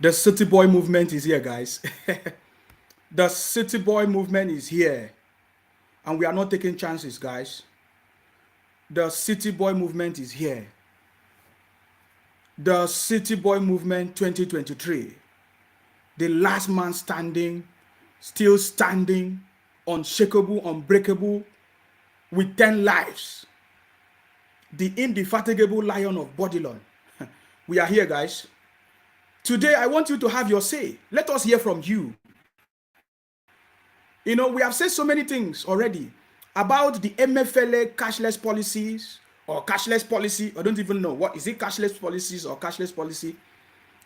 The city boy movement is here, guys. The city boy movement is here. And we are not taking chances, guys. The city boy movement is here. The city boy movement 2023. The last man standing, still standing, unshakable, unbreakable, with 10 lives. The indefatigable lion of Bodilon. We are here, guys. Today, I want you to have your say. Let us hear from you. You know, we have said so many things already about the Emefiele cashless policies or cashless policy. I don't even know. What is it, cashless policies or cashless policy?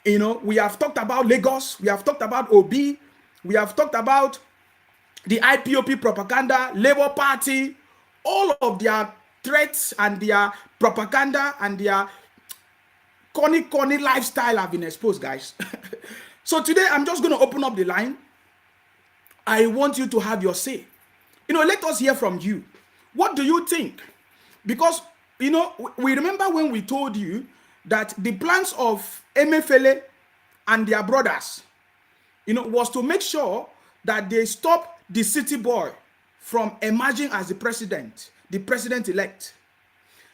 You know, we have talked about Lagos. We have talked about OB. We have talked about the IPOB propaganda, Labour Party, all of their threats and their propaganda and their corny lifestyle have been exposed, guys. So today, I'm just going to open up the line. I want you to have your say. You know, let us hear from you. What do you think? Because, you know, we remember when we told you that the plans of Emefiele and their brothers, you know, was to make sure that they stop the city boy from emerging as the president-elect.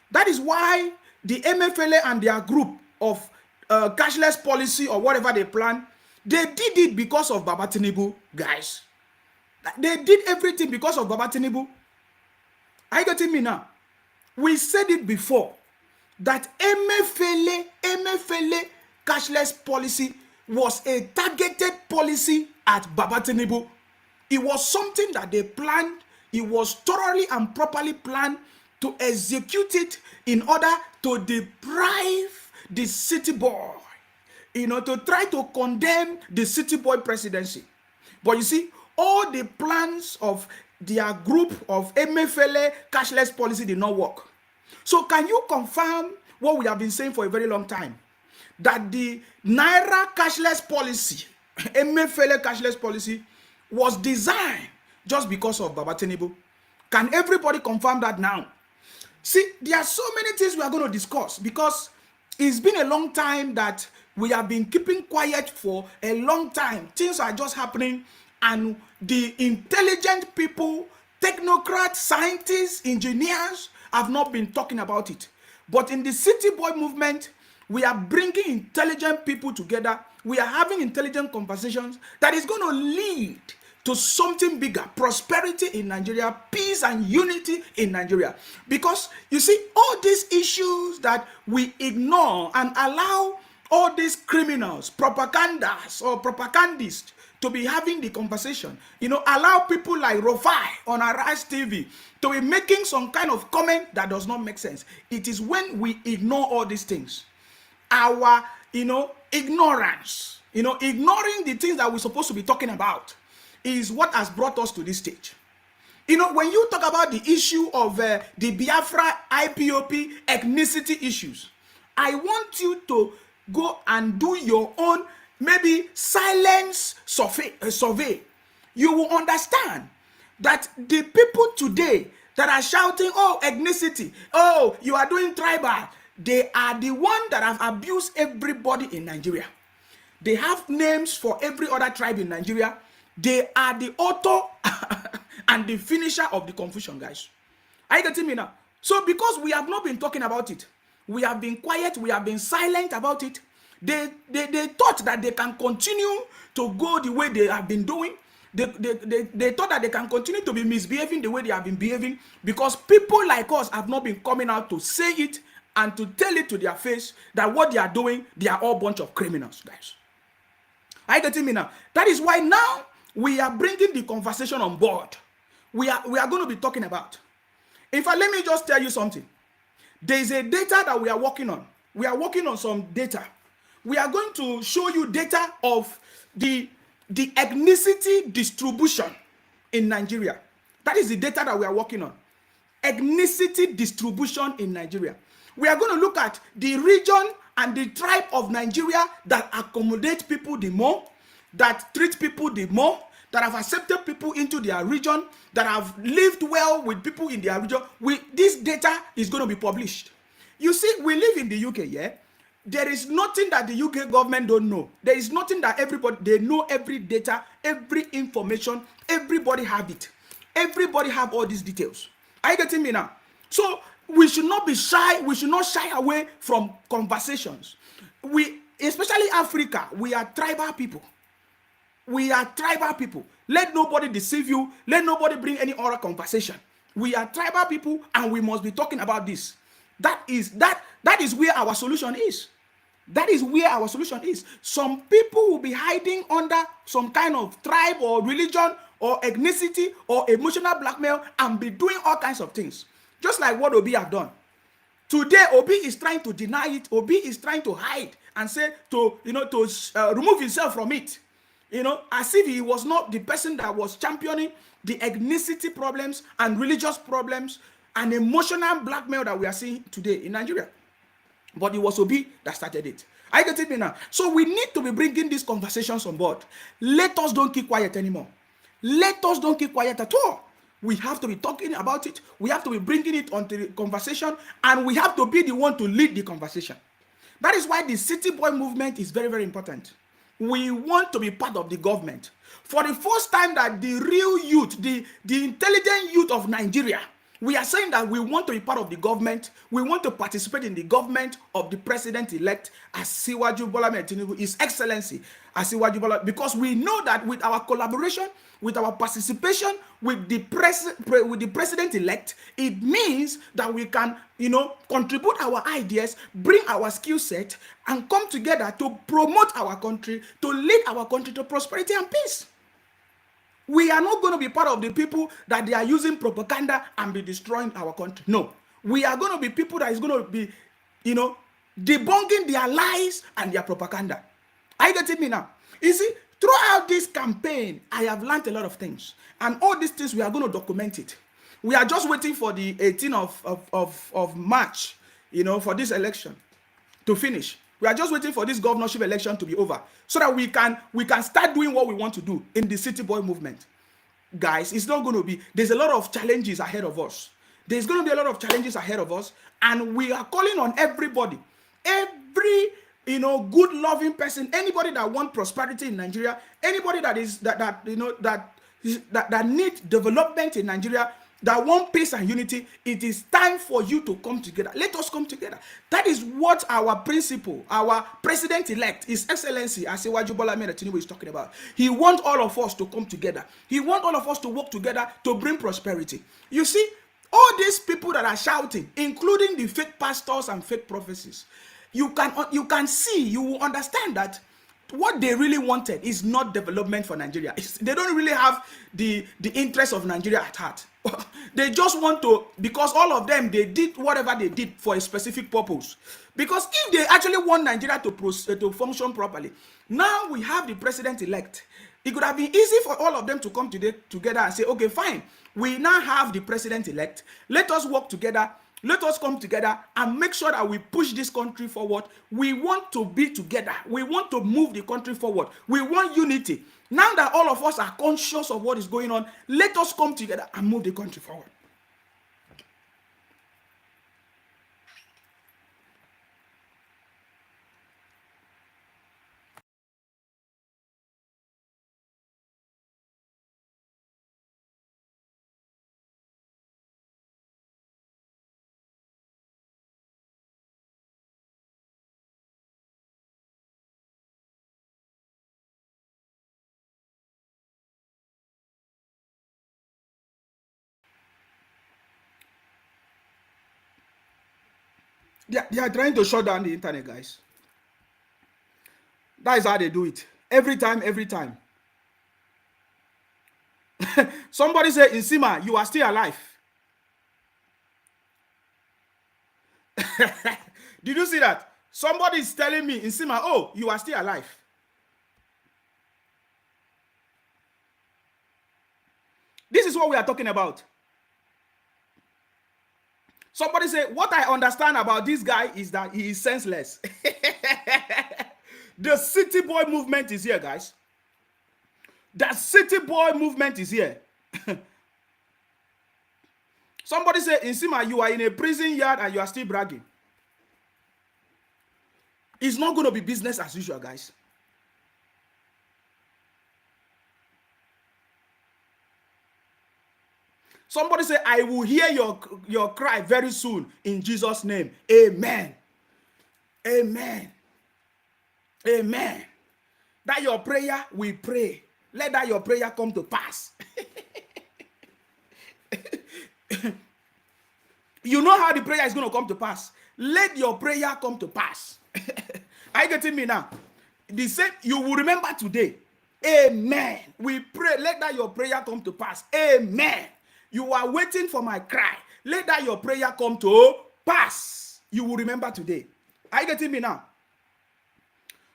That is why the Emefiele and their group of cashless policy or whatever they plan, they did it because of Baba Tinubu, guys. They did everything because of Baba Tinubu. Are you getting me now? We said it before that Emefiele cashless policy was a targeted policy at Baba Tinubu. It was something that they planned. It was thoroughly and properly planned to execute it in order to deprive the city boy, you know, to try to condemn the city boy presidency. But you see, all the plans of their group of Emefiele cashless policy did not work. So can you confirm what we have been saying for a very long time? That the Naira cashless policy, Emefiele cashless policy, was designed just because of Baba Tinubu. Can everybody confirm that now? See, there are so many things we are going to discuss because it's been a long time that we have been keeping quiet for a long time. Things are just happening. And the intelligent people, technocrats, scientists, engineers have not been talking about it. But in the city boy movement, we are bringing intelligent people together. We are having intelligent conversations that is going to lead to something bigger, prosperity in Nigeria, peace and unity in Nigeria. Because you see, all these issues that we ignore and allow all these criminals, propagandas or propagandists to be having the conversation, you know, allow people like Rofai on Arise TV to be making some kind of comment that does not make sense. It is when we ignore all these things, our, you know, ignorance, you know, ignoring the things that we're supposed to be talking about is what has brought us to this stage. You know, when you talk about the issue of the Biafra IPOB ethnicity issues, I want you to go and do your own maybe silence survey. You will understand that the people today that are shouting, oh, ethnicity, oh, you are doing tribal, they are the one that have abused everybody in Nigeria. They have names for every other tribe in Nigeria. They are the author and the finisher of the confusion, guys. Are you getting me now? So because we have not been talking about it, we have been quiet, we have been silent about it. They thought that they can continue to go the way they have been doing. They thought that they can continue to be misbehaving the way they have been behaving because people like us have not been coming out to say it and to tell it to their face that what they are doing, they are all a bunch of criminals, guys. Are you getting me now? That is why now we are bringing the conversation on board. We are going to be talking about. In fact, let me just tell you something. There is a data that we are working on. We are working on some data. We are going to show you data of the ethnicity distribution in Nigeria. That is the data that we are working on. Ethnicity distribution in Nigeria. We are going to look at the region and the tribe of Nigeria that accommodate people the more, that treat people the more, that have accepted people into their region, that have lived well with people in their region. This data is going to be published. You see, we live in the UK, yeah? There is nothing that the UK government don't know. There is nothing that everybody, they know every data, every information, everybody have it. Everybody have all these details. Are you getting me now? So we should not be shy, we should not shy away from conversations. We, especially Africa, we are tribal people. We are tribal people. Let nobody deceive you. Let nobody bring any other conversation. We are tribal people and we must be talking about this. That is where our solution is. That is where our solution is. Some people will be hiding under some kind of tribe or religion or ethnicity or emotional blackmail and be doing all kinds of things. Just like what Obi have done. Today, Obi is trying to deny it. Obi is trying to hide and say to remove himself from it. As if he was not the person that was championing the ethnicity problems and religious problems and emotional blackmail that we are seeing today in Nigeria. But it was Obi that started it. I get it now. So we need to be bringing these conversations on board. Let us don't keep quiet anymore. Let us don't keep quiet at all. We have to be talking about it. We have to be bringing it onto the conversation, and we have to be the one to lead the conversation. That is why the City Boy movement is very, very important. We want to be part of the government. For the first time that the real youth, the intelligent youth of Nigeria, we are saying that we want to be part of the government. We want to participate in the government of the president-elect Asiwaju Bola Ahmed Tinubu, His Excellency Asiwaju Bola, because we know that with our collaboration, with our participation with the president-elect, it means that we can, contribute our ideas, bring our skill set, and come together to promote our country, to lead our country to prosperity and peace. We are not going to be part of the people that they are using propaganda and be destroying our country. No. We are going to be people that is going to be, debunking their lies and their propaganda. Are you getting me now? You see, throughout this campaign, I have learned a lot of things. And all these things, we are going to document it. We are just waiting for the 18th of March, for this election to finish. We are just waiting for this governorship election to be over so that we can start doing what we want to do in the City Boy movement. Guys, it's not going to be, there's a lot of challenges ahead of us. There's going to be a lot of challenges ahead of us, and we are calling on everybody, every good loving person, anybody that wants prosperity in Nigeria, anybody that is that need development in Nigeria, that want peace and unity. It is time for you to come together. Let us come together. That is what our principal, our president-elect, His Excellency Asiwaju Bola Ahmed Tinubu is talking about. He wants all of us to come together. He wants all of us to work together to bring prosperity. You see, all these people that are shouting, including the fake pastors and fake prophecies, you can see, you will understand that what they really wanted is not development for Nigeria. They don't really have the interest of Nigeria at heart. They just want to, because all of them, they did whatever they did for a specific purpose. Because if they actually want Nigeria to function properly, now we have the president-elect. It could have been easy for all of them to come together and say, okay, fine, we now have the president-elect. Let us work together. Let us come together and make sure that we push this country forward. We want to be together. We want to move the country forward. We want unity. Now that all of us are conscious of what is going on, let us come together and move the country forward. They are trying to shut down the internet, guys. That is how they do it. Every time, every time. Somebody say, Insima, you are still alive. Did you see that? Somebody is telling me, Insima, oh, you are still alive. This is what we are talking about. Somebody say, what I understand about this guy is that he is senseless. The City Boy movement is here, guys. The City Boy movement is here. Somebody say, Insima, you are in a prison yard and you are still bragging. It's not going to be business as usual, guys. Somebody say, I will hear your cry very soon in Jesus' name. Amen. Amen. Amen. That your prayer, we pray. Let that your prayer come to pass. You know how the prayer is going to come to pass. Let your prayer come to pass. Are you getting me now? The same, you will remember today. Amen. We pray, let that your prayer come to pass. Amen. You are waiting for my cry. Let that your prayer come to pass. You will remember today. Are you getting me now?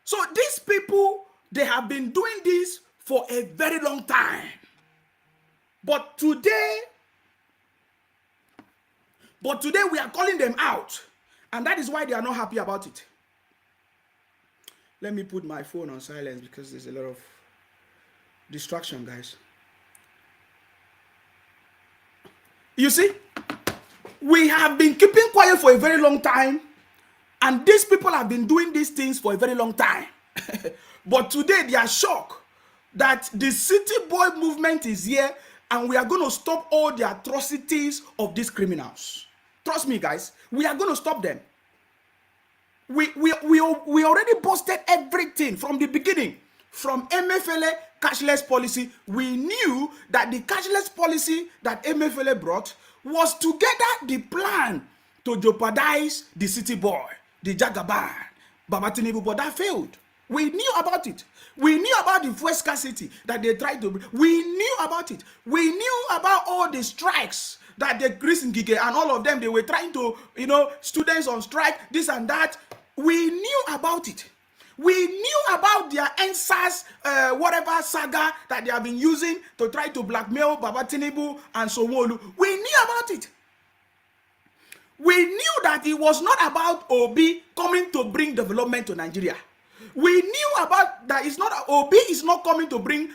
So these people, they have been doing this for a very long time. But today we are calling them out. And that is why they are not happy about it. Let me put my phone on silence because there's a lot of distraction, guys. You see, we have been keeping quiet for a very long time, and these people have been doing these things for a very long time. But today they are shocked that the city boy movement is here, and we are going to stop all the atrocities of these criminals. Trust me, guys, we are going to stop them. We already busted everything from the beginning. From Emefiele cashless policy, we knew that the cashless policy that Emefiele brought was together the plan to jeopardize the city boy, the Jagaban, Baba Tinubu, but that failed. We knew about it. We knew about the fuel scarcity that they tried to bring. We knew about it. We knew about all the strikes that the Chris Ngige and all of them, they were trying to, students on strike, this and that. We knew about it. We knew about their NSAS, whatever saga that they have been using to try to blackmail Baba Tinubu and Sanwo-Olu. We knew about it. We knew that it was not about Obi coming to bring development to Nigeria. We knew about that it's not Obi is not coming to bring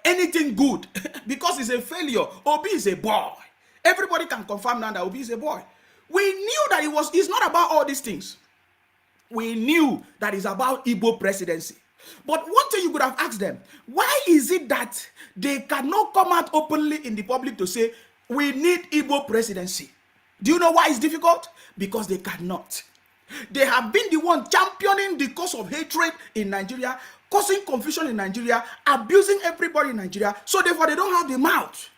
anything good because it's a failure. Obi is a boy. Everybody can confirm now that Obi is a boy. We knew that it's not about all these things. We knew that it's about Igbo presidency. But one thing you could have asked them, why is it that they cannot come out openly in the public to say, we need Igbo presidency? Do you know why it's difficult? Because they cannot. They have been the one championing the cause of hatred in Nigeria, causing confusion in Nigeria, abusing everybody in Nigeria, so therefore they don't have the mouth.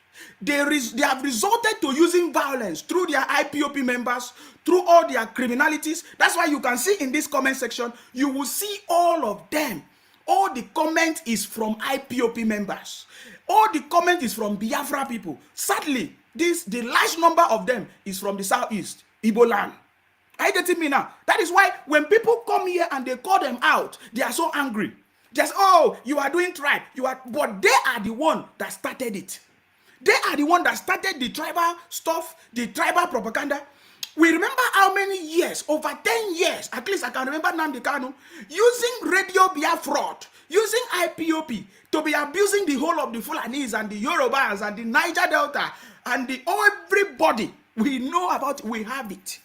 They have resorted to using violence through their IPOB members, through all their criminalities. That's why you can see in this comment section, you will see all of them. All the comment is from IPOB members. All the comment is from Biafra people. Sadly, the large number of them is from the southeast, Igbo land. Are you getting me now? That is why when people come here and they call them out, they are so angry. Just, oh, you are doing tribe. But they are the one that started it. They are the one that started the tribal stuff, the tribal propaganda. We remember how many years, over 10 years, at least I can remember Nnamdi Kanu, using Radio Biafra, using IPOB to be abusing the whole of the Fulanese and the Yorubas and the Niger Delta and everybody. We know about it, we have it.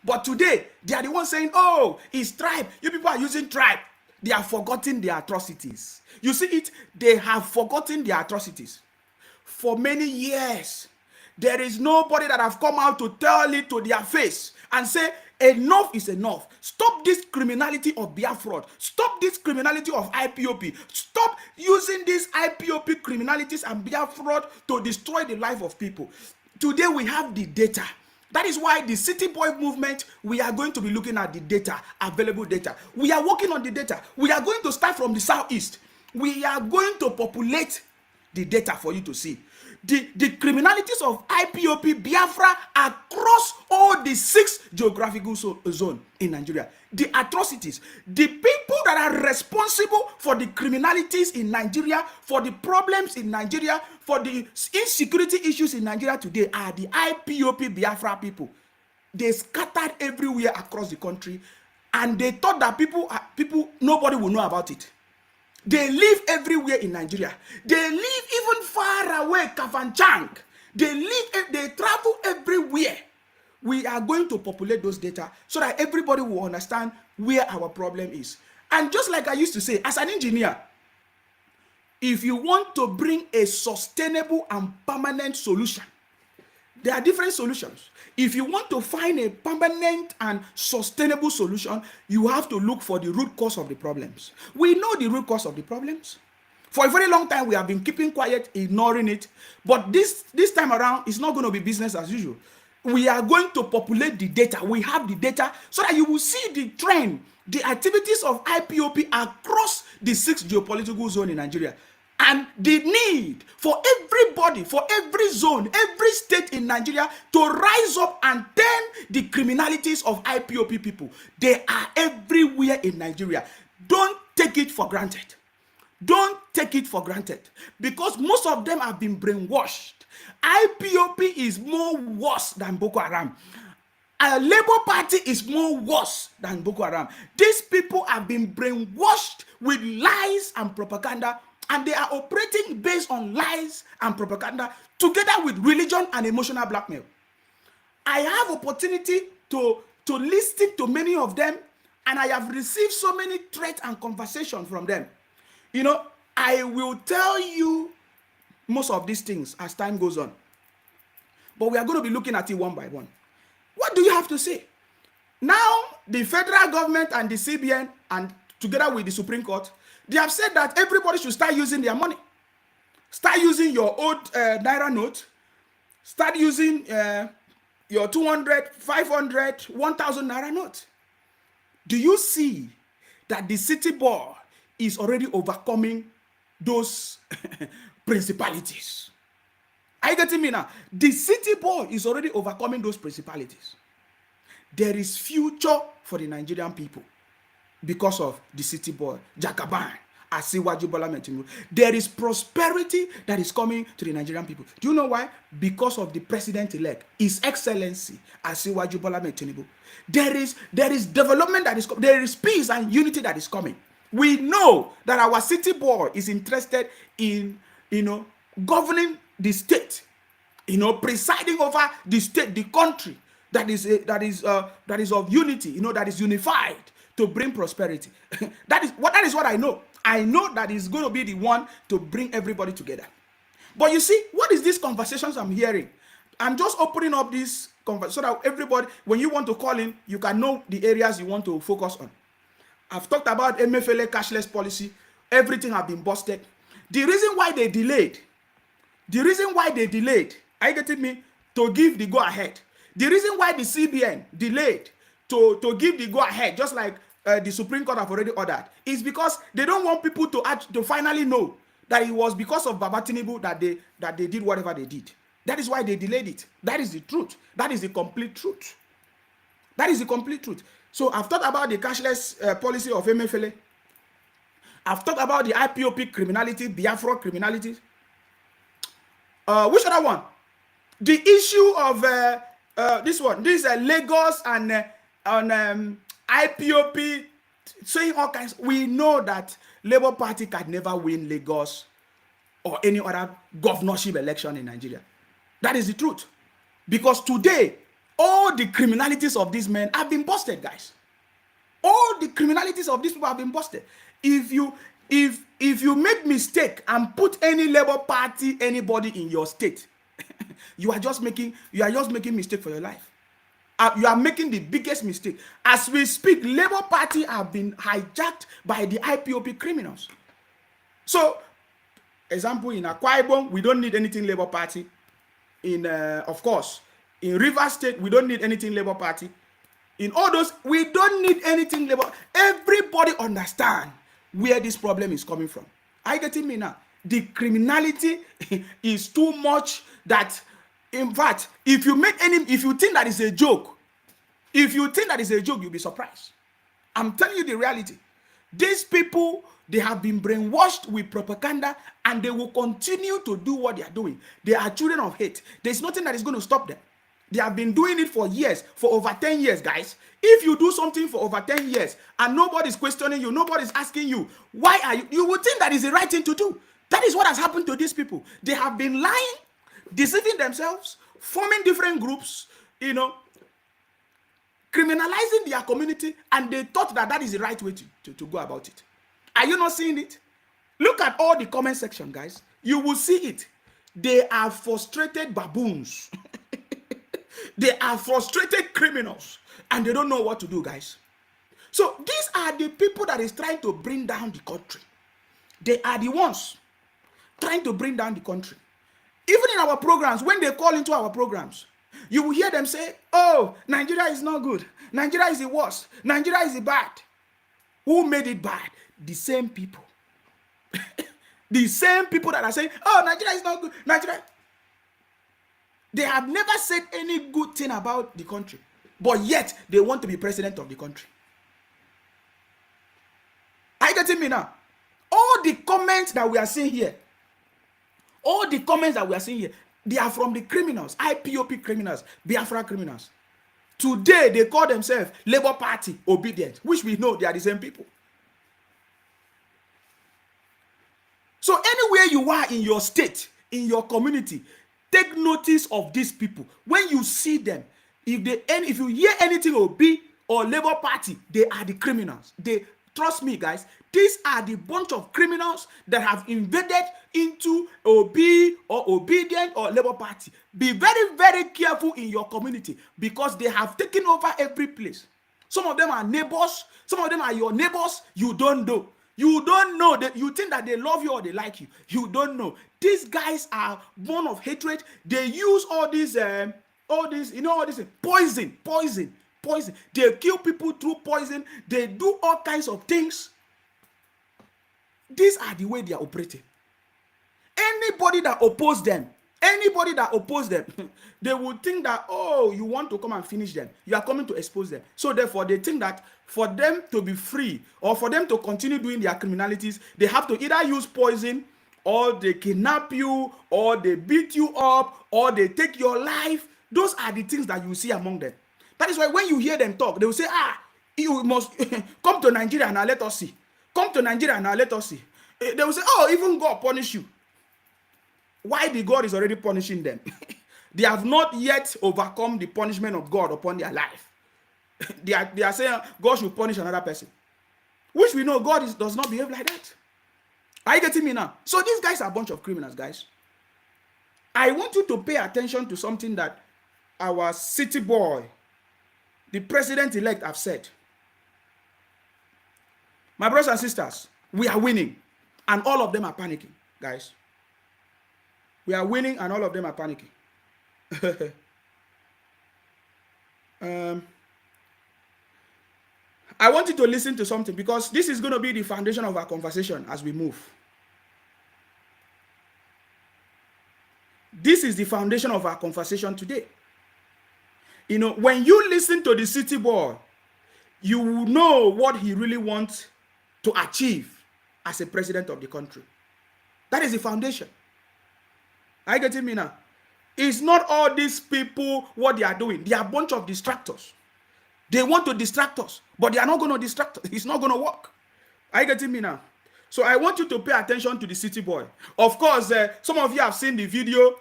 But today, they are the ones saying, oh, it's tribe. You people are using tribe. They have forgotten their atrocities. You see it? They have forgotten their atrocities. For many years, there is nobody that have come out to tell it to their face and say, enough is enough. Stop this criminality of Biafra. Stop this criminality of IPOB. Stop using these IPOB criminalities and Biafra to destroy the life of people. Today, we have the data. That is why the City Boy movement, we are going to be looking at the data, available data. We are working on the data. We are going to start from the southeast. We are going to populate the data for you to see. The criminalities of IPOB Biafra across all the 6 geographical zones in Nigeria. The atrocities. The people that are responsible for the criminalities in Nigeria, for the problems in Nigeria, for the insecurity issues in Nigeria today are the IPOB Biafra people. They scattered everywhere across the country, and they thought that nobody will know about it. They live everywhere in Nigeria. They live even far away, Kafanchang. They travel everywhere. We are going to populate those data so that everybody will understand where our problem is. And just like I used to say, as an engineer, if you want to bring a sustainable and permanent solution, there are different solutions. If you want to find a permanent and sustainable solution, you have to look for the root cause of the problems. We know the root cause of the problems. For a very long time, we have been keeping quiet, ignoring it. But this time around, it's not going to be business as usual. We are going to populate the data. We have the data so that you will see the trend, the activities of IPOB across the 6 geopolitical zone in Nigeria. And the need for everybody, for every zone, every state in Nigeria to rise up and turn the criminalities of IPOB people. They are everywhere in Nigeria. Don't take it for granted. Don't take it for granted, because most of them have been brainwashed. IPOB is more worse than Boko Haram. A Labour Party is more worse than Boko Haram. These people have been brainwashed with lies and propaganda, and they are operating based on lies and propaganda together with religion and emotional blackmail. I have opportunity to listen to many of them, and I have received so many threats and conversations from them. You know, I will tell you most of these things as time goes on. But we are going to be looking at it one by one. What do you have to say? Now, the federal government and the CBN, and together with the Supreme Court, they have said that everybody should start using their money. Start using your old Naira note. Start using your 200, 500, 1,000 Naira note. Do you see that the city board is already overcoming those principalities? Are you getting me now? The city board is already overcoming those principalities. There is future for the Nigerian people because of the city board, Jagaban, Asiwaju Bola Tinubu. There is prosperity that is coming to the Nigerian people. Do you know why? Because of the president-elect, His Excellency Asiwaju Bola Tinubu. There is development that is coming. There is peace and unity that is coming. We know that our city board is interested in, governing the state, presiding over the state, the country that is of unity, that is unified to bring prosperity. That is what I know. I know that is going to be the one to bring everybody together. But you see, what is these conversations I'm hearing? I'm just opening up this conversation so that everybody, when you want to call in, you can know the areas you want to focus on. I've talked about Emefiele Cashless policy. Everything have been busted. The reason why they delayed, are you getting me, to give the go-ahead? The reason why the CBN delayed to give the go-ahead, just like the Supreme Court have already ordered, is because they don't want people to finally know that it was because of Baba Tinubu that they did whatever they did. That is why they delayed it. That is the truth. That is the complete truth. That is the complete truth. So I've talked about the cashless policy of Emefiele. I've talked about the IPOB criminality, Biafra criminality. Which other one? The issue of this one. This Lagos and IPOB saying all kinds. We know that Labour Party can never win Lagos or any other governorship election in Nigeria. That is the truth. Because today, all the criminalities of these men have been busted, guys. All the criminalities of these people have been busted. If you make mistake and put any Labour Party, anybody in your state, you are just making mistake for your life. You are making the biggest mistake. As we speak, Labour Party have been hijacked by the IPOB criminals. So, example, in Akwa Ibom, we don't need anything Labour Party. Of course, in Rivers State, we don't need anything Labour Party. In all those, we don't need anything Labour. Everybody understand where this problem is coming from. Are you getting me now? The criminality is too much that, in fact, if you think that is a joke, you'll be surprised. I'm telling you the reality. These people, they have been brainwashed with propaganda, and they will continue to do what they are doing. They are children of hate. There's nothing that is going to stop them. They have been doing it for years, for over 10 years, guys. If you do something for over 10 years and nobody's questioning you, nobody's asking you, why are you would think that is the right thing to do. That is what has happened to these people. They have been lying, deceiving themselves, forming different groups, criminalizing their community, and they thought that that is the right way to go about it. Are you not seeing it? Look at all the comment section, guys. You will see it. They are frustrated baboons. They are frustrated criminals, and they don't know what to do, guys. So these are the people that is trying to bring down the country. They are the ones trying to bring down the country. Even in our programs, when they call into our programs, you will hear them say, oh, Nigeria is not good. Nigeria is the worst. Nigeria is the bad. Who made it bad? The same people. The same people that are saying, oh, Nigeria is not good. Nigeria. They have never said any good thing about the country, but yet they want to be president of the country. Are you getting me now? All the comments that we are seeing here, they are from the criminals, IPOB criminals, Biafra criminals. Today, they call themselves Labour Party obedient, which we know they are the same people. So anywhere you are in your state, in your community, take notice of these people. When you see them, if you hear anything Obi or Labour Party, they are the criminals. Trust me, guys, these are the bunch of criminals that have invaded into Obi or Obedient or Labour Party. Be very, very careful in your community, because they have taken over every place. Some of them are neighbors. Some of them are your neighbors. You don't know. You don't know that. You think that they love you or they like you. You don't know. These guys are born of hatred. They use all this poison. They kill people through poison. They do all kinds of things. These are the way they are operating. Anybody that oppose them, they will think that, oh, you want to come and finish them. You are coming to expose them. So therefore, they think that for them to be free or for them to continue doing their criminalities, they have to either use poison, or they kidnap you, or they beat you up, or they take your life. Those are the things that you see among them. That is why when you hear them talk, they will say, you must come to Nigeria now, let us see. Come to Nigeria now, let us see. They will say, oh, even God punish you. Why the God is already punishing them? They have not yet overcome the punishment of God upon their life. They are saying God should punish another person, which we know God does not behave like that. Are you getting me now? So these guys are a bunch of criminals, guys. I want you to pay attention to something that our city boy, the president-elect, have said. My brothers and sisters, we are winning, and all of them are panicking, guys. We are winning, and all of them are panicking. I want you to listen to something, because this is going to be the foundation of our conversation as we move. This is the foundation of our conversation today. You know, when you listen to the city boy, you will know what he really wants to achieve as a president of the country. That is the foundation. Are you getting me now? It's not all these people what they are doing. They are a bunch of distractors. They want to distract us, but they are not going to distract us. It's not going to work. Are you getting me now? So I want you to pay attention to the city boy. Of course, some of you have seen the video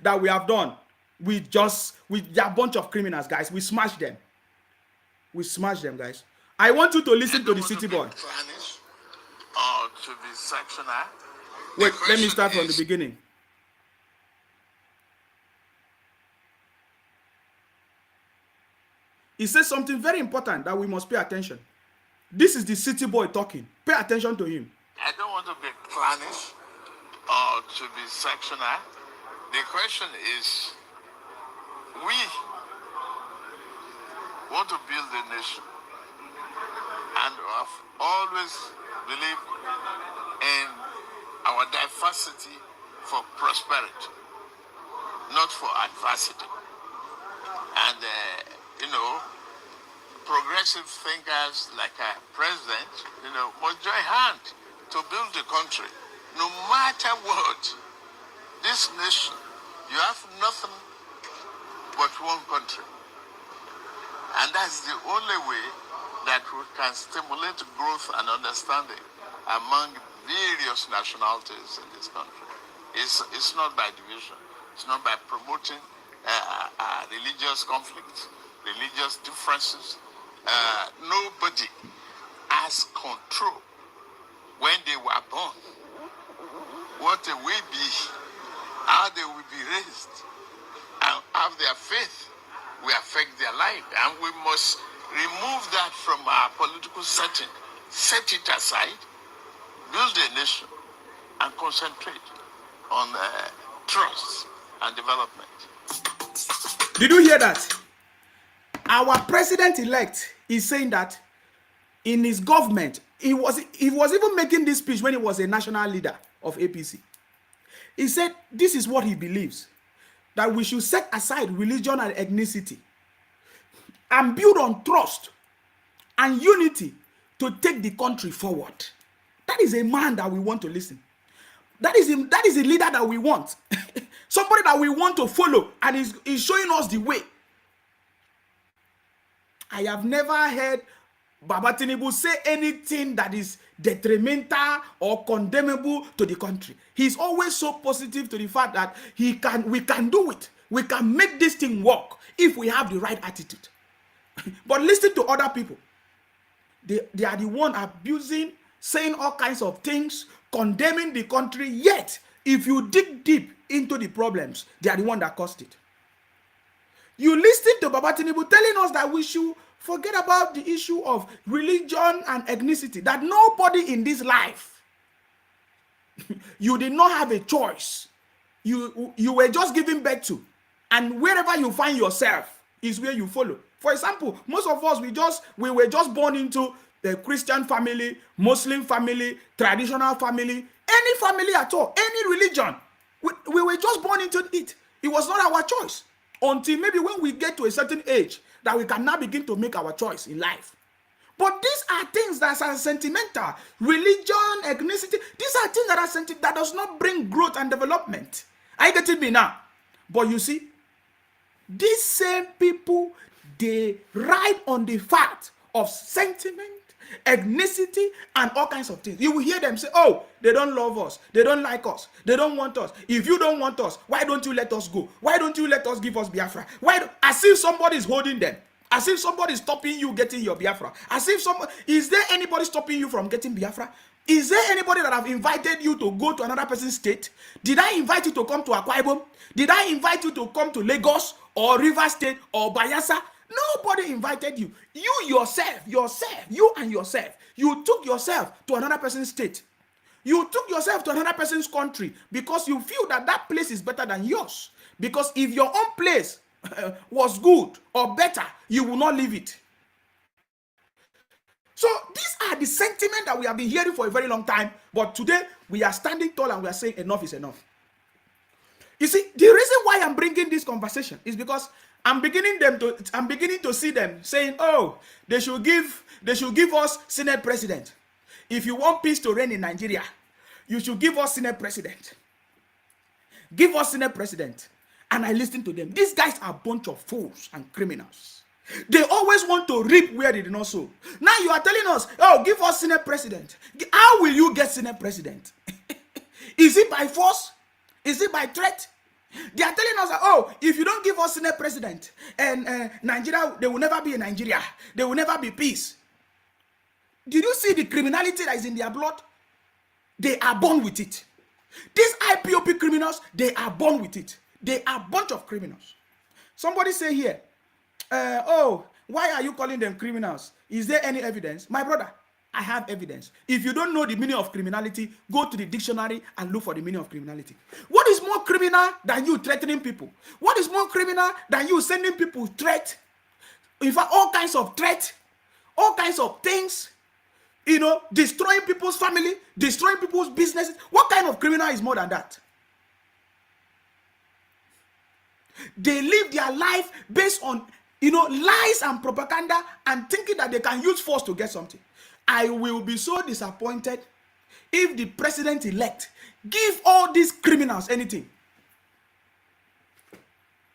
that we have done. They are a bunch of criminals, guys. We smashed them. Guys. I want you to listen to the city boy. Or to be sectioned. Wait, let me start from the beginning. He says something very important that we must pay attention. This is the city boy talking. Pay attention to him. I don't want to be punished or to be sectioned. The question is, we want to build a nation, and have always believed in our diversity for prosperity, not for adversity. And progressive thinkers like our president, must join hands to build the country. No matter what, this nation, you have nothing but one country. And that's the only way that we can stimulate growth and understanding among various nationalities in this country. It's not by division. It's not by promoting religious conflicts. religious differences. Nobody has control when they were born. What they will be, how they will be raised, and have their faith will affect their life. And we must remove that from our political setting, set it aside, build a nation, and concentrate on trust and development. Did you hear that? Our president-elect is saying that in his government, he was even making this speech when he was a national leader of APC. He said this is what he believes, that we should set aside religion and ethnicity and build on trust and unity to take the country forward. That is a man that we want to listen. That is a leader that we want. Somebody that we want to follow, and is showing us the way. I have never heard Baba Tinubu say anything that is detrimental or condemnable to the country. He's always so positive to the fact that we can do it. We can make this thing work if we have the right attitude. But listen to other people. They are the one abusing, saying all kinds of things, condemning the country. Yet, if you dig deep into the problems, they are the one that caused it. You listen to Baba Tinubu telling us that we should forget about the issue of religion and ethnicity, that nobody in this life, you did not have a choice. You were just given birth to, and wherever you find yourself is where you follow. For example, most of us, we were just born into a Christian family, Muslim family, traditional family, any family at all, any religion. We were just born into it. It was not our choice until maybe when we get to a certain age that we can now begin to make our choice in life. But these are things that are sentimental. Religion, ethnicity, these are things that are sentimental, that does not bring growth and development. Are you getting me now? But you see, these same people, they ride on the fact of sentiment, ethnicity, and all kinds of things. You will hear them say, oh, they don't love us, they don't like us, they don't want us. If you don't want us, why don't you let us go? Why don't you let us give us Biafra? As if somebody is holding them, as if somebody is stopping you getting your Biafra. As if is there anybody stopping you from getting Biafra? Is there anybody that have invited you to go to another person's state? Did I invite you to come to Akwa Ibom? Did I invite you to come to Lagos or River State or Bayelsa? Nobody invited you. You yourself, you took yourself to another person's state. You took yourself to another person's country because you feel that that place is better than yours. Because if your own place was good or better, you will not leave it. So these are the sentiments that we have been hearing for a very long time. But today we are standing tall and we are saying enough is enough. You see, the reason why I'm bringing this conversation is because I'm beginning to see them saying, oh, they should give us Senate president. If you want peace to reign in Nigeria, you should give us Senate president. Give us Senate president. And I listen to them. These guys are a bunch of fools and criminals. They always want to reap where they did not sow. Now you are telling us, oh, give us Senate president. How will you get Senate president? Is it by force? Is it by threat? They are telling us that, oh, if you don't give us Senate president, and Nigeria, there will never be a Nigeria. There will never be peace. Did you see the criminality that is in their blood? They are born with it. These IPOB criminals, they are born with it. They are a bunch of criminals. Somebody say here, oh, why are you calling them criminals? Is there any evidence? My brother, I have evidence. If you don't know the meaning of criminality, go to the dictionary and look for the meaning of criminality. What is more criminal than you threatening people? What is more criminal than you sending people threat? In fact, all kinds of threat, all kinds of things, destroying people's family, destroying people's businesses. What kind of criminal is more than that? They live their life based on, lies and propaganda and thinking that they can use force to get something. I will be so disappointed if the president-elect give all these criminals anything.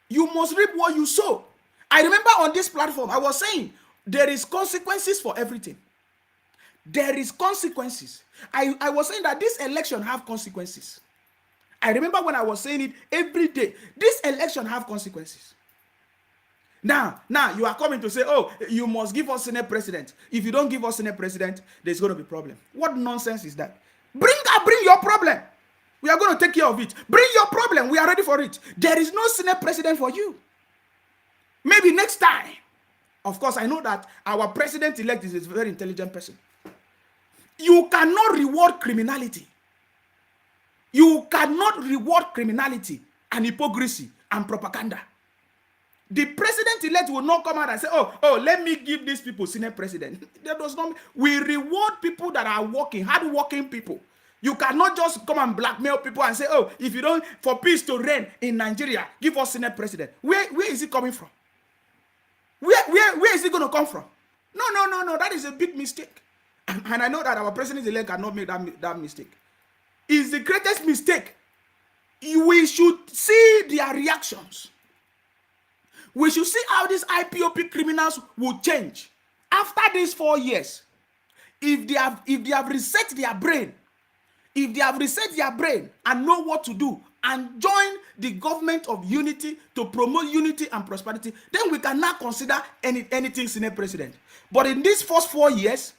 You must reap what you sow. I remember on this platform, I was saying, there is consequences for everything. There is consequences. I was saying that this election have consequences. I remember when I was saying it every day. This election have consequences. Now you are coming to say, oh, you must give us Senate president. If you don't give us Senate president, there's going to be problem. What nonsense is that? Bring your problem. We are going to take care of it. Bring your problem. We are ready for it. There is no Senate president for you. Maybe next time. Of course, I know that our president-elect is a very intelligent person. You cannot reward criminality. You cannot reward criminality and hypocrisy and propaganda. The president-elect will not come out and say, oh, let me give these people Senate president. That does not. We reward people that are working, hard-working people. You cannot just come and blackmail people and say, oh, if you don't, for peace to reign in Nigeria, give us Senate president. Where is it coming from? Where is it going to come from? No. That is a big mistake. And I know that our president-elect cannot make that mistake. It's the greatest mistake. We should see their reactions. We should see how these IPOB criminals will change after these 4 years. If they have reset their brain, and know what to do and join the government of unity to promote unity and prosperity, then we can now consider anything Senate president. But in these first 4 years,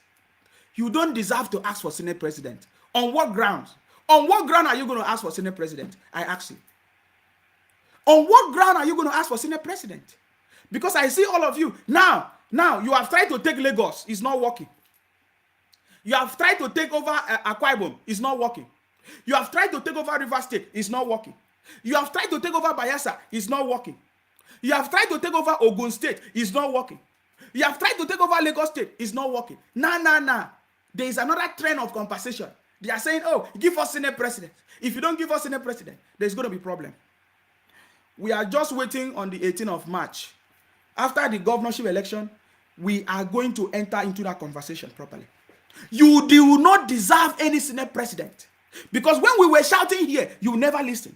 you don't deserve to ask for Senate president. On what grounds? On what ground are you going to ask for Senate president? I ask you. On what ground are you going to ask for Senate president? Because I see all of you. Now you have tried to take Lagos. It's not working. You have tried to take over Akwa Ibom. It's not working. You have tried to take over River State. It's not working. You have tried to take over Bayelsa. It's not working. You have tried to take over Ogun State. It's not working. You have tried to take over Lagos State. It's not working. Nah. There is another trend of compensation. They are saying, oh, give us Senate president. If you don't give us Senate president, there's going to be problem. We are just waiting on the 18th of March. After the governorship election, we are going to enter into that conversation properly. You do not deserve any Senate president. Because when we were shouting here, you never listened.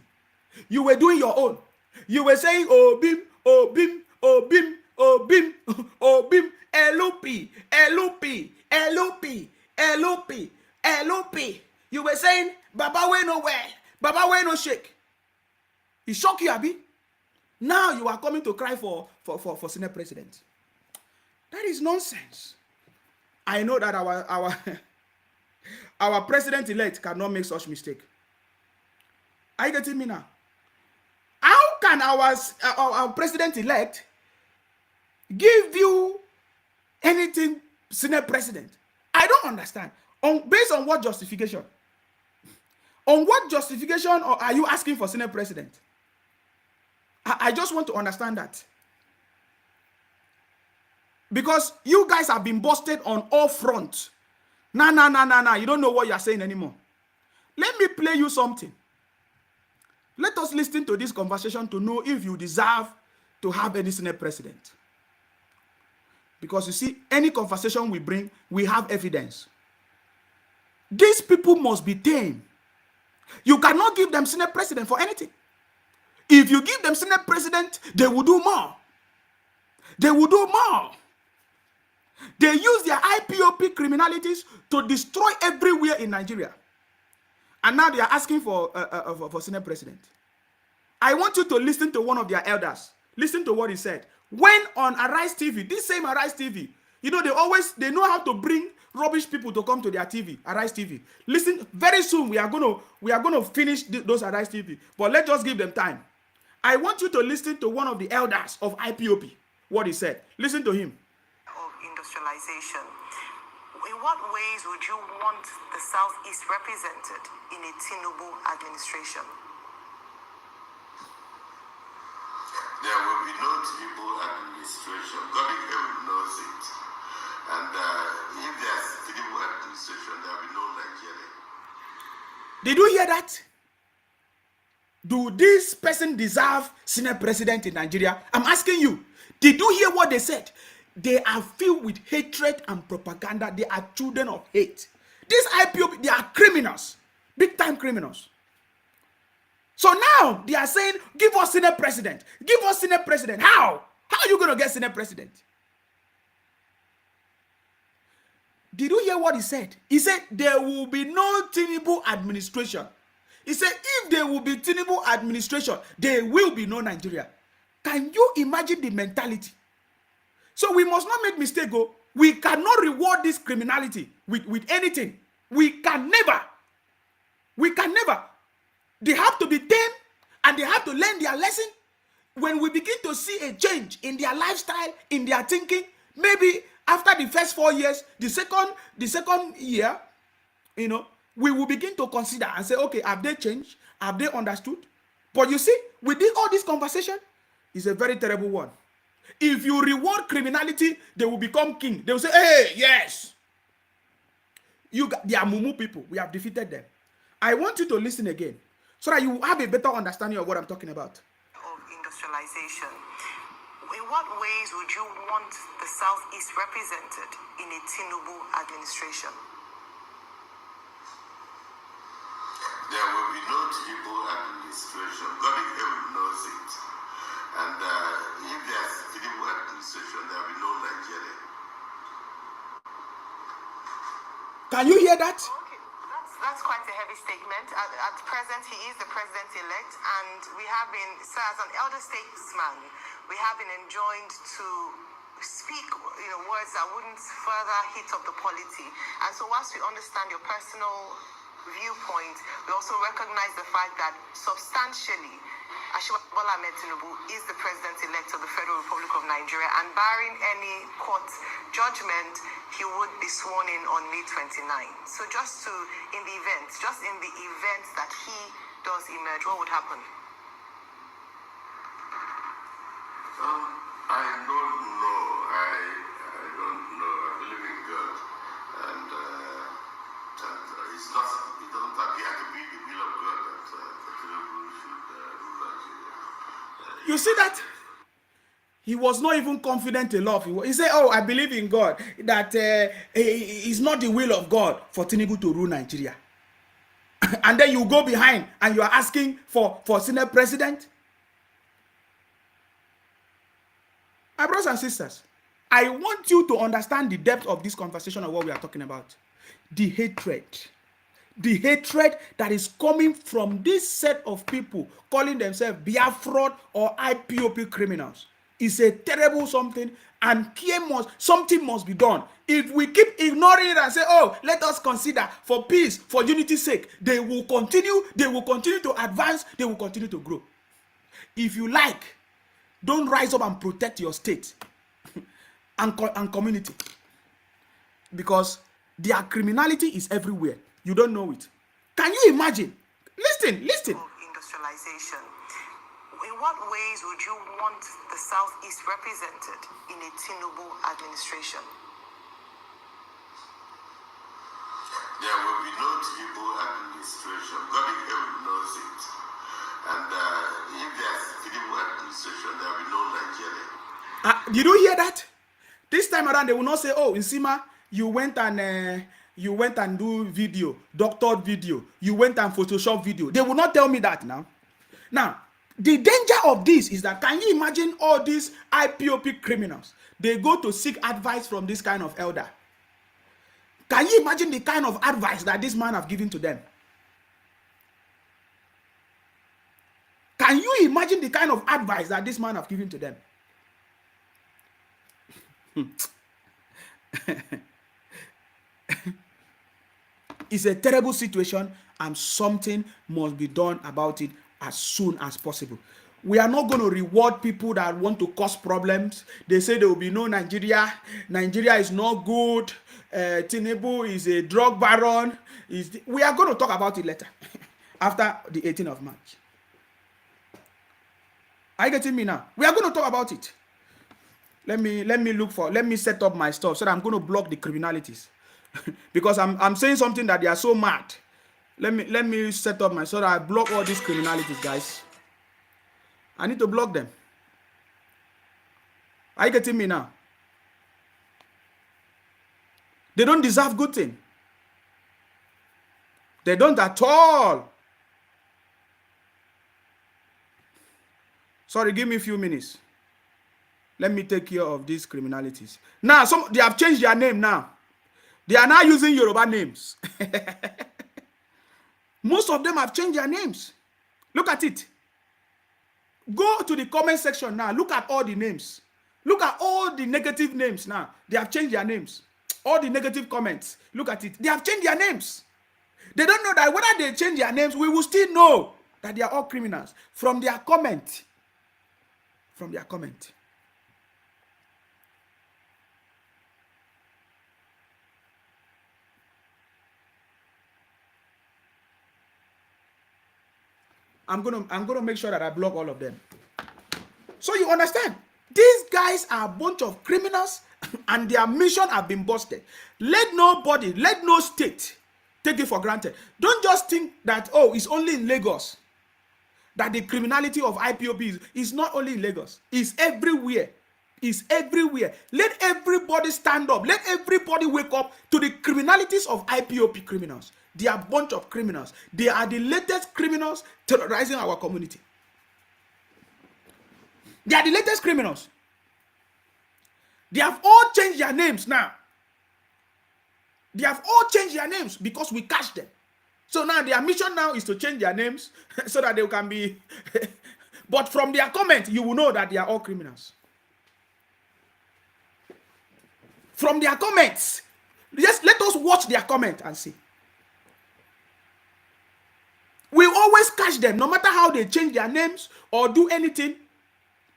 You were doing your own. You were saying, oh, bim, oh, bim, oh, bim, oh, bim, oh, bim, LOP, LOP, LOP, LOP, LOP. You were saying, Baba we nowhere, Baba we no shake. It shocked you, Abi. Now you are coming to cry for Senate president. That is nonsense. I know that our president-elect cannot make such mistake. Are you getting me now? How can our president-elect give you anything Senate president? I don't understand. Based on what justification? On what justification are you asking for Senate president? I just want to understand that. Because you guys have been busted on all fronts. Nah. You don't know what you are saying anymore. Let me play you something. Let us listen to this conversation to know if you deserve to have any Senate president. Because you see, any conversation we bring, we have evidence. These people must be tamed. You cannot give them Senate president for anything. If you give them Senate president, they will do more. They will do more. They use their IPOB criminalities to destroy everywhere in Nigeria. And now they are asking for Senate president. I want you to listen to one of their elders. Listen to what he said. When on Arise TV, this same Arise TV, you know, they know how to bring rubbish people to come to their TV, Arise TV. Listen, very soon we are going to finish those Arise TV. But let's just give them time. I want you to listen to one of the elders of IPOB, what he said. Listen to him. Industrialization. In what ways would you want the Southeast represented in a Tinubu administration? There will be no Tinubu administration. God in heaven knows it. And if there's Tinubu administration, there will be no Nigeria. Did you hear that? Do this person deserve Senate president in Nigeria? I'm asking you. Did you hear what they said? They are filled with hatred and propaganda. They are children of hate. These IPOB, they are criminals. Big time criminals. So now they are saying, give us Senate president. Give us Senate president. How? How are you going to get Senate president? Did you hear what he said? He said, there will be no Tinubu administration. He said, if there will be Tinubu administration, there will be no Nigeria. Can you imagine the mentality? So we must not make mistake. We cannot reward this criminality with anything. We can never. They have to be tamed and they have to learn their lesson. When we begin to see a change in their lifestyle, in their thinking, maybe after the first 4 years, the second year, we will begin to consider and say, okay, have they changed? Have they understood? But you see, within all this conversation, is a very terrible one. If you reward criminality, they will become king. They will say, hey, yes. They are mumu people. We have defeated them. I want you to listen again so that you have a better understanding of what I'm talking about. Of industrialization. In what ways would you want the Southeast represented in a Tinubu administration? There will be no Tinubu administration. God in heaven knows it. And if there's Tinubu administration, there will be no Nigeria. Can you hear that? Okay, that's quite a heavy statement. At present, he is the president-elect, and we have been, so as an elder statesman, we have been enjoined to speak, words that wouldn't further hit up the polity. And so, whilst we understand your personal viewpoint, we also recognize the fact that substantially, Bola Ahmed Tinubu is the president-elect of the Federal Republic of Nigeria, and barring any court judgment, he would be sworn in on May 29. So in the event that he does emerge, what would happen? I don't know. I don't know. I believe in God, and it doesn't appear to be the will of God that Tinubu should rule Nigeria. You see that? He was not even confident enough. He said, oh, I believe in God. That it's not the will of God for Tinubu to rule Nigeria. And then you go behind and you are asking for Senate president. My brothers and sisters, I want you to understand the depth of this conversation of what we are talking about. The hatred that is coming from this set of people calling themselves Biafra or IPOB criminals is a terrible something, and something must be done. If we keep ignoring it and say, oh, let us consider for peace, for unity's sake, they will continue to advance, they will continue to grow. If you like, don't rise up and protect your state and community, because their criminality is everywhere. You don't know it. Can you imagine? Listen. Of industrialization. In what ways would you want the Southeast represented in a Tinubu administration? There will be no Tinubu administration. God in heaven knows it. And if there's Tinubu administration, there will be no Nigeria. Did you hear that? This time around, they will not say, oh, Nsima, you went and do video, doctored video. You went and Photoshop video. They will not tell me that now. Now, the danger of this is that, can you imagine all these IPOB criminals? They go to seek advice from this kind of elder. Can you imagine the kind of advice that this man have given to them? Can you imagine the kind of advice that this man have given to them? It's a terrible situation, and something must be done about it as soon as possible. We are not going to reward people that want to cause problems. They say there will be no Nigeria. Nigeria is not good. Tinubu is a drug baron. We are going to talk about it later, after the 18th of March. Are you getting me now? We are going to talk about it. Let me set up my stuff so that I'm going to block the criminalities. Because I'm saying something that they are so mad. Let me set up my, so that I block all these criminalities, guys. I need to block them. Are you getting me now? They don't deserve good thing. They don't at all. Sorry, give me a few minutes. Let me take care of these criminalities. Now, they have changed their name now. They are now using Yoruba names. Most of them have changed their names. Look at it. Go to the comment section now. Look at all the names. Look at all the negative names now. They have changed their names. All the negative comments. Look at it. They have changed their names. They don't know that whether they change their names, we will still know that they are all criminals from their comment. From their comment. I'm gonna make sure that I block all of them. So you understand? These guys are a bunch of criminals and their mission have been busted. Let nobody, let no state take it for granted. Don't just think that, oh, it's only in Lagos that the criminality of IPOB is not only in Lagos. It's everywhere. It's everywhere. Let everybody stand up. Let everybody wake up to the criminalities of IPOB criminals. They are a bunch of criminals. They are the latest criminals terrorizing our community. They are the latest criminals. They have all changed their names now. They have all changed their names because we catch them. So now their mission now is to change their names so that they can be... But from their comment, you will know that they are all criminals. From their comments, just let us watch their comment and see. We always catch them, no matter how they change their names or do anything.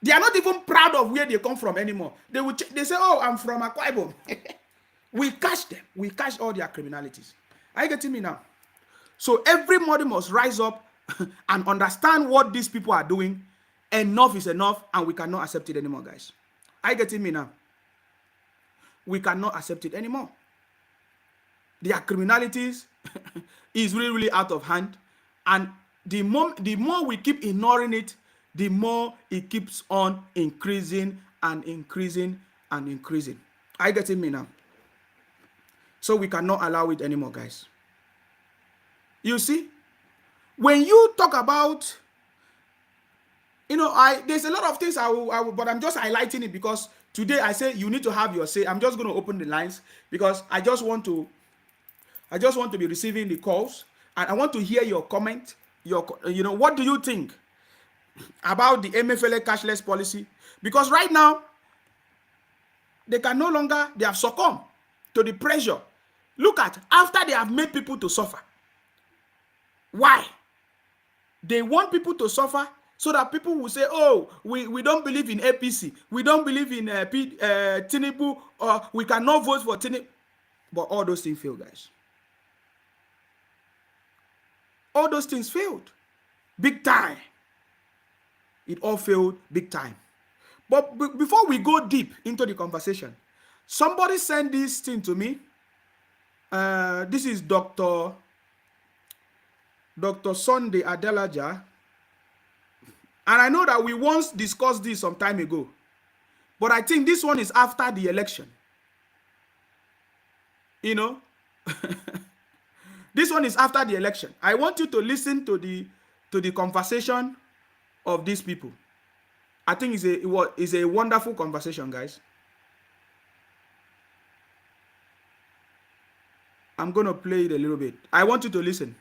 They are not even proud of where they come from anymore. They say, oh, I'm from Akwa Ibom. We catch them. We catch all their criminalities. Are you getting me now? So everybody must rise up and understand what these people are doing. Enough is enough, and we cannot accept it anymore, guys. Are you getting me now? We cannot accept it anymore. Their criminalities is really, really out of hand. And the more we keep ignoring it, the more it keeps on increasing and increasing and increasing. Are you getting me now? So we cannot allow it anymore, guys. You see, when you talk about, there's a lot of things I will, but I'm just highlighting it because today I say you need to have your say. I'm just going to open the lines because I just want to be receiving the calls, and I want to hear your comment. What do you think about the Emefiele cashless policy? Because right now, they have succumbed to the pressure. Look at, after they have made people to suffer. Why? They want people to suffer so that people will say, oh, we don't believe in APC. We don't believe in Tinubu, or we cannot vote for Tinubu. But all those things failed, guys. All those things failed. Big time. It all failed big time. But before we go deep into the conversation, somebody sent this thing to me. This is Dr. Sunday Adelaja. And I know that we once discussed this some time ago. But I think this one is after the election. This one is after the election. I want you to listen to the conversation of these people. I think it's a wonderful conversation, guys. I'm going to play it a little bit. I want you to listen.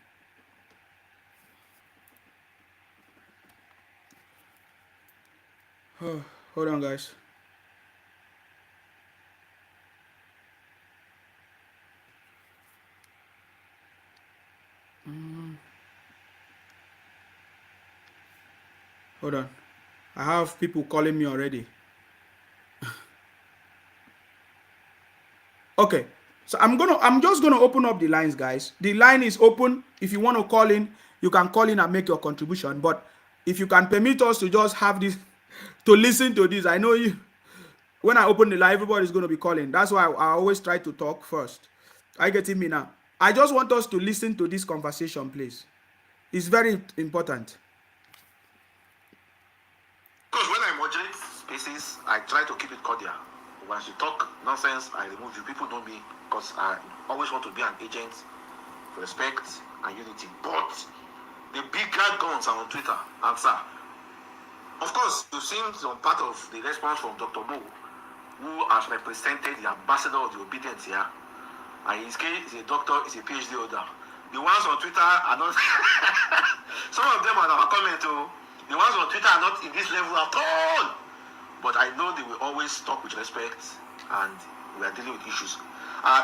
Oh, hold on, guys. Hold on. I have people calling me already. Okay. So I'm just gonna open up the lines, guys. The line is open. If you want to call in, you can call in and make your contribution. But if you can permit us to just have this, to listen to this, I know you. When I open the line, everybody's gonna be calling. That's why I always try to talk first. Are you getting me now? I just want us to listen to this conversation, please. It's very important. Because when I moderate spaces, I try to keep it cordial. When you talk nonsense, I remove you. People know me because I always want to be an agent for respect and unity. But the big guns are on Twitter, and sir, of course, you've seen some part of the response from Dr. Mo, who has represented the ambassador of the obedience here. And in his case, he's a doctor, he's a PhD holder. The ones on Twitter are not. Some of them are our comment too. The ones on Twitter are not in this level at all. But I know they will always talk with respect, and we are dealing with issues.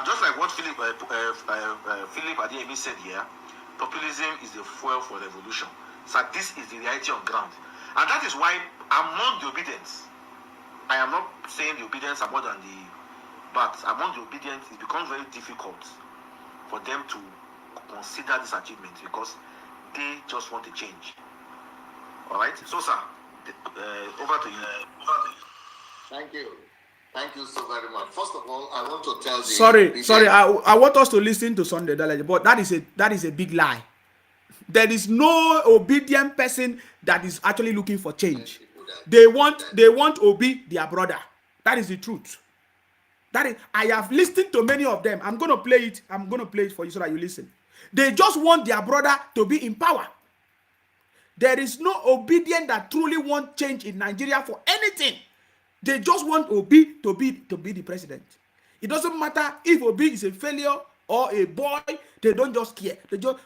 Just like what Philip Adeyemi said here, populism is the fuel for revolution. So this is the reality on ground. And that is why among the obedience, I am not saying the obedience are more than but among the obedience, it becomes very difficult for them to consider this achievement because they just want to change. All right? So, sir, over to you. Thank you. Thank you so very much. First of all, I want to tell you. Sorry. I want us to listen to Sunday Dalaja, but that is a big lie. There is no obedient person that is actually looking for change. They want Obi, their brother. That is the truth. I have listened to many of them. I'm going to play it for you so that you listen. They just want their brother to be in power. There is no obedient that truly want change in Nigeria for anything. They just want Obi to be the president. It doesn't matter if Obi is a failure or a boy. They don't just care.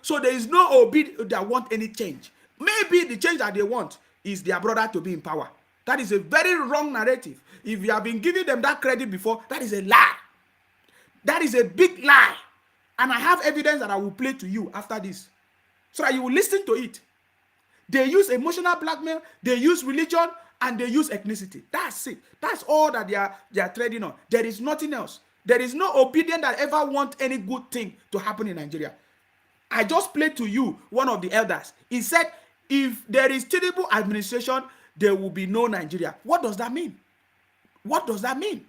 So there is no Obi that want any change. Maybe the change that they want is their brother to be in power. That is a very wrong narrative. If you have been giving them that credit before, that is a lie. That is a big lie. And I have evidence that I will play to you after this, so that you will listen to it. They use emotional blackmail, they use religion, and they use ethnicity. That's it. That's all that they are trading on. There is nothing else. There is no obedient that ever want any good thing to happen in Nigeria. I just played to you one of the elders. He said, if there is terrible administration, there will be no Nigeria. What does that mean? What does that mean?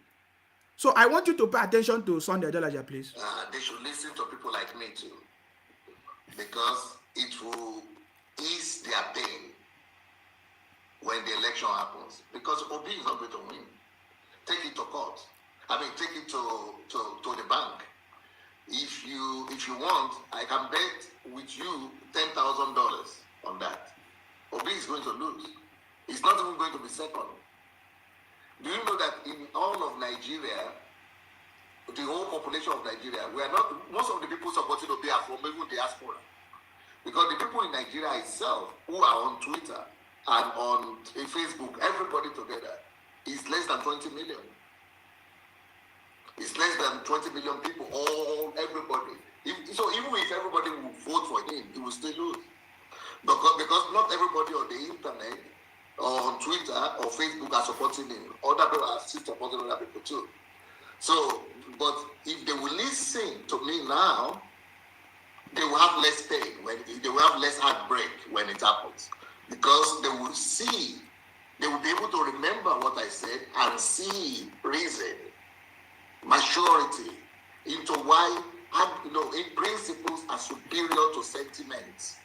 So I want you to pay attention to Sunday Dalaja, please. They should listen to people like me too, because it will ease their pain when the election happens. Because Obi is not going to win. Take it to court. Take it to the bank. If you want, I can bet with you $10,000 on that. Obi is going to lose. He's not even going to be second. Do you know that in all of Nigeria, the whole population of Nigeria, most of the people supporting Obi are from even diaspora. Because the people in Nigeria itself who are on Twitter and on Facebook, everybody together, is less than 20 million. It's less than 20 million people, everybody. So even if everybody will vote for him, he will still lose. Because not everybody on the internet, or on Twitter or Facebook are supporting him. Other people are still supporting other people too. So, but if they will listen to me now, they will have less pain, they will have less heartbreak when it happens. Because they will see, they will be able to remember what I said and see reason, maturity, into why, principles are superior to sentiments.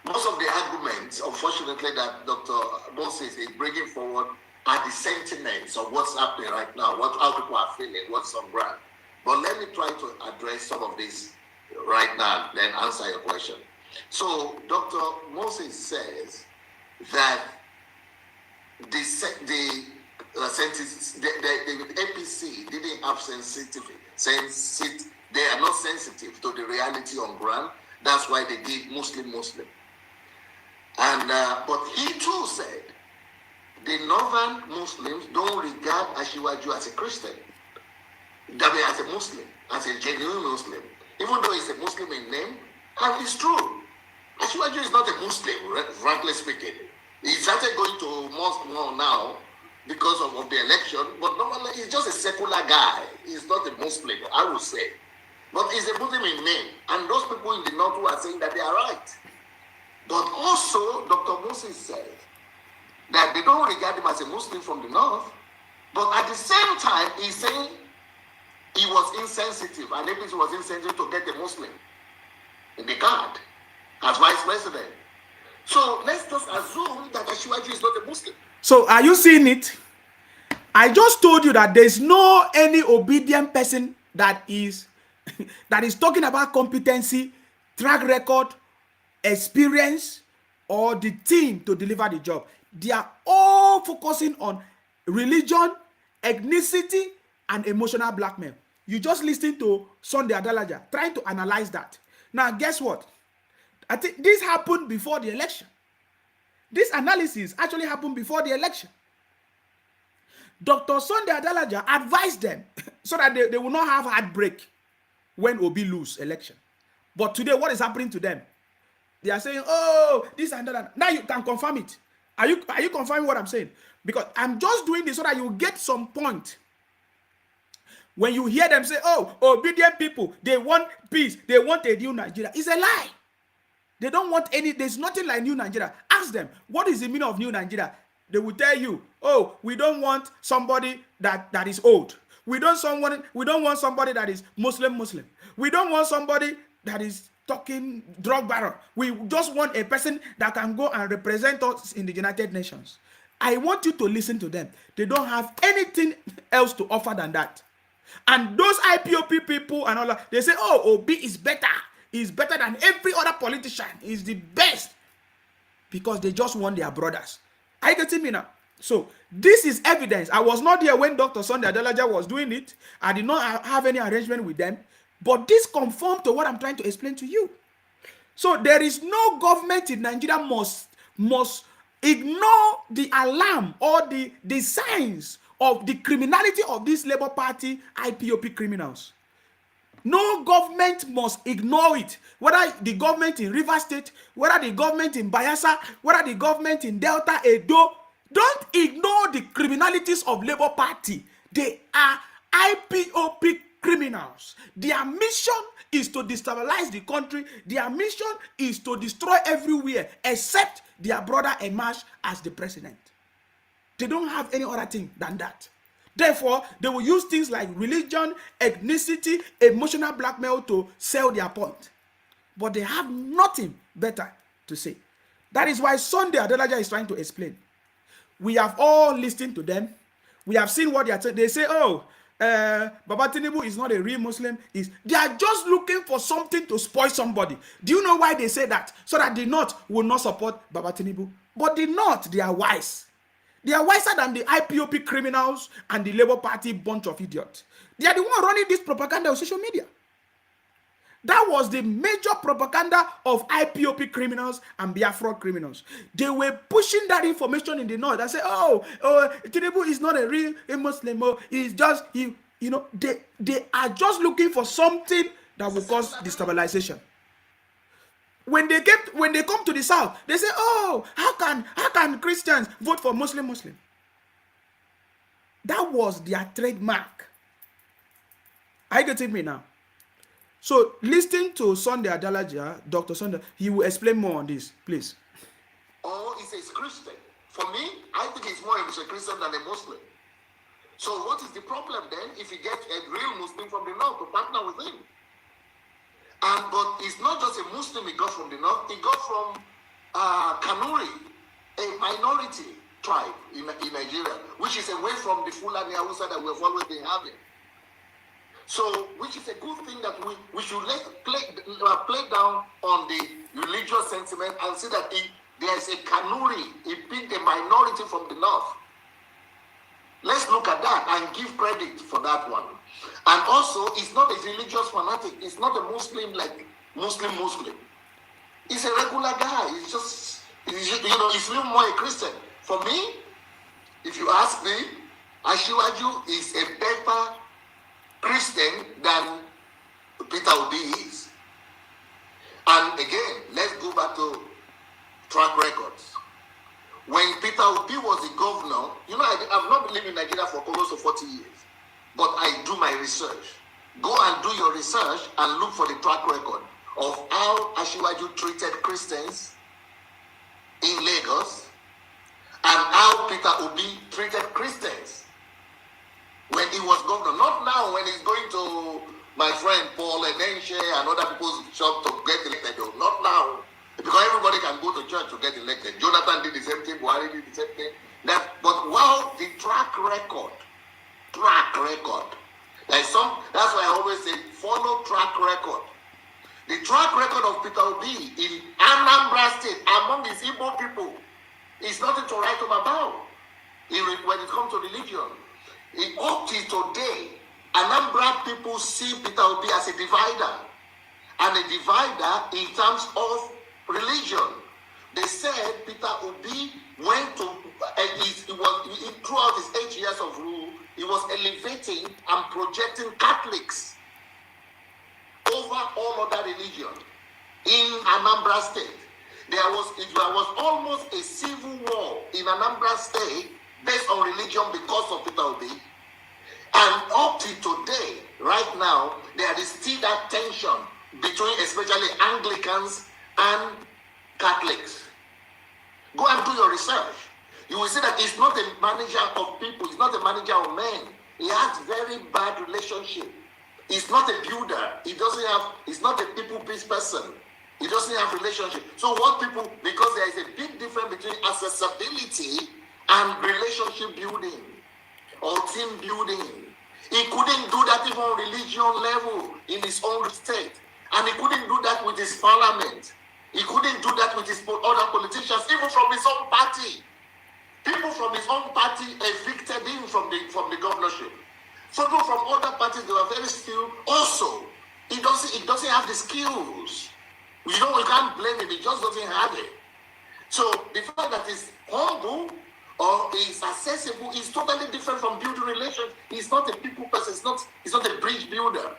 Most of the arguments, unfortunately, that Dr. Moses is bringing forward are the sentiments of what's happening right now, how people are feeling, what's on ground. But let me try to address some of this right now, then answer your question. So Dr. Moses says that the APC didn't have they are not sensitive to the reality on ground. That's why they did Muslim. And but he too said the northern Muslims don't regard Ashiwaju as a Christian, as a Muslim, as a genuine Muslim, even though he's a Muslim in name. And it's true. Ashiwaju is not a Muslim, frankly speaking. He started going to mosque now because of the election, but normally he's just a secular guy. He's not a Muslim, I would say. But he's a Muslim in name. And those people in the north who are saying that they are right. But also, Dr. Moses said that they don't regard him as a Muslim from the north, but at the same time, he's saying he was insensitive, and APC was insensitive to get a Muslim in the guard as vice president. So let's just assume that Ashiwaju is not a Muslim. So are you seeing it? I just told you that there's no any obedient person that is talking about competency, track record, experience, or the team to deliver the job. They are all focusing on religion, ethnicity, and emotional blackmail. You just listen to Sunday Adalaja trying to analyze that. Now, guess what? I think this happened before the election. This analysis actually happened before the election. Dr. Sunday Adelaja advised them so that they will not have heartbreak when Obi lose election. But today, what is happening to them? They are saying, oh, this and that. Now you can confirm it. Are you confirming what I'm saying? Because I'm just doing this so that you get some point. When you hear them say, oh, obedient people, they want peace, they want a new Nigeria. It's a lie. They don't want any, there's nothing like new Nigeria. Ask them, what is the meaning of new Nigeria? They will tell you, oh, we don't want somebody that is old. We don't want somebody that is Muslim. We don't want somebody that is talking drug barrel. We just want a person that can go and represent us in the United Nations. I want you to listen to them. They don't have anything else to offer than that. And those IPOB people and all that, they say, oh, Obi is better. He's better than every other politician. He's the best. Because they just want their brothers. Are you getting me now? So, this is evidence. I was not there when Dr. Sunday Adelaja was doing it. I did not have any arrangement with them. But this conforms to what I'm trying to explain to you. So, there is no government in Nigeria must ignore the alarm or the signs of the criminality of these Labour Party IPOB criminals. No government must ignore it. Whether the government in Rivers State, whether the government in Bayelsa, whether the government in Delta, Edo, don't ignore the criminalities of Labour Party. They are IPOB criminals. Their mission is to destabilize the country. Their mission is to destroy everywhere except their brother emerge as the president. They don't have any other thing than that. Therefore, they will use things like religion, ethnicity, emotional blackmail to sell their point. But they have nothing better to say. That is why Sunday Adelaja is trying to explain. We have all listened to them. We have seen what they are saying. They say, oh, Baba Tinubu is not a real Muslim. They are just looking for something to spoil somebody. Do you know why they say that? So that the North will not support Baba Tinubu. But the North, they are wise. They are wiser than the IPOB criminals and the Labour Party bunch of idiots. They are the one running this propaganda on social media. That was the major propaganda of IPOB criminals and Biafra criminals. They were pushing that information in the North. They say, oh, Tinubu is not a real Muslim. He's just, they are just looking for something that will cause destabilization. When they come to the South, they say, oh, how can Christians vote for Muslim? That was their trademark. Are you getting me now? So, listening to Sunday Adelaja, Dr. Sunday, he will explain more on this, please. Or is a Christian. For me, I think it's more a Christian than a Muslim. So what is the problem then if you get a real Muslim from the North to partner with him? But it's not just a Muslim he got from the North, he got from Kanuri, a minority tribe in Nigeria, which is away from the Fulani Hausa that we've always been having. So, which is a good thing that we should play down on the religious sentiment and see that there's a Kanuri, a minority from the North. Let's look at that and give credit for that one. And also, it's not a religious fanatic. It's not a Muslim like Muslim. He's a regular guy. He's just, he's even more a Christian. For me, if you ask me, Ashiwaju is a better Christian than Peter Obi is. And again, let's go back to track records. When Peter Obi was the governor, I've not been living in Nigeria for close to 40 years. But I do my research. Go and do your research and look for the track record of how Ashiwaju treated Christians in Lagos and how Peter Obi treated Christians when he was governor. Not now when he's going to my friend Paul Enenche and other people's shop to get elected. Not now. Because everybody can go to church to get elected. Jonathan did the same thing, Buhari did the same thing. But wow, the track record. That's why I always say follow track record. The track record of Peter Obi in Anambra State among his Igbo people is nothing to write home about when it comes to religion. Up till today, Anambra people see Peter Obi as a divider, and a divider in terms of religion. They said Peter Obi went to, throughout his 8 years of rule, he was elevating and projecting Catholics over all other religions in Anambra State. There was almost a civil war in Anambra State based on religion because of Peter Obi. And up to today, right now, there is still that tension between especially Anglicans and Catholics. Go and do your research. You will see that he's not a manager of people, he's not a manager of men. He has very bad relationship. He's not a builder. He's not a people peace person. He doesn't have relationship. So what people, because there is a big difference between accessibility and relationship building or team building. He couldn't do that even on religion level in his own state. And he couldn't do that with his parliament. He couldn't do that with his other politicians, even from his own party. People from his own party evicted him from the governorship. So people from other parties, they were very skilled. Also, he doesn't have the skills. We can't blame him. He just doesn't have it. So the fact that he's humble or is accessible is totally different from building relations. He's not a people person. He's not a bridge builder.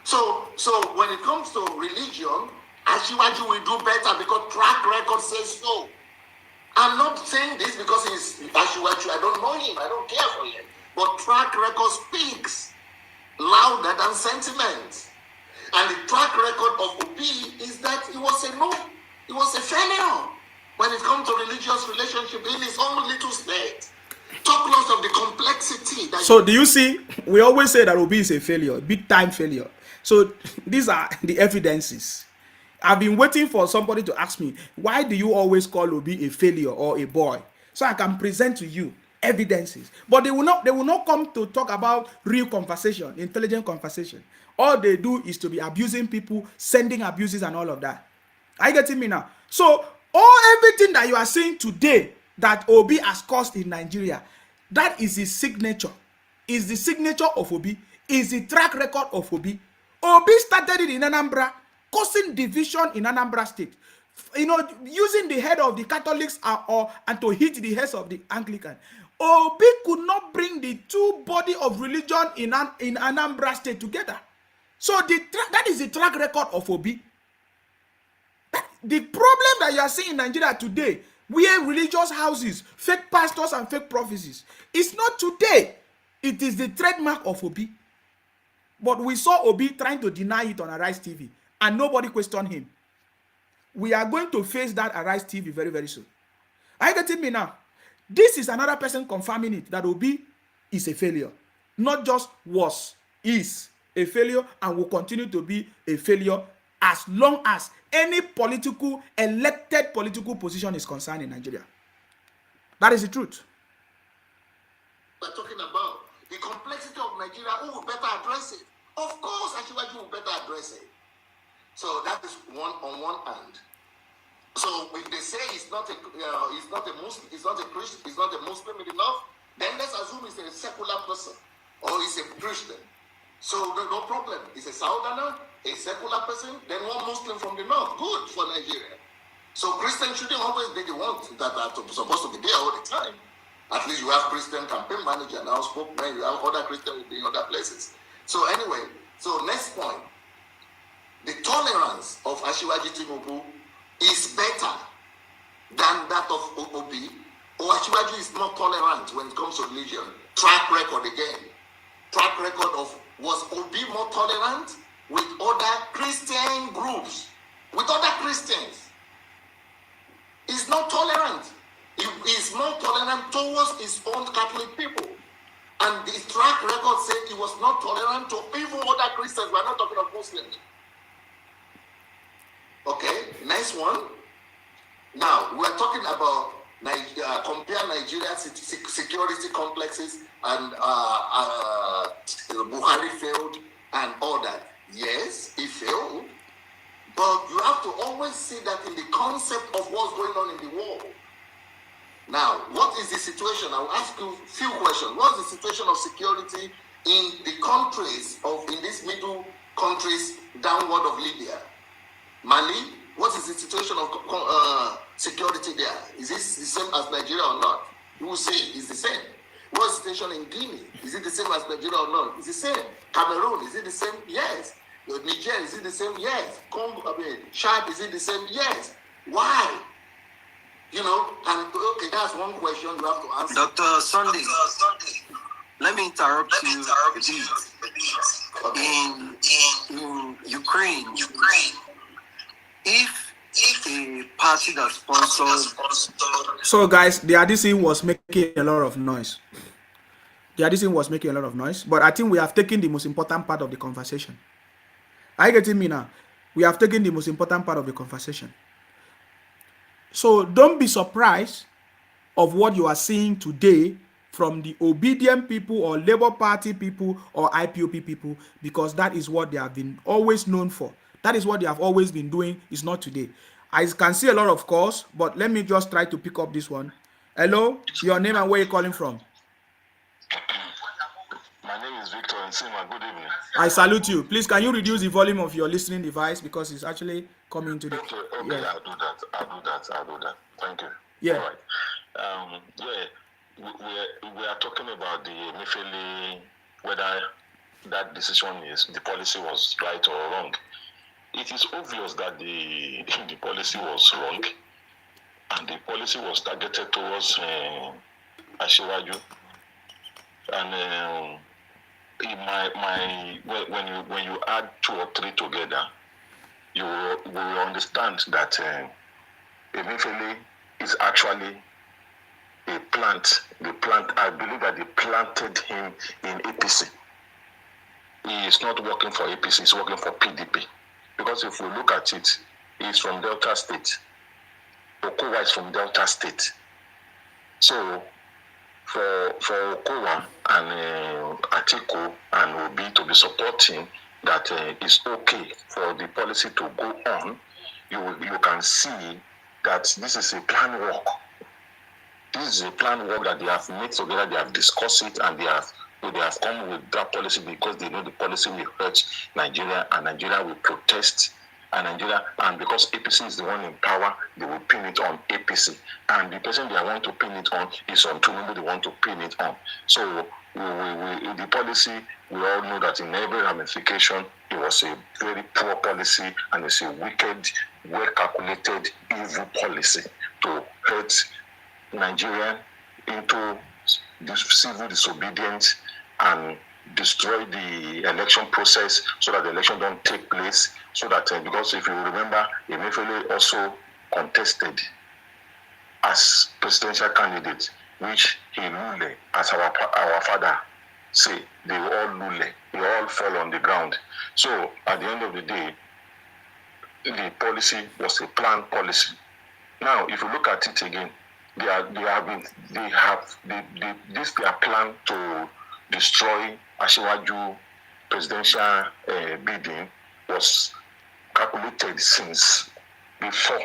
So when it comes to religion, Asiwaju will do better because track record says so. I'm not saying this because he's Asiwaju. I don't know him. I don't care for him. But track record speaks louder than sentiment. And the track record of Obi is that he was a failure when it comes to religious relationship in his own little state. Talk less of the complexity. So do you see, we always say that Obi is a failure, big time failure. So these are the evidences. I've been waiting for somebody to ask me, why do you always call Obi a failure or a boy? So I can present to you evidences. But they will not come to talk about real conversation, intelligent conversation. All they do is to be abusing people, sending abuses and all of that. Are you getting me now? So everything that you are seeing today that Obi has caused in Nigeria, that is his signature. Is the signature of Obi. Is the track record of Obi. Obi started it in Anambra, causing division in Anambra State. Using the head of the Catholics and to hit the heads of the Anglican. Obi could not bring the two body of religion in Anambra State together. So that is the track record of Obi. The problem that you are seeing in Nigeria today, where religious houses, fake pastors and fake prophecies, it's not today. It is the trademark of Obi. But we saw Obi trying to deny it on Arise TV, and nobody questioned him. We are going to face that Arise TV very, very soon. Are you getting me now? This is another person confirming it, that Obi is a failure. Not just was, is a failure and will continue to be a failure as long as any elected political position is concerned in Nigeria. That is the truth. We're talking about the complexity of Nigeria. Who will better address it? Of course, Asiwaju will better address it. So that is one on one hand. So if they say he's not a Muslim, he's not a Christian, he's not a Muslim enough, then let's assume he's a secular person or he's a Christian. So no problem. He's a Southerner, a secular person, then one Muslim from the north. Good for Nigeria. So Christians shouldn't always be the ones that are supposed to be there all the time. At least you have Christian campaign manager now, spokesman, you have other Christians in other places. So anyway, next point. The tolerance of Asiwaju Tinubu is better than that of Obi. Or Asiwaju is not tolerant when it comes to religion. Track record again. Track record of, was Obi more tolerant with other Christian groups? With other Christians? He's not tolerant. He is not tolerant towards his own Catholic people. And the track record said he was not tolerant to even other Christians. We're not talking of Muslims. Okay, nice one. Now, we're talking about compare Nigeria's security complexes and Buhari failed and all that. Yes, he failed. But you have to always see that in the concept of what's going on in the world. Now, what is the situation? I'll ask you a few questions. What's the situation of security in the countries in these middle countries downward of Libya? Mali, what is the situation of security there? Is this the same as Nigeria or not? You will say it's the same. What's the situation in Guinea? Is it the same as Nigeria or not? It's the same. Cameroon, is it the same? Yes. Niger, is it the same? Yes. Congo, Chad, is it the same? Yes. Why? You know, and okay, that's one question you have to answer. Dr. Sunday, let me interrupt you a bit. In Ukraine, if a party that sponsors... So guys, the Addison was making a lot of noise. The Addison was making a lot of noise, but I think we have taken the most important part of the conversation. Are you getting me now? We have taken the most important part of the conversation. So don't be surprised of what you are seeing today from the obedient people or Labour Party people or IPOB people, because that is what they have been always known for. That is what they have always been doing. It's not today. I can see a lot of calls, but let me just try to pick up this one. Hello, your name and where you're calling from? My name is Victor Nsima. Good evening. I salute you. Please, can you reduce the volume of your listening device because it's actually coming to the... Okay, yeah. I'll do that. Thank you. Yeah. All right. We are talking about the Emefiele, whether that decision the policy was right or wrong. It is obvious that the policy was wrong, and the policy was targeted towards Asiwaju. And when you add 2 or 3 together, you will understand that Emefiele is actually a plant. I believe that they planted him in APC. He is not working for APC, he's working for PDP. Because if we look at it, he's from Delta State. Okowa is from Delta State. So for Okowa and Atiku and Obi to be supporting that it's okay for the policy to go on, you can see that this is a planned work. This is a planned work that they have made together, they have discussed it, and they have come with that policy because they know the policy will hurt Nigeria, and Nigeria will protest, and because APC is the one in power, they will pin it on APC, and the person they want to pin it on is on Tinubu. They want to pin it on. So the policy, we all know that in every ramification, it was a very poor policy, and it's a wicked, well-calculated, evil policy to hurt Nigeria into civil disobedience and destroy the election process so that the election don't take place. So that because if you remember, Emefiele also contested as presidential candidate, which he lule, as our father say, they all lule, they all fall on the ground. So at the end of the day, the policy was a planned policy. Now, if you look at it again, their plan to destroy Asiwaju presidential bidding was calculated since before.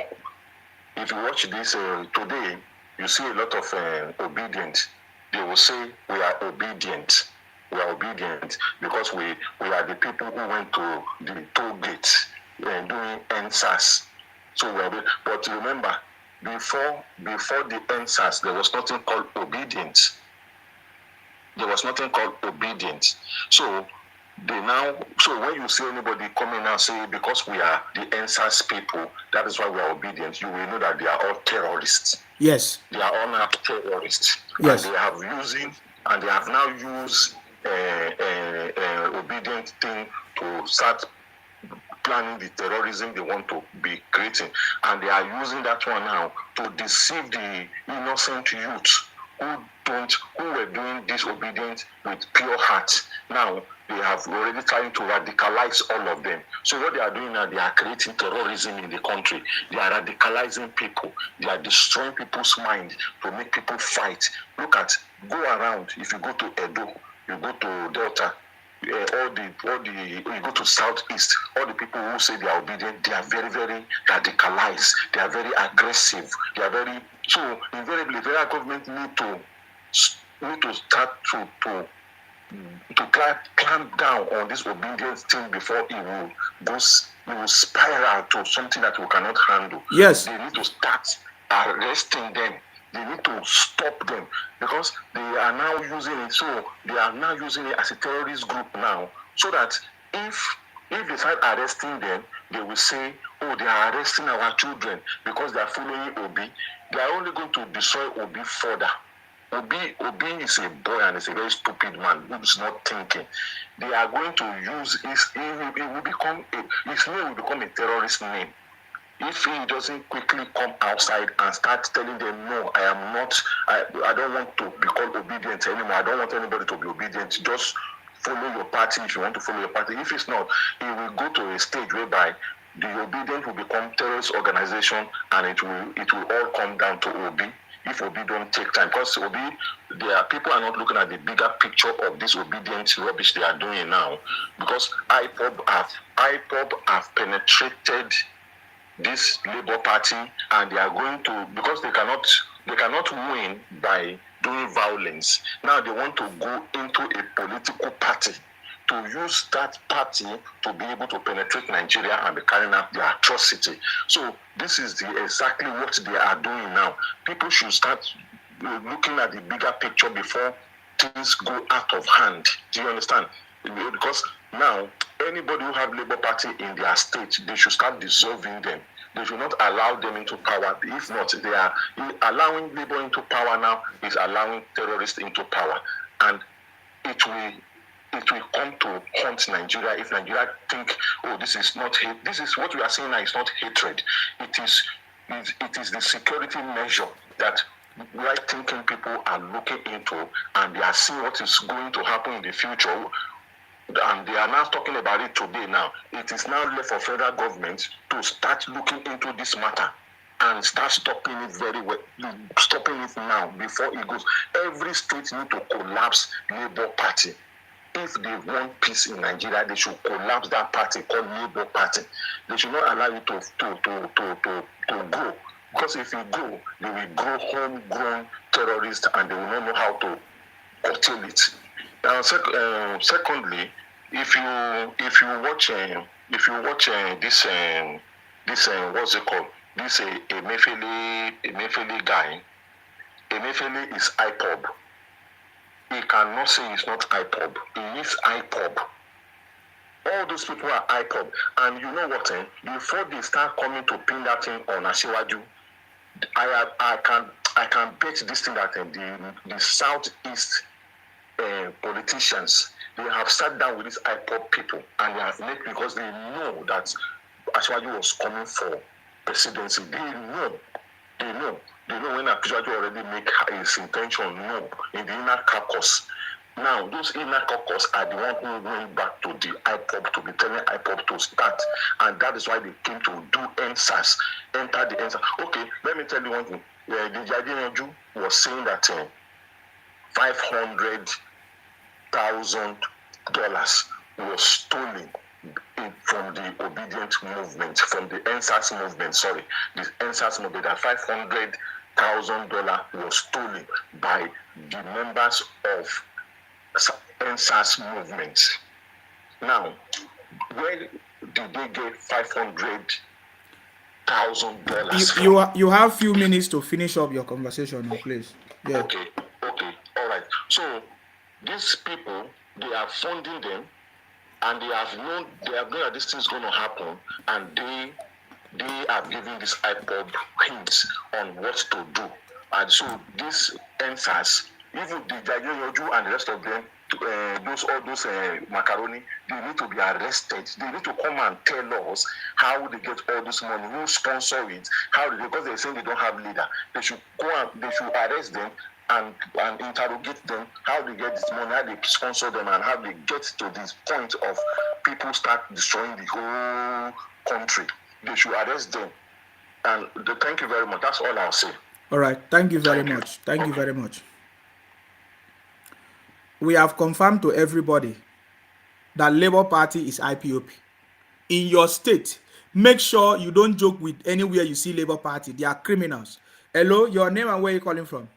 If you watch this today, you see a lot of obedient. They will say we are obedient. We are obedient because we are the people who went to the toll gates doing NSAS. So but remember, before the NSAS, there was nothing called obedience. There was nothing called obedience. So when you see anybody coming and say because we are the NSAS people, that is why we are obedient, you will know that they are all terrorists. Yes. They are all now terrorists. Yes. And they have now used obedient thing to start planning the terrorism they want to be creating, and they are using that one now to deceive the innocent youth who were doing disobedience with pure heart. Now they have already trying to radicalize all of them. So what they are doing now, they are creating terrorism in the country. They are radicalizing people. They are destroying people's mind to make people fight. Go around. If you go to Edo, you go to Delta, you go to Southeast, all the people who say they are obedient, they are very, very radicalized. They are very aggressive. They are very, so invariably, the government need to start to clamp down on this obedience thing before it will spiral to something that we cannot handle. Yes. They need to start arresting them. They need to stop them because they are now using it. So they are now using it as a terrorist group now. So that if they start arresting them, they will say, "Oh, they are arresting our children because they are following Obi." They are only going to destroy Obi further. Obi is a boy and is a very stupid man who is not thinking. They are going to use his name will become a terrorist name. If he doesn't quickly come outside and start telling them, "No, I am not, I don't want to be called obedient anymore. I don't want anybody to be obedient. Just follow your party if you want to follow your party." If it's not, he will go to a stage whereby the obedient will become terrorist organization, and it will all come down to Obi. If Obi don't take time, because Obi, people are not looking at the bigger picture of this obedient rubbish they are doing now, because IPOB have penetrated this Labour Party, and they are going to, because they cannot win by doing violence. Now they want to go into a political party to use that party to be able to penetrate Nigeria and be carrying out their atrocity. So this is exactly what they are doing now. People should start looking at the bigger picture before things go out of hand. Do you understand? Because now, anybody who have Labour Party in their state, they should start dissolving them. They should not allow them into power. If not, they are allowing Labour into power now is allowing terrorists into power. And it will come to haunt Nigeria if Nigeria think, "Oh, this is not hate. This is what we are saying now is not hatred. It is the security measure that right-thinking people are looking into, and they are seeing what is going to happen in the future. And they are now talking about it today now. It is now left for federal government to start looking into this matter and start stopping it very well, stopping it now before it goes. Every state need to collapse Labour Party. If they want peace in Nigeria, they should collapse that party called Labour Party. They should not allow it to go. Because if it go, they will grow homegrown terrorists and they will not know how to curtail it. Secondly, if you watch this what's it called, this Emefiele guy, Emefiele is IPOB. He cannot say he's not IPOB. He is IPOB. All those people are IPOB. And you know what? Before they start coming to pin that thing on Asiwaju, I can bet this thing that the Southeast politicians, they have sat down with these IPOB people and they have made, because they know that Asiwaju was coming for presidency. They know when Asiwaju already make his intention known in the inner caucus. Now, those inner caucus are the one who went back to the IPOB to be telling IPOB to start. And that is why they came to do NSAS, enter the NSAS. Okay, let me tell you one thing. The Jadinoju was saying that $500,000 was stolen from the obedient movement, from the NSAS movement, the NSAS movement, that $500,000 was stolen by the members of NSAS movement. Now, where did they get $500,000? You have few minutes to finish up your conversation now, please. Yeah. Okay, all right. So these people, they are funding them, and they have known that this thing is going to happen, and they are giving this IPOB hints on what to do. And so this NSAS, even the Jayoju and the rest of them, all those macaroni, they need to be arrested. They need to come and tell us how they get all this money, who sponsor it, because they're saying they don't have leader. They should they should arrest them and interrogate them, how they get this money, how they sponsor them, and how they get to this point of people start destroying the whole country. They should arrest them. And thank you very much. That's all I'll say. All right. Thank you very much. Thank you very much. We have confirmed to everybody that Labour Party is IPOB. In your state, make sure you don't joke with anywhere you see Labour Party. They are criminals. Hello, your name and where you calling from?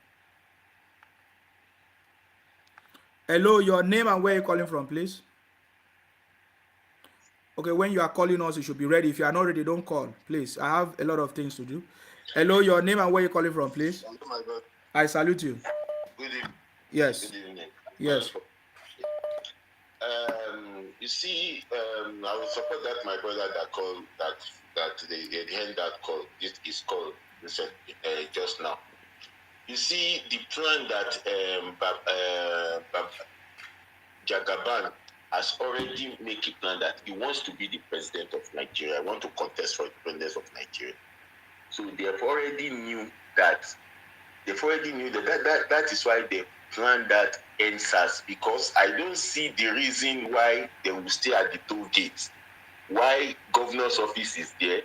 Hello, your name and where you calling from, please? Okay, when you are calling us, you should be ready. If you are not ready, don't call, please. I have a lot of things to do. Hello, your name and where you calling from, please? Hello, my brother. I salute you. Good evening. Yes. Good evening. Yes. You see, I will support that my brother that called that they end that call. This is called just now. You see the plan that Jagaban has already made a plan that he wants to be the president of Nigeria. Want to contest for the president of Nigeria. So they've already knew that. That is why they planned that NSAS, because I don't see the reason why they will stay at the toll gates. Why governor's office is there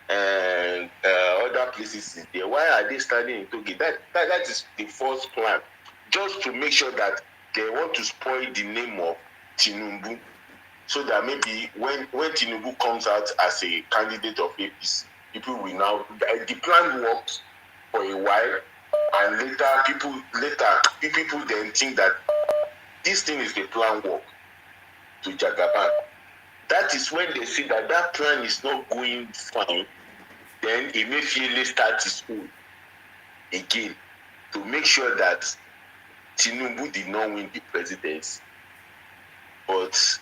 and other places is there. Why are they standing in toll gate? That is the first plan, just to make sure that they want to spoil the name of Tinubu, so that maybe when Tinubu comes out as a candidate of APC, people will now. The plan works for a while, and later people then think that this thing is the plan work to Jagaban. That is when they see that plan is not going fine. Then Emefiele starts his own again to make sure that Tinubu did not win the presidency. But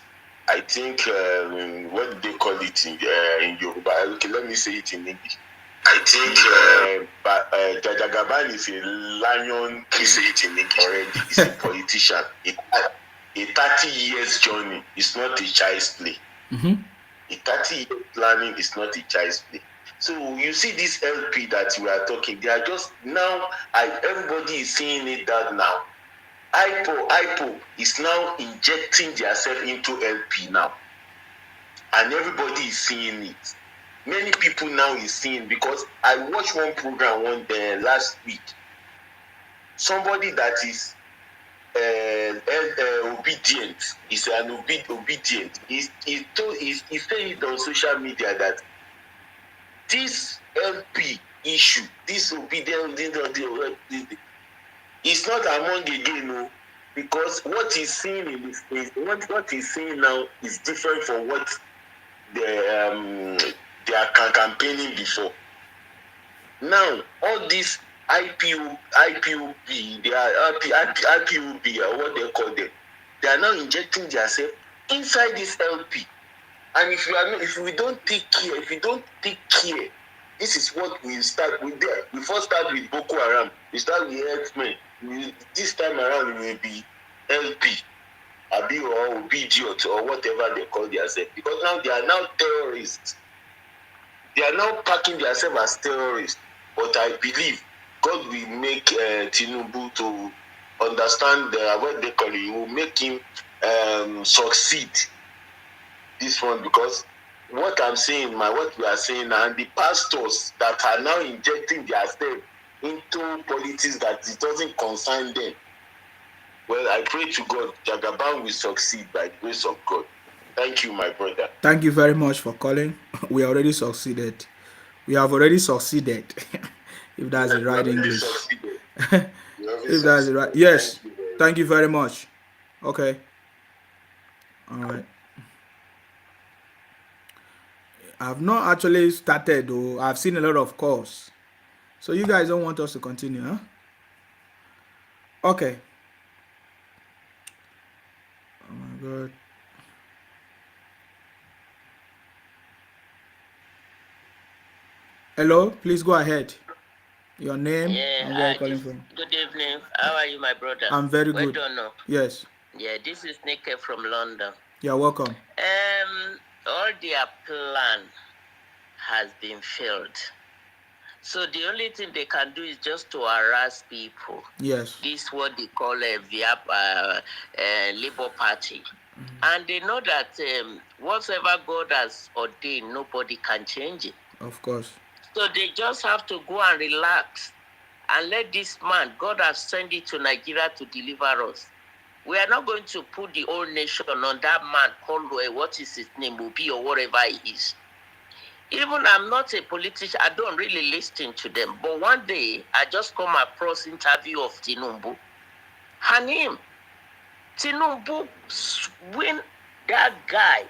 I think what do they call it in Yoruba? Okay, let me say it in English. I think Jagaban is a lion already. He's a politician. A 30 years journey is not a child's play. Mm-hmm. A 30 year planning is not a child's play. So you see this LP that we are talking, they are just now, everybody is seeing it that now. IPO is now injecting themselves into LP now. And everybody is seeing it. Many people now is seeing, because I watched one program last week. Somebody that is obedient, is an obedient. He said it on social media that this LP issue, this obedience, is not among again, no, because what he's seeing in this place, what he's seeing now is different from what they are campaigning before. Now, all this IPOB, they are IPOB, or what they call them, they are now injecting themselves inside this LP. And if we don't take care, this is what we start with there. We first start with Boko Haram, we start with X-Men. This time around it will be LP, Abi or Obedience or whatever they call themselves, because now they are now terrorists. They are now packing themselves as terrorists. But I believe God will make Tinubu to understand what they call it. He will make him succeed this one, because what I'm saying, what we are saying now, and the pastors that are now injecting themselves into politics that it doesn't concern them. Well, I pray to God, Jagaban will succeed by the grace of God. Thank you, my brother. Thank you very much for calling. We already succeeded. We have already succeeded. If that's the right English. If that's the right. Yes. Thank you very much. Okay. All right. I've not actually started, though. I've seen a lot of calls. So you guys don't want us to continue, huh? Okay. Oh my God. Hello, please go ahead. Your name and where you're calling from. Good evening. How are you, my brother? I'm very good. Well done. Yes. Yeah, this is Nick from London. You're welcome. All their plan has been failed. So the only thing they can do is just to harass people. Yes. This is what they call a Labour Party. Mm-hmm. And they know that whatever God has ordained, nobody can change it. Of course. So they just have to go and relax and let this man, God has sent it to Nigeria to deliver us. We are not going to put the whole nation on that man called, what is his name, Obi or whatever he is. Even I'm not a politician, I don't really listen to them. But one day, I just come across interview of Tinubu. And him, Tinubu win that guy.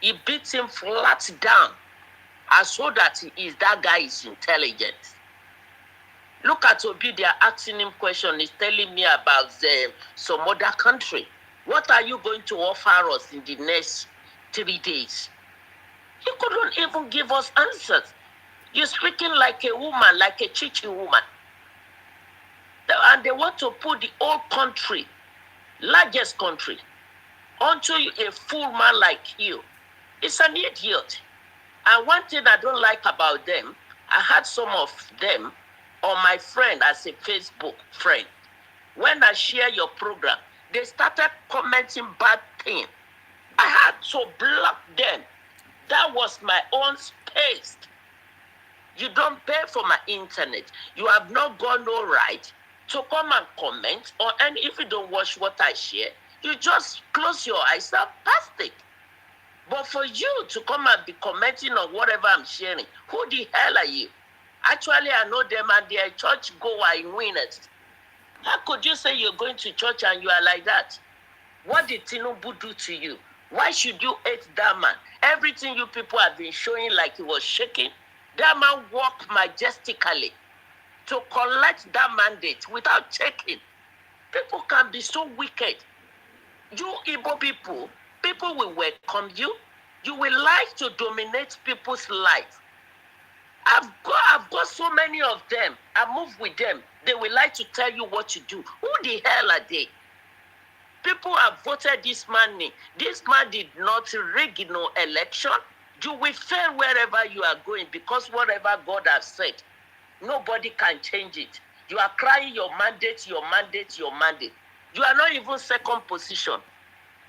He beat him flat down. as so that that guy is intelligent. Look at Obi, they are asking him question. He's telling me about some other country. What are you going to offer us in the next 3 days? He couldn't even give us answers. You're speaking like a woman, like a chichi woman. And they want to put the whole country, largest country, onto a fool man like you. It's an idiot. And one thing I don't like about them, I had some of them on my friend as a Facebook friend. When I share your program, they started commenting bad things. I had to block them. That was my own space. You don't pay for my internet. You have not got no right to come and comment, and if you don't watch what I share, you just close your eyes and pass it. But for you to come and be commenting on whatever I'm sharing, who the hell are you? Actually, I know them and they're church goer in winners. How could you say you're going to church and you are like that? What did Tinubu do to you? Why should you hate that man? Everything you people have been showing like he was shaking, that man walked majestically to collect that mandate without checking. People can be so wicked. You Igbo people will welcome you. You will like to dominate people's life. I've got so many of them. I move with them. They will like to tell you what to do. Who the hell are they? People have voted this man in. This man did not rig no election. You will fail wherever you are going because whatever God has said, nobody can change it. You are crying your mandate, your mandate, your mandate. You are not even second position.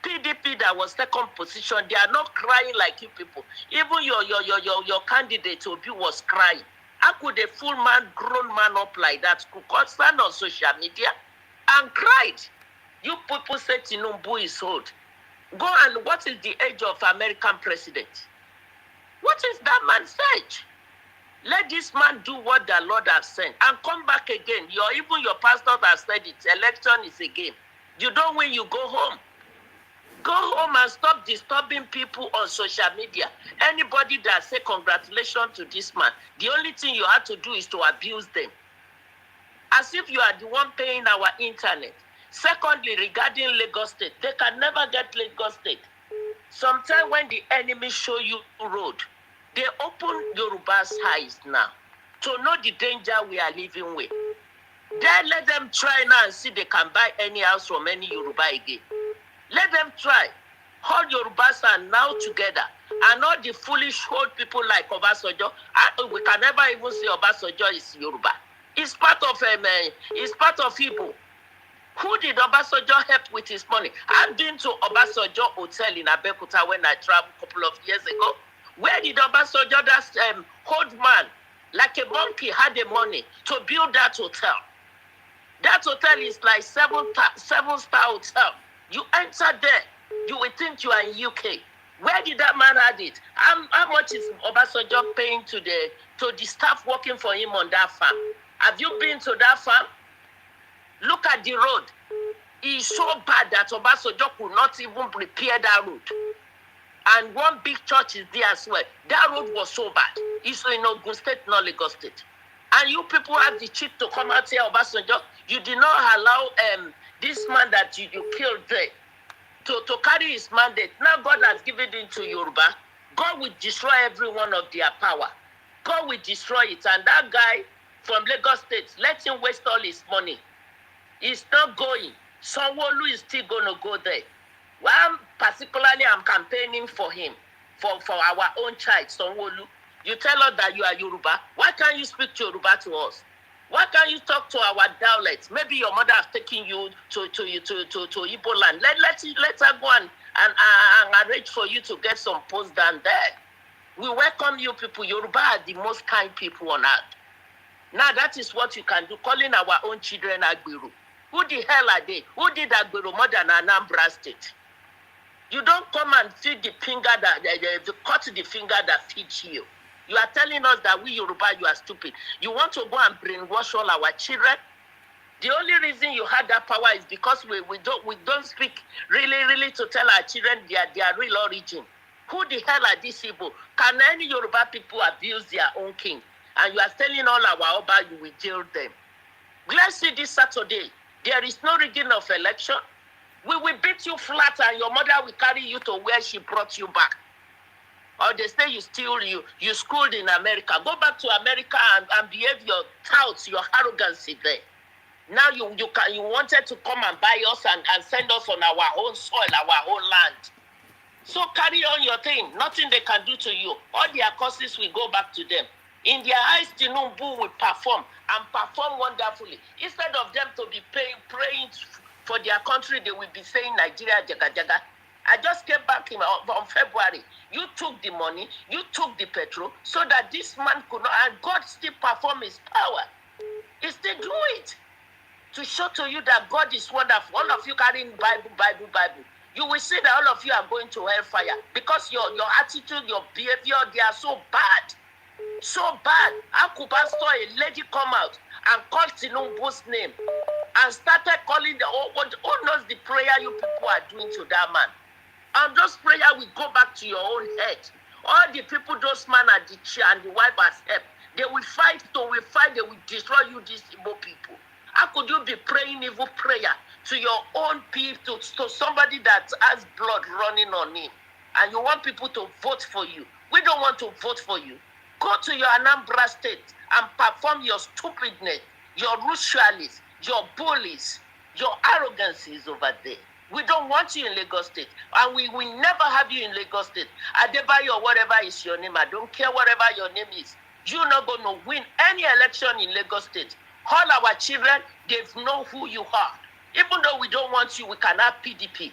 PDP that was second position, they are not crying like you people. Even your candidate Obi was crying. How could a full man, grown man up like that could stand on social media and cried? You people say Tinubu is old. Go and what is the age of American president? What is that man's age? Let this man do what the Lord has sent and come back again. Even your pastor has said it. Election is a game. You don't win, you go home. Go home and stop disturbing people on social media. Anybody that say congratulations to this man, the only thing you have to do is to abuse them. As if you are the one paying our internet. Secondly, regarding Lagos State, they can never get Lagos State. Sometimes when the enemy show you road, they open Yoruba's eyes now to know the danger we are living with. Then let them try now and see they can buy any house from any Yoruba again. Let them try. All Yorubas are now together. And all the foolish old people like Obasanjo, we can never even say Obasanjo is Yoruba. It's part of Igbo. Who did Obasanjo help with his money? I've been to Obasanjo Hotel in Abeokuta when I traveled a couple of years ago. Where did Obasanjo, that old man, like a monkey, had the money to build that hotel? That hotel is like seven-star hotel. You enter there, you will think you are in UK. Where did that man have it? How much is Obasanjo paying to the staff working for him on that farm? Have you been to that farm? Look at the road. It's so bad that Obasanjo could not even repair that road. And one big church is there as well. That road was so bad. It's in Ogun State, not Lagos State. And you people have the cheek to come out here, Obasanjo. You did not allow this man that you killed there to carry his mandate. Now God has given it into Yoruba. God will destroy every one of their power. God will destroy it. And that guy from Lagos State, let him waste all his money. He's not going. Sanwo-Olu is still going to go there. Well, particularly, I'm campaigning for him, for our own child, Sanwo-Olu. You tell us that you are Yoruba. Why can't you speak Yoruba to us? Why can't you talk to our dialects? Maybe your mother has taken you to Igbo land. Let her go and arrange for you to get some posts down there. We welcome you people. Yoruba are the most kind people on earth. Now that is what you can do, calling our own children Agbiru. Who the hell are they? Who did Agbiru more than Anambra State? You don't come and feed the finger cut the finger that feeds you. You are telling us that we Yoruba, you are stupid. You want to go and brainwash all our children? The only reason you had that power is because we don't speak really to tell our children their real origin. Who the hell are these people? Can any Yoruba people abuse their own king? And you are telling all our Oba you will jail them. Let's see this Saturday. There is no rigging of election. We will beat you flat and your mother will carry you to where she brought you back. Or they say you schooled in America. Go back to America and behave your touts, your arrogancy there. Now you wanted to come and buy us and send us on our own soil, our own land. So carry on your thing. Nothing they can do to you. All their causes will go back to them. In their eyes, Tinubu will perform and perform wonderfully. Instead of them to be praying for their country, they will be saying Nigeria jaga jaga. I just came back on February. You took the money, you took the petrol, so that this man could not, and God still perform his power. He still do it. To show to you that God is wonderful. All of you carrying Bible. You will see that all of you are going to hellfire because your attitude, your behavior, they are so bad. So bad. How could Pastor a lady come out and call Tinubu's name and started calling who knows the prayer you people are doing to that man? And those prayer will go back to your own head. All the people those man and the chair and the wife has helped, they will fight, they will destroy you, these evil people. How could you be praying evil prayer to your own people, to somebody that has blood running on him, and you want people to vote for you? We don't want to vote for you. Go to your Anambra state and perform your stupidness, your ritualists, your bullies, your arrogancies over there. We don't want you in Lagos State, and we will never have you in Lagos State. Adebayo or whatever is your name, I don't care whatever your name is. You're not going to win any election in Lagos State. All our children, they know who you are. Even though we don't want you, we can have PDP.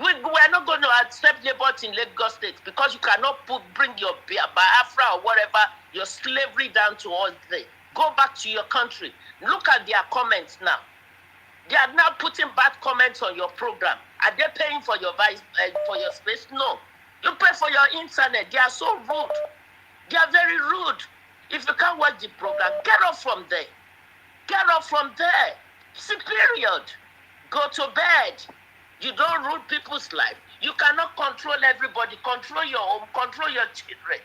We are not going to accept labor in Lagos State because you cannot bring your Biafra or whatever, your slavery down to us there. Go back to your country. Look at their comments now. They are now putting bad comments on your program. Are they paying for your for your space? No. You pay for your internet. They are so rude. They are very rude. If you can't watch the program, get off from there. Get off from there. See, period. Go to bed. You don't rule people's life. You cannot control everybody. Control your home. Control your children.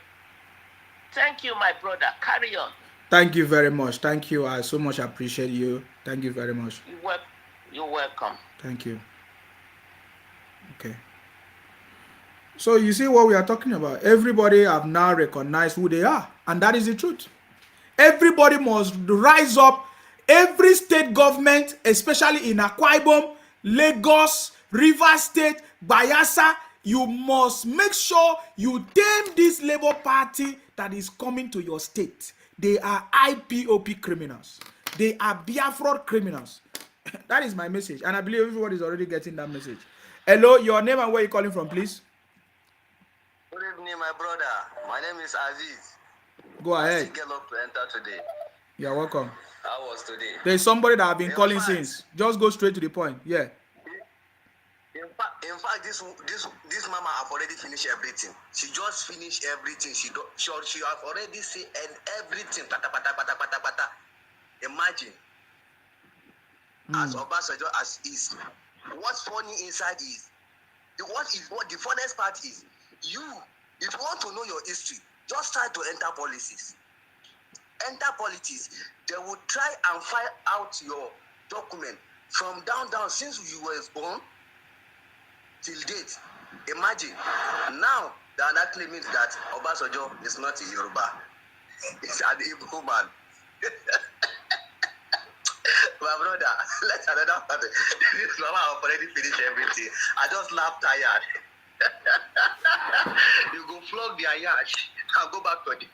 Thank you, my brother. Carry on. Thank you very much. Thank you. I so much appreciate you. Thank you very much. You're welcome. Thank you. Okay. So you see what we are talking about. Everybody have now recognized who they are. And that is the truth. Everybody must rise up. Every state government, especially in Akwa Ibom, Lagos, Rivers State, Bayelsa, you must make sure you tame this Labour Party that is coming to your state. They are IPOB criminals. They are Biafra criminals. That is my message. And I believe everyone is already getting that message. Hello, your name and where you calling from, please? Good evening, my brother. My name is Aziz. Go ahead. I get up to enter today. You're welcome. How was today? There's somebody that I've been calling since. Just go straight to the point. Yeah. In fact, this mama have already finished everything. She just finished everything. She have already seen everything. Pata, pata, pata, pata, pata. Imagine. As Obasanjo as is. What's funny inside is what the funniest part is if you want to know your history, just try to enter policies. Enter politics. They will try and find out your document from down since you were born till date. Imagine. Now they are not claiming that Obasanjo is not a Yoruba. It's an Igbo man. My brother, let's another part. This mama have already finished everything. I just laugh tired. You go flog their yash and go back to the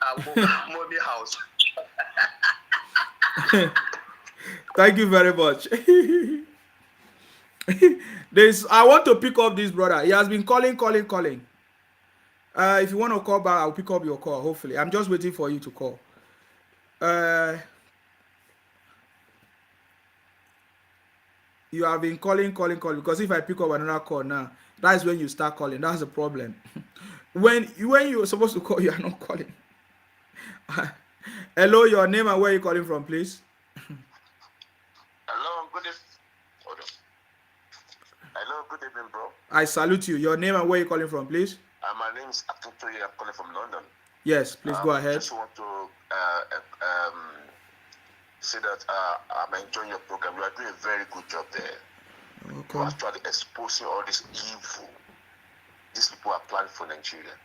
mommy house. Thank you very much. I want to pick up this brother. He has been calling. If you want to call back, I'll pick up your call, hopefully. I'm just waiting for you to call. You have been calling, because if I pick up another call now, that's when you start calling. That's the problem. When you're supposed to call, you are not calling. Hello, your name and where are you calling from, please? Hello, good evening, bro. I salute you. Your name and where are you calling from, please? My name is Akintoye. I'm calling from London. Yes, please go ahead. Just want to say that I'm enjoying your program. You are doing a very good job there. Okay. You're actually exposing all this evil. These people are planning for Nigeria.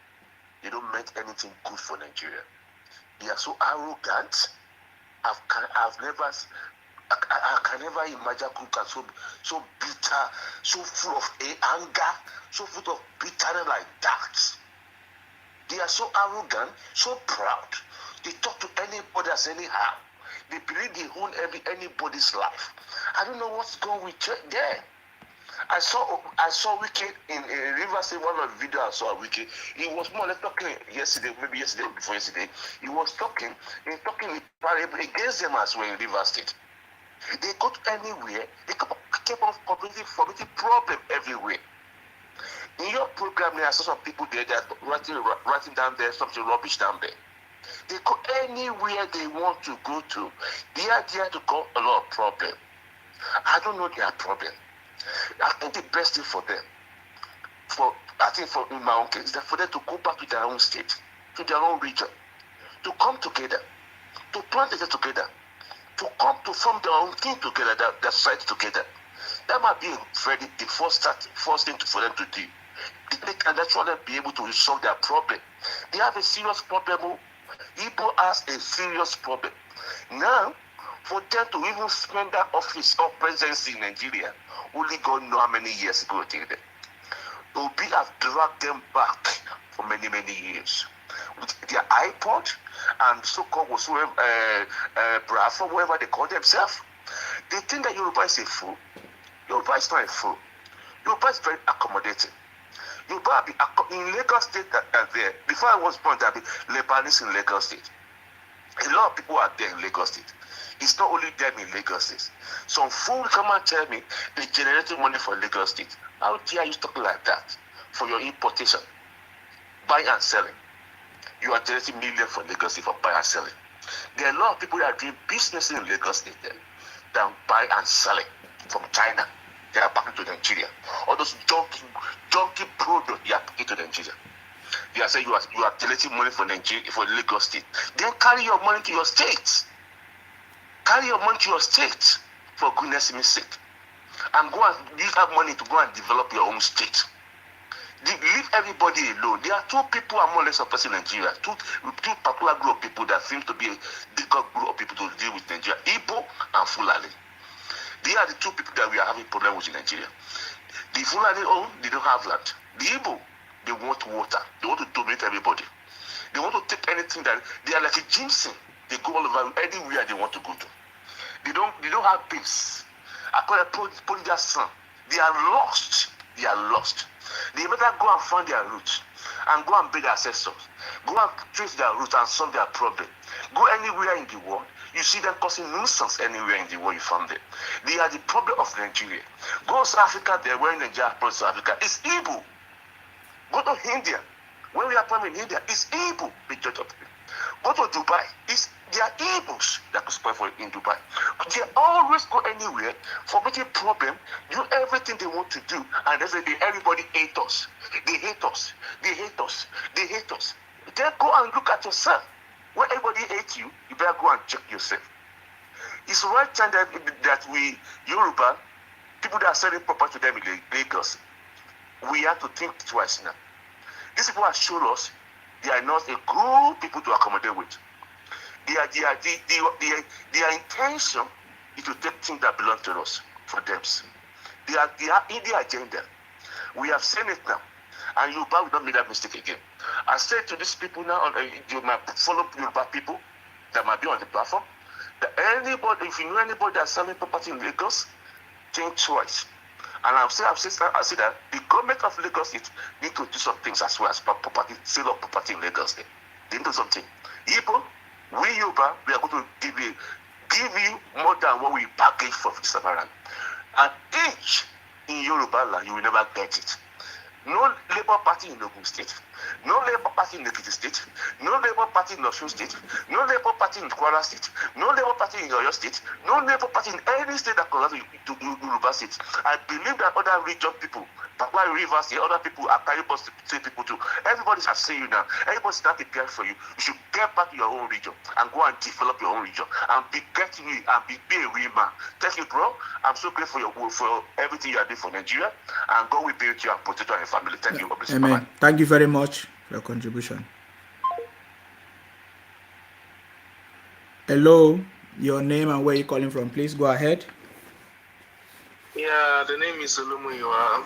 They don't make anything good for Nigeria. They are so arrogant. I can never imagine people so bitter, so full of anger, so full of bitterness like that. They are so arrogant, so proud. They talk to anybody as anyhow. They believe they own anybody's life. I don't know what's going with there. I saw Wicked in Rivers State, one of the videos I saw Wicked. He was more or less talking yesterday, maybe yesterday or before yesterday. He was talking against them as well in Rivers State. They go to anywhere, they keep on committing problem everywhere. In your program, there are some people there that are writing down there something rubbish down there. They go anywhere they want to go to. They are there to cause a lot of problem. I don't know their problem. I think the best thing for them, in my own case, is that for them to go back to their own state, to their own region, to come together, to plant together, to come to form their own thing together, their society together. That might be the first thing for them to do. They can actually be able to resolve their problem. They have a serious problem. Igbo has a serious problem. Now, for them to even spend that office or presidency in Nigeria, only God know how many years ago it did. Obi have dragged them back for many, many years. With their iPod and so-called Bravo, whatever they call themselves. They think that Yoruba is a fool. Yoruba is not a fool. Yoruba is very accommodating. Yoruba in Lagos State there. Before I was born, there be Lebanese in Lagos State. A lot of people are there in Lagos State. It's not only them in Lagos State. Some fool come and tell me they generated money for Lagos State. How dare you talk like that for your importation, buying and selling? You are generating millions for Lagos State for buying and selling. There are a lot of people that are doing business in Lagos State there that buy and selling from China. They are back into Nigeria. All those junky products they are back into Nigeria. They are saying you are generating money for Nigeria, for Lagos State. Then carry your money to your state. Carry your money to your state for goodness sake. And go and use that money to go and develop your own state. Leave everybody alone. There are two people who are more or less oppressing Nigeria. Two particular group of people that seem to be a difficult group of people to deal with Nigeria. Igbo and Fulani. They are the two people that we are having problems with in Nigeria. The Fulani, they don't have land. The Igbo, they want water. They want to dominate everybody. They want to take anything that they are like a ginseng. They go all over anywhere they want to go to. They don't have peace. According to their son, they are lost. They are lost. They better go and find their roots and go and build their ancestors. Go and trace their roots and solve their problem. Go anywhere in the world. You see them causing nuisance anywhere in the world you find them. They are the problem of Nigeria. Go to South Africa, they're wearing Nigeria from South Africa. It's Igbo. Go to India. When we are from in India, it's Igbo. Go to Dubai. They are Igbos that could spoil for in Dubai. But they always go anywhere for making problem, do everything they want to do, and everybody hates us. They hate us. They hate us. They hate us. Then go and look at yourself. When everybody hates you, you better go and check yourself. It's right time that we, Yoruba, people that are selling property to them in Lagos, we have to think twice now. These people have shown us they are not a good people to accommodate with. Their intention is to take things that belong to us for them. They are in their agenda. We have seen it now. And Yoruba will not make that mistake again. I said to these people now, you might follow Yoruba people that might be on the platform, that anybody, if you know anybody that's selling property in Lagos, think twice. And I say that the government of Lagos need to do some things as well as property, sale of property in Lagos. They need to do something. Igbo, we Yoruba, we are going to give you more than what we package for this time around. And each in Yoruba land, you will never get it. No Labour Party in Ogun State, no Labour Party in Ekiti State, no Labour Party in Osun State, no Labour Party in Kwara State, no Labour Party in Oyo State, no Labour Party in any state that belongs to Yoruba State. I believe that other region people, Why Rivers, the other people are carrying positive people too. Everybody's at see you now. Everybody's not prepared for you. You should get back to your own region and go and develop your own region and be a real man. Thank you, bro. I'm so grateful for everything you are doing for Nigeria, and God will be with you and protect you and your family. Thank you. Amen. Bye-bye. Thank you very much for your contribution. Hello, your name and where you're calling from, please go ahead. Yeah, the name is Olumuyiwa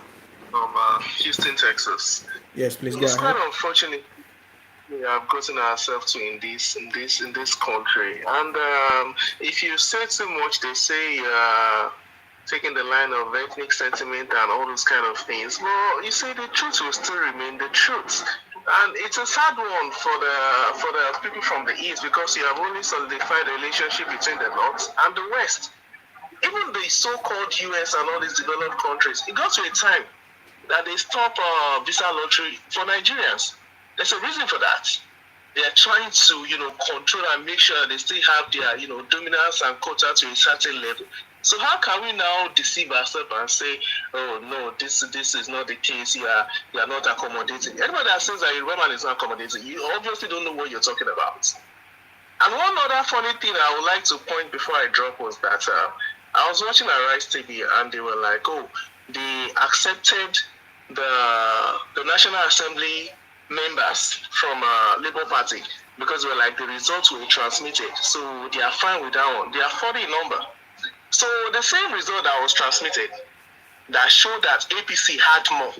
from Houston, Texas. Yes, please go It's ahead. quite unfortunate we have gotten ourselves to in this country. And if you say too much, they say taking the line of ethnic sentiment and all those kind of things. Well, you see, the truth will still remain the truth. And it's a sad one for the people from the East, because you have only solidified the relationship between the North and the West. Even the so-called US and all these developed countries, it got to a time that they stop visa lottery for Nigerians. There's a reason for that. They are trying to, control and make sure they still have their, dominance and quota to a certain level. So how can we now deceive ourselves and say, oh no, this is not the case? You are not accommodating. Anybody that says that a woman is not accommodating, you obviously don't know what you're talking about. And one other funny thing I would like to point before I drop was that I was watching Arise TV and they were like, oh, they accepted the National Assembly members from Labour Party because they were like, the results were transmitted. So they are fine with that one. They are 40 in number. So the same result that was transmitted that showed that APC had more.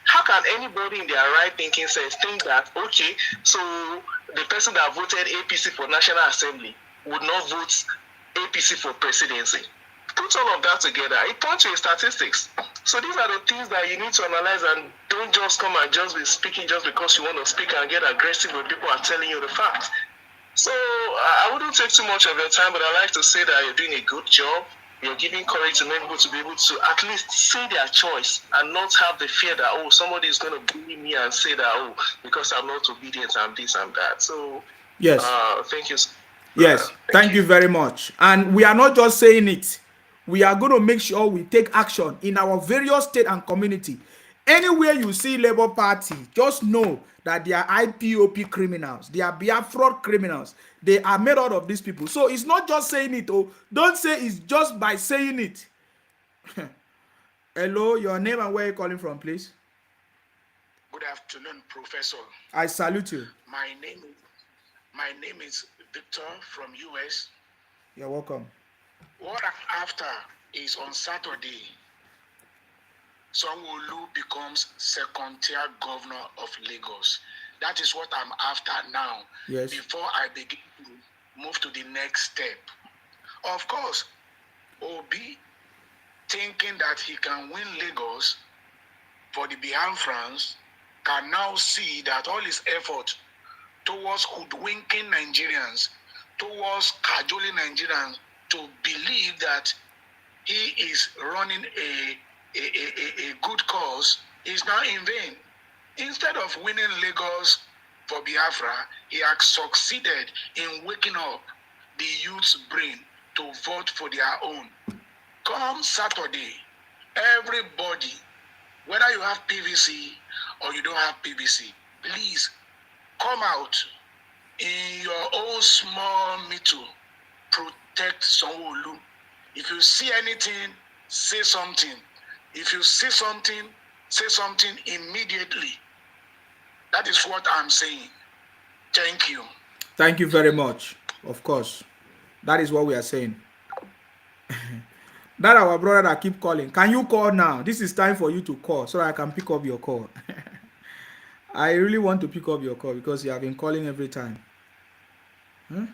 How can anybody in their right thinking sense think that, okay, so the person that voted APC for National Assembly would not vote APC for presidency? Put all of that together, it points to statistics. So these are the things that you need to analyze, and don't just come and just be speaking just because you want to speak and get aggressive when people are telling you the facts. So I wouldn't take too much of your time, but I like to say that you're doing a good job. You're giving courage to many people to be able to at least say their choice and not have the fear that, oh, somebody is going to bully me and say that, oh, because I'm not obedient, I'm this and that. So yes, thank you. Yes, thank you very much. And we are not just saying it. We are going to make sure we take action in our various state and community. Anywhere you see Labour Party, just know that they are IPOB criminals. They are Biafra criminals. They are made out of these people. So it's not just saying it. Oh, don't say it's just by saying it. Hello, your name and where you're calling from, please. Good afternoon, Professor. I salute you. My name is Victor from US. You're welcome. What I'm after is on Saturday, Sanwo-Olu becomes second-tier governor of Lagos. That is what I'm after now. Yes. Before I begin to move to the next step. Of course, Obi thinking that he can win Lagos for the Biafrans can now see that all his effort towards hoodwinking Nigerians, towards cajoling Nigerians to believe that he is running a good cause is now in vain. Instead of winning Lagos for Biafra, he has succeeded in waking up the youth's brain to vote for their own. Come Saturday, everybody, whether you have PVC or you don't have PVC, please come out in your own small meter, protect Sanwo-Olu. If you see anything, say something. If you see something, say something immediately. That is what I'm saying. Thank you. Thank you very much. Of course. That is what we are saying. That our brother that keep calling. Can you call now? This is time for you to call so I can pick up your call. I really want to pick up your call because you have been calling every time. Huh?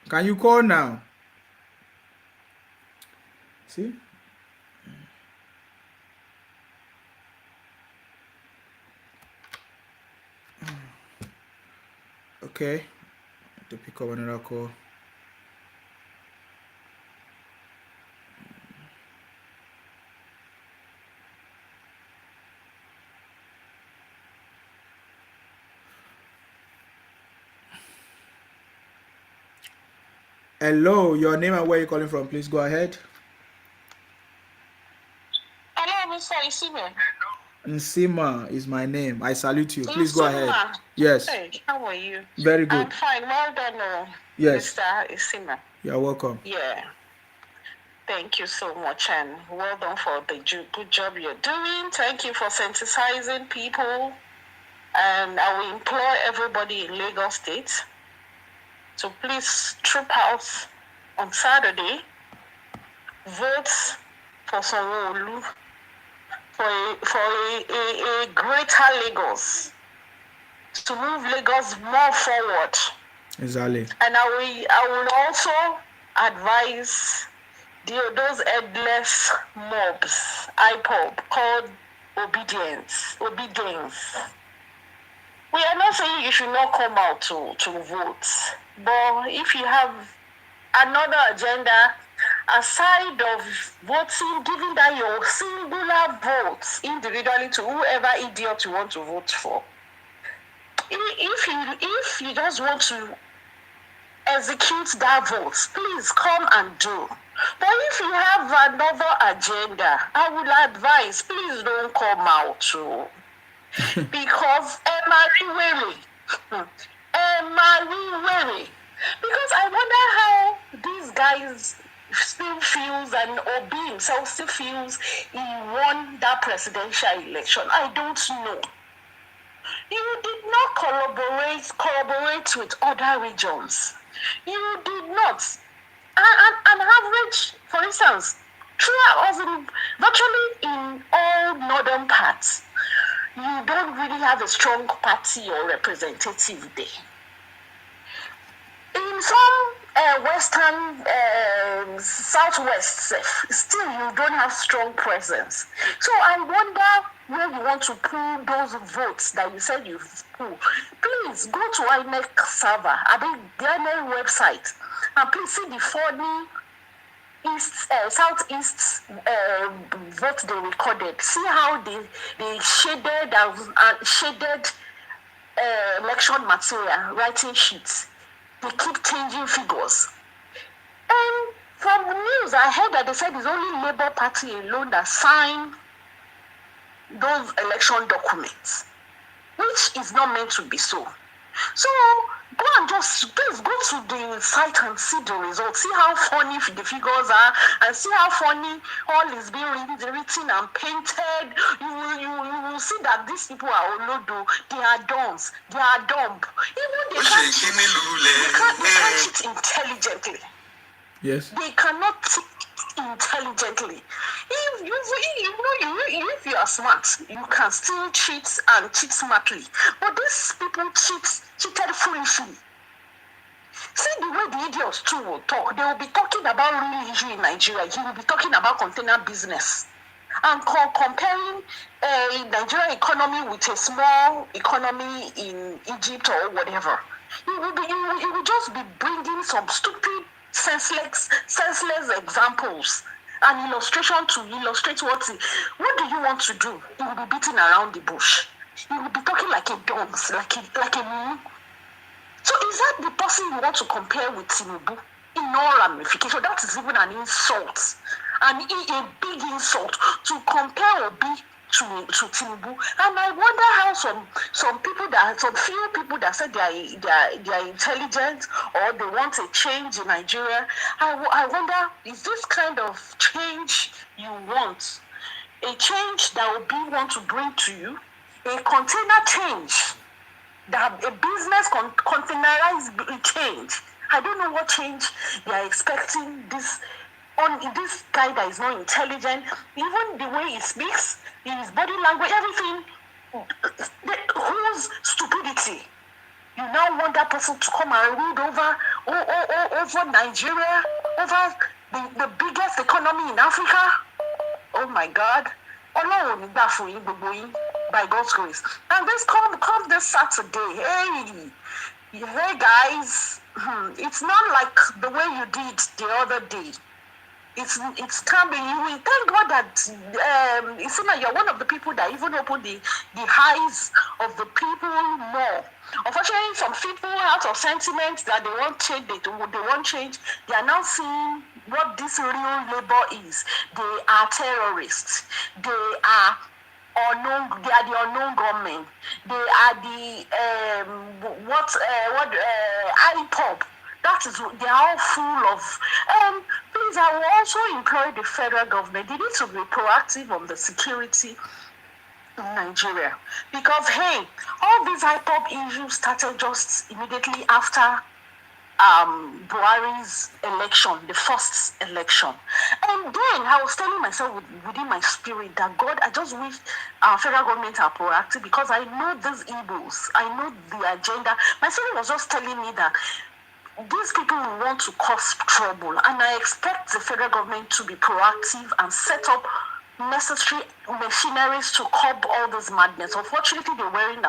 Can you call now? See? Okay. To pick up another call. Hello, your name and where you're calling from, please go ahead. Isime. Nsima is my name. I salute you. Please go ahead. Yes. Hey, how are you? Very good. I'm fine. Well done, yes. Mr. Isime. You're welcome. Yeah. Thank you so much, and well done for the good job you're doing. Thank you for sensitizing people. And I will implore everybody in Lagos State to please troop out on Saturday, vote for Sanwo-Olu, for a greater Lagos, to move Lagos more forward. Exactly. And I will also advise those headless mobs, IPOB, called obedience. We are not saying you should not come out to vote, but if you have another agenda aside of voting, giving that your singular vote individually to whoever idiot you want to vote for, if you just want to execute that vote, please come and do. But if you have another agenda, I would advise, please don't come out too. Because because I wonder how these guys still feels and Obi himself still feels he won that presidential election. I don't know. You did not collaborate with other regions. You did not. An average, for instance, virtually in all northern parts, you don't really have a strong party or representative there. In some western, southwest, still you don't have strong presence. So I wonder where you want to pull those votes that you said you've pulled. Please go to INEC server, the INEC website, and please see the funny southeast vote they recorded. See how they shaded election material, writing sheets. They keep changing figures. And from the news, I heard that they said it's only Labour Party alone that signed those election documents, which is not meant to be so. So go and please go to the site and see the results. See how funny the figures are, and see how funny all is being written and painted. You will see that these people are Olodo. They are dumb. Even they can't cheat intelligently. Yes. They cannot cheat intelligently. If you are smart, you can still cheat and cheat smartly. But these people cheated foolishly. See the way the idiots too will talk. They will be talking about real issue in Nigeria. He will be talking about container business and comparing Nigerian economy with a small economy in Egypt or whatever. You will just be bringing some stupid, senseless examples and illustration to illustrate what do you want to do. You will be beating around the bush. You will be talking like a dunce, like a moon. So is that the person you want to compare with Tinubu in all ramifications? That is even an insult, a big insult to compare Obi to Tinubu. And I wonder how some few people that said they are intelligent or they want a change in Nigeria. I wonder, is this kind of change you want? A change that Obi want to bring to you? A container change? That a business containerized change? I don't know what change they are expecting this guy that is not intelligent. Even the way he speaks, his body language, everything, whose stupidity. You now want that person to come and rule over Nigeria, over the biggest economy in Africa? Oh my God. By God's grace. And this come this Saturday. Hey guys, it's not like the way you did the other day. It's coming. You will thank God that you're one of the people that even opened the eyes of the people more. Unfortunately, some people out of sentiment that they won't change, they won't change. They are now seeing what this real labor is. They are terrorists. They are unknown. They are the unknown gunmen. They are the IPOB. That is, they are all full of. Please, I will also employ the federal government. They need to be proactive on the security in Nigeria, because hey, all these IPOB issues started just immediately after Buhari's election, the first election. And then I was telling myself within my spirit that God, I just wish our federal government are proactive, because I know these evils, I know the agenda. My spirit was just telling me that these people will want to cause trouble, and I expect the federal government to be proactive and set up necessary machineries to curb all this madness. Unfortunately, they're wearing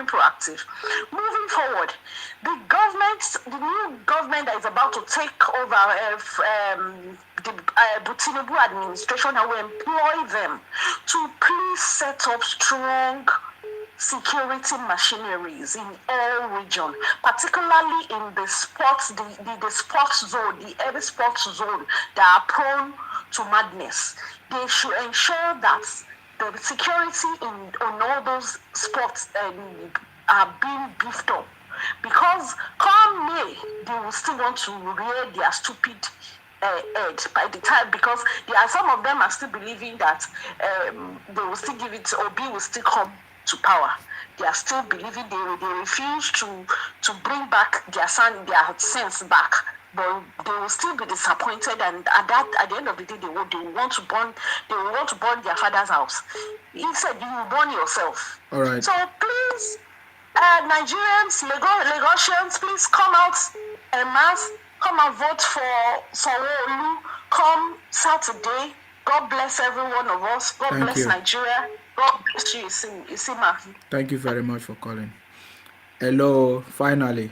proactive. Moving forward, the new government that is about to take over the Tinubu administration, I will employ them to please set up strong security machineries in all regions, particularly in the sports, the sports zone, the heavy sports zone that are prone to madness. They should ensure that the security on all those sports are being beefed up, because come May, they will still want to rear their stupid head by the time, because some of them are still believing that they will still give it, Obi will still come to power. They are still believing, they refuse to bring back their sense back, but they will still be disappointed, and at the end of the day, they will want to burn their father's house. He said, you will burn yourself. All right. So please, Nigerians, Lagosians, please come out en masse, come and vote for Sanwo-Olu. Come Saturday. God bless every one of us. God Thank bless you. Nigeria. God bless you, Isima. Thank you very much for calling. Hello, finally.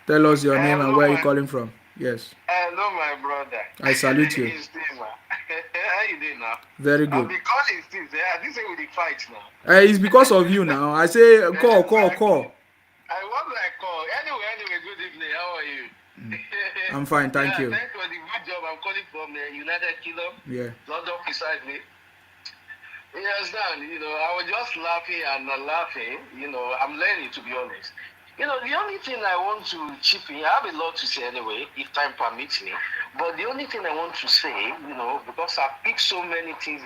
Tell us your name and where you're calling from. Yes. Hello, my brother. I salute you. It's Dima. How you doing now? Very good. I'll be calling things. I didn't say we dey fight now. It's because of you now. I say call. I want to call. Anyway, good evening. How are you? I'm fine, thank you. Thanks for the good job. I'm calling from United Kingdom. Yeah. London precisely. You understand? I was just laughing and not laughing. I'm learning, to be honest. The only thing I want to chip in, I have a lot to say anyway, if time permits me. But the only thing I want to say, because I picked so many things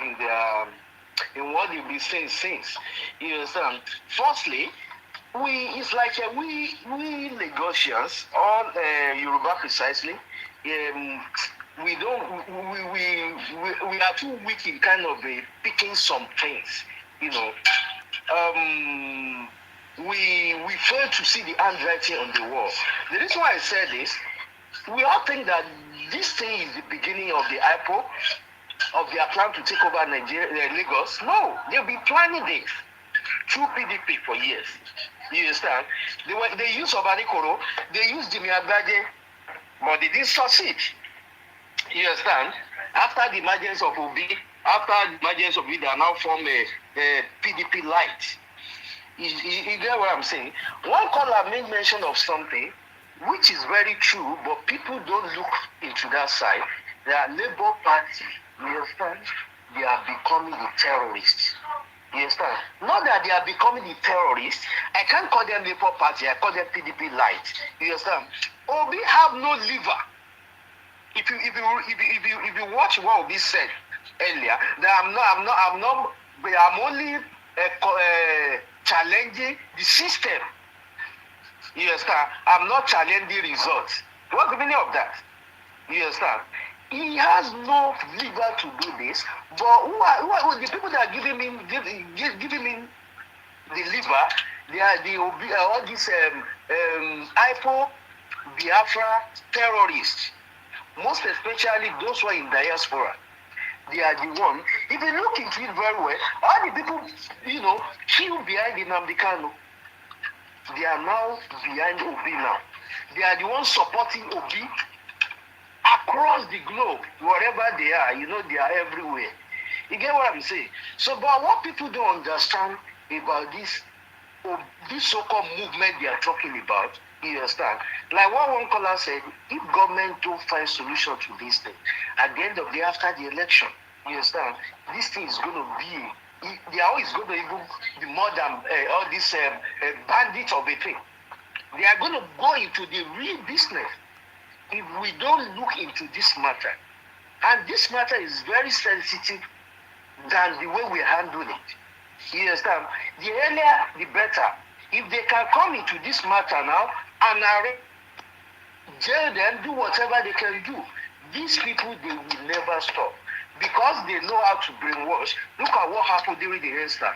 in what they've been saying since. You understand? Firstly, we Lagosians, all Yoruba precisely, we are too weak in kind of picking some things, we fail to see the handwriting on the wall. The reason why I said this, we all think that this thing is the beginning of the IPO, of their plan to take over Lagos. No, they've been planning this through PDP for years. You understand? They used Obanikoro, they used Jimmy Agbaje, but they didn't succeed. You understand? After the emergence of Obi, they are now form a PDP light. You get what I'm saying? One caller made mention of something which is very true, but people don't look into that side. They are Labour Party. You understand? They are becoming the terrorists. You understand? Not that they are becoming the terrorists. I can't call them Labour Party. I call them PDP light. You understand? Obi have no liver. If you watch what Obi said earlier, that I'm only challenging the system. You understand? I'm not challenging the results. What's the meaning of that? You understand? He has no liver to do this, but who are the people that are giving him the liver? They are all these IPO Biafra terrorists, most especially those who are in diaspora. They are the one. If you look into it very well, all the people, queue behind the Nnamdi Kanu, they are now behind Obi now. They are the ones supporting Obi across the globe, wherever they are. They are everywhere. You get what I'm saying? So, but what people don't understand about this so-called movement they are talking about, You understand? Like what one caller said, if government don't find solution to this thing, at the end of the day, after the election, you understand, this thing is going to be, they are always going to even be more than all these bandits of a thing. They are going to go into the real business if we don't look into this matter. And this matter is very sensitive than the way we handle it. You understand? The earlier, the better. If they can come into this matter now and jail them, do whatever they can do, these people, they will never stop. Because they know how to brainwash. Look at what happened during the Enstart.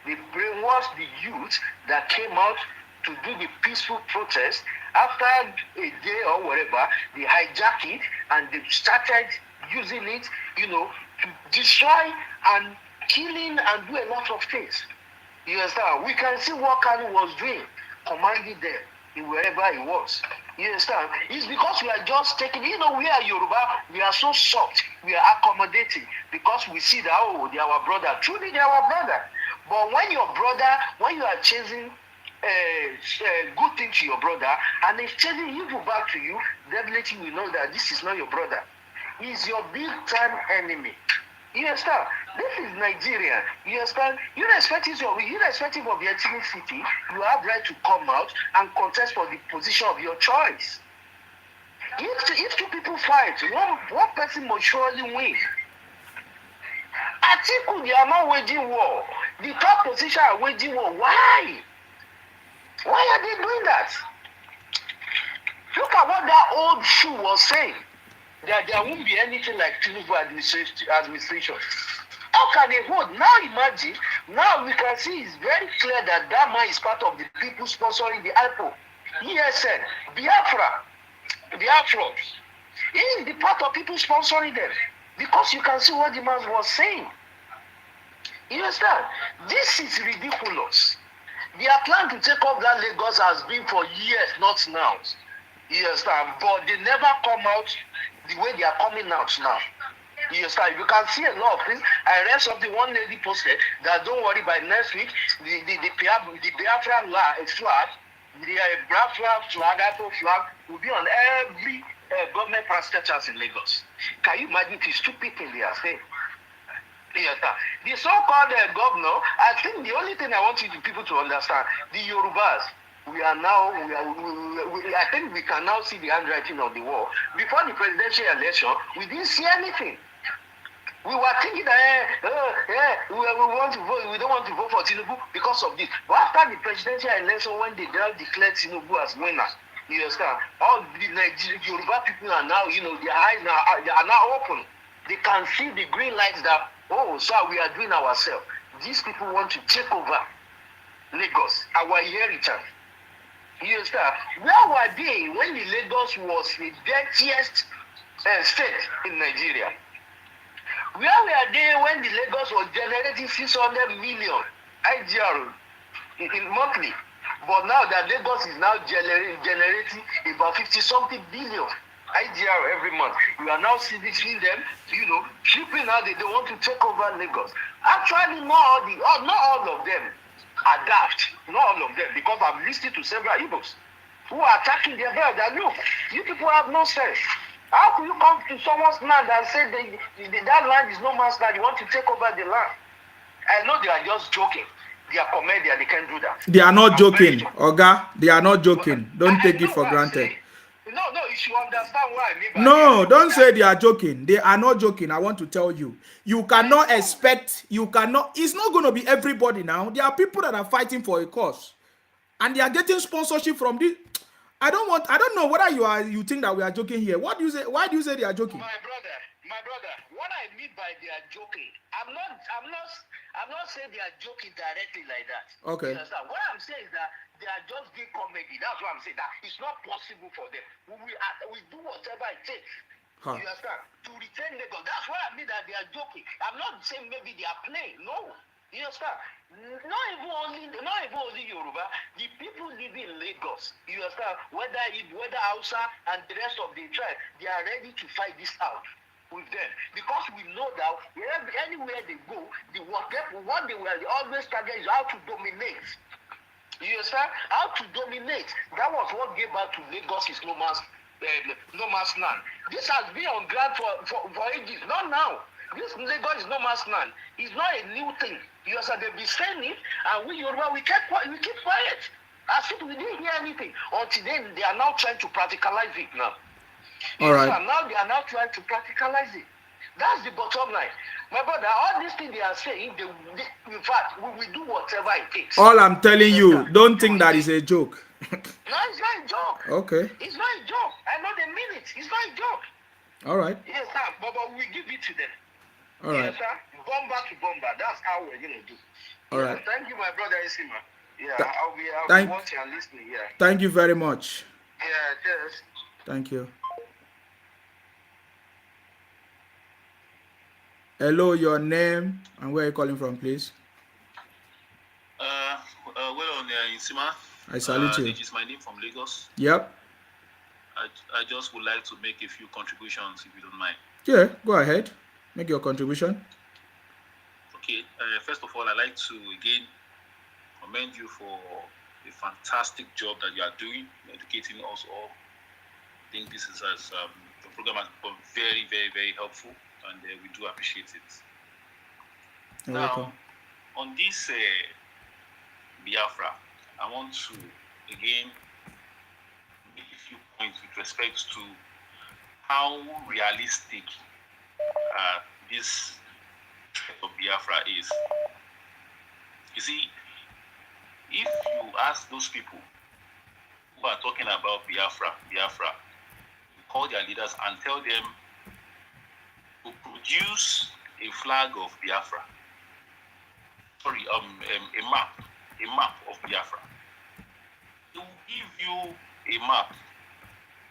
They brainwashed the youth that came out to do the peaceful protest. After a day or whatever, they hijacked it and they started using it, you know, to destroy and killing and do a lot of things. You understand? We can see what Kanu was doing, commanding them in wherever he was. You understand? It's because we are just taking, you know, we are Yoruba, we are so soft, we are accommodating because we see that, oh, they are our brother. Truly, they are our brother. But when your brother, when you are chasing good thing to your brother and he's chasing evil back to you, definitely we know that this is not your brother. He's your big time enemy. You understand? This is Nigeria. You understand? Irrespective of the ethnicity, you have right to come out and contest for the position of your choice. If two people fight, one person must surely win. Atiku, they are not waging war. The top position are waging war. Why? Why are they doing that? Look at what that old shoe was saying. That there won't be anything like Tinubu administration. How can they hold? Now imagine, now we can see it's very clear that that man is part of the people sponsoring the IPOB. ESN, Biafra. He is the part of people sponsoring them. Because you can see what the man was saying. You understand? This is ridiculous. Their plan to take off that Lagos has been for years, not now. You understand? But they never come out the way they are coming out now. You understand? You can see a lot of things. I read something one lady posted that don't worry, by next week, the Biafra flag, the Biafra flag, IPO flag, will be on every government parastatals in Lagos. Can you imagine the stupid thing they are saying? Yes, the so-called governor, I think the only thing I want you people to understand, the Yorubas, I think we can now see the handwriting on the wall. Before the presidential election, we didn't see anything. We were thinking that we want to vote, we don't want to vote for Tinubu because of this. But after the presidential election, when they declared Tinubu as winner, you understand? All the Yoruba people are now, you know, their eyes are now open. They can see the green lights that, oh, so we are doing ourselves. These people want to take over Lagos, our inheritance. You understand? Where were they when the Lagos was the dirtiest state in Nigeria? Where were they when the Lagos was generating 600 million IGR in monthly? But now that Lagos is now generating about 50-something billion IGR every month. You are now seeing them, you know, flipping out. They want to take over Lagos. Actually, not all of them adapt. Not all of them, because I've listened to several Igbos who are attacking their brother. That look, you people have no sense. How can you come to someone's land and say that land is no man's land? You want to take over the land? I know they are just joking. They are comedian. They can't do that. They are not joking, Oga. They are not joking. Don't take it for granted. No, you should understand what I mean by no, don't say they are joking. They are not joking. I want to tell you. You cannot expect, it's not going to be everybody now. There are people that are fighting for a cause. And they are getting sponsorship from this. I don't know whether you think that we are joking here. What do you say? Why do you say they are joking? My brother, what I mean by they are joking, I'm not saying they are joking directly like that. Okay. You understand? What I'm saying is that they are just doing comedy. That's what I'm saying. That it's not possible for them. We do whatever it takes. You understand? To retain Lagos. That's what I mean that they are joking. I'm not saying maybe they are playing. No. You understand? Not even only Yoruba, the people living in Lagos, you understand, whether Hausa and the rest of the tribe, they are ready to fight this out with them. Because we know that anywhere they go, what they will always target is how to dominate. You understand? How to dominate. That was what gave back to Lagos is no man's land. This has been on ground for ages, not now. This Lagos is no man's land. It's not a new thing. You understand? They've been saying it, and we Yoruba, we keep quiet. As if we didn't hear anything. Until then, they are now trying to practicalize it now. All right. Now they are now trying to practicalize it. That's the bottom line. My brother, all these things they are saying, in fact, we will do whatever it takes. All I'm telling you, don't think that is a joke. No, it's not a joke. Okay. It's not a joke. I know they mean it. It's not a joke. All right. Yes, sir. But we give it to them. All right. Yes, sir. Bomber to bomber. That's how we're going to do. All right. Thank you, my brother Isima. Yeah, I'll be watching and listening. Yeah. Thank you very much. Yeah, cheers. Thank you. Hello, your name and where are you calling from, please? Well, on Insima. I salute you. This is my name from Lagos. Yep. I just would like to make a few contributions, if you don't mind. Yeah, go ahead. Make your contribution. Okay. First of all, I'd like to again commend you for the fantastic job that you are doing, educating us all. I think this is the program has become very, very, very helpful, and we do appreciate it. You're now, welcome. on this Biafra, I want to again make a few points with respect to how realistic this threat of Biafra is. You see, if you ask those people who are talking about Biafra, call their leaders and tell them to produce a flag of Biafra. Sorry, a map of Biafra. They will give you a map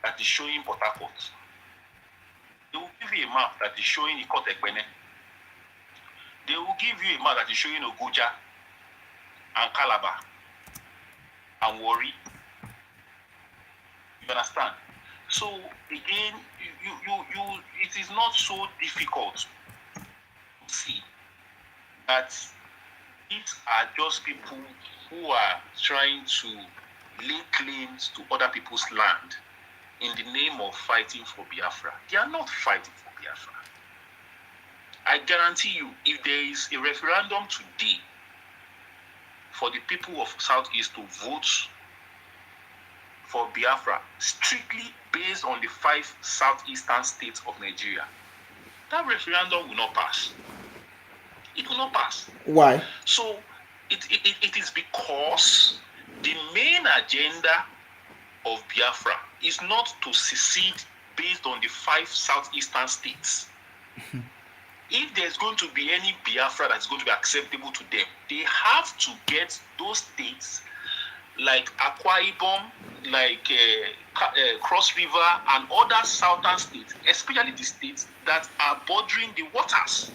that is showing Port Harcourt. They will give you a map that is showing Ikotekpene. They will give you a map that is showing Ogoja and Calabar and Warri. You understand? So again, it is not so difficult to see that these are just people who are trying to lay claims to other people's land in the name of fighting for Biafra. They are not fighting for Biafra. I guarantee you, if there is a referendum today for the people of Southeast to vote for Biafra, strictly based on the 5 southeastern states of Nigeria, that referendum will not pass. It will not pass. Why? So it is because the main agenda of Biafra is not to secede based on the 5 southeastern states. If there's going to be any Biafra that's going to be acceptable to them, they have to get those states like Akwa Ibom, like Cross River, and other southern states, especially the states that are bordering the waters.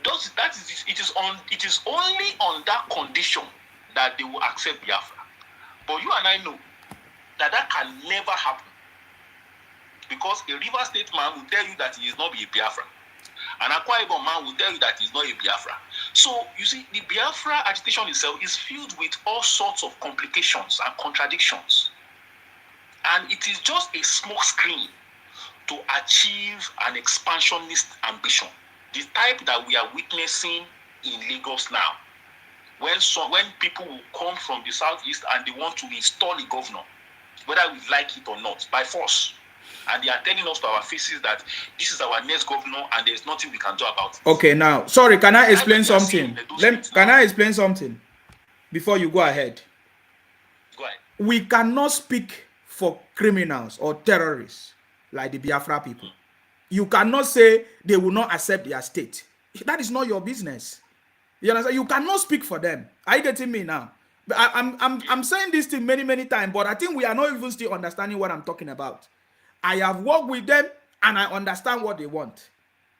It is only on that condition that they will accept Biafra. But you and I know that can never happen, because a River State man will tell you that he is not a Biafra. An Akwa Ibom man will tell you that he is not a Biafra. So, you see, the Biafra agitation itself is filled with all sorts of complications and contradictions. And it is just a smoke screen to achieve an expansionist ambition, the type that we are witnessing in Lagos now. When people will come from the southeast and they want to install a governor, whether we like it or not, by force. And they are telling us to our faces that this is our next governor and there's nothing we can do about it. Okay, now, sorry, can I explain something? Can I explain something before you go ahead? Go ahead. We cannot speak for criminals or terrorists like the Biafra people. You cannot say they will not accept their state. That is not your business. You understand? You cannot speak for them. Are you getting me now? I'm saying this thing many times, but I think we are not even still understanding what I'm talking about. I have worked with them and I understand what they want.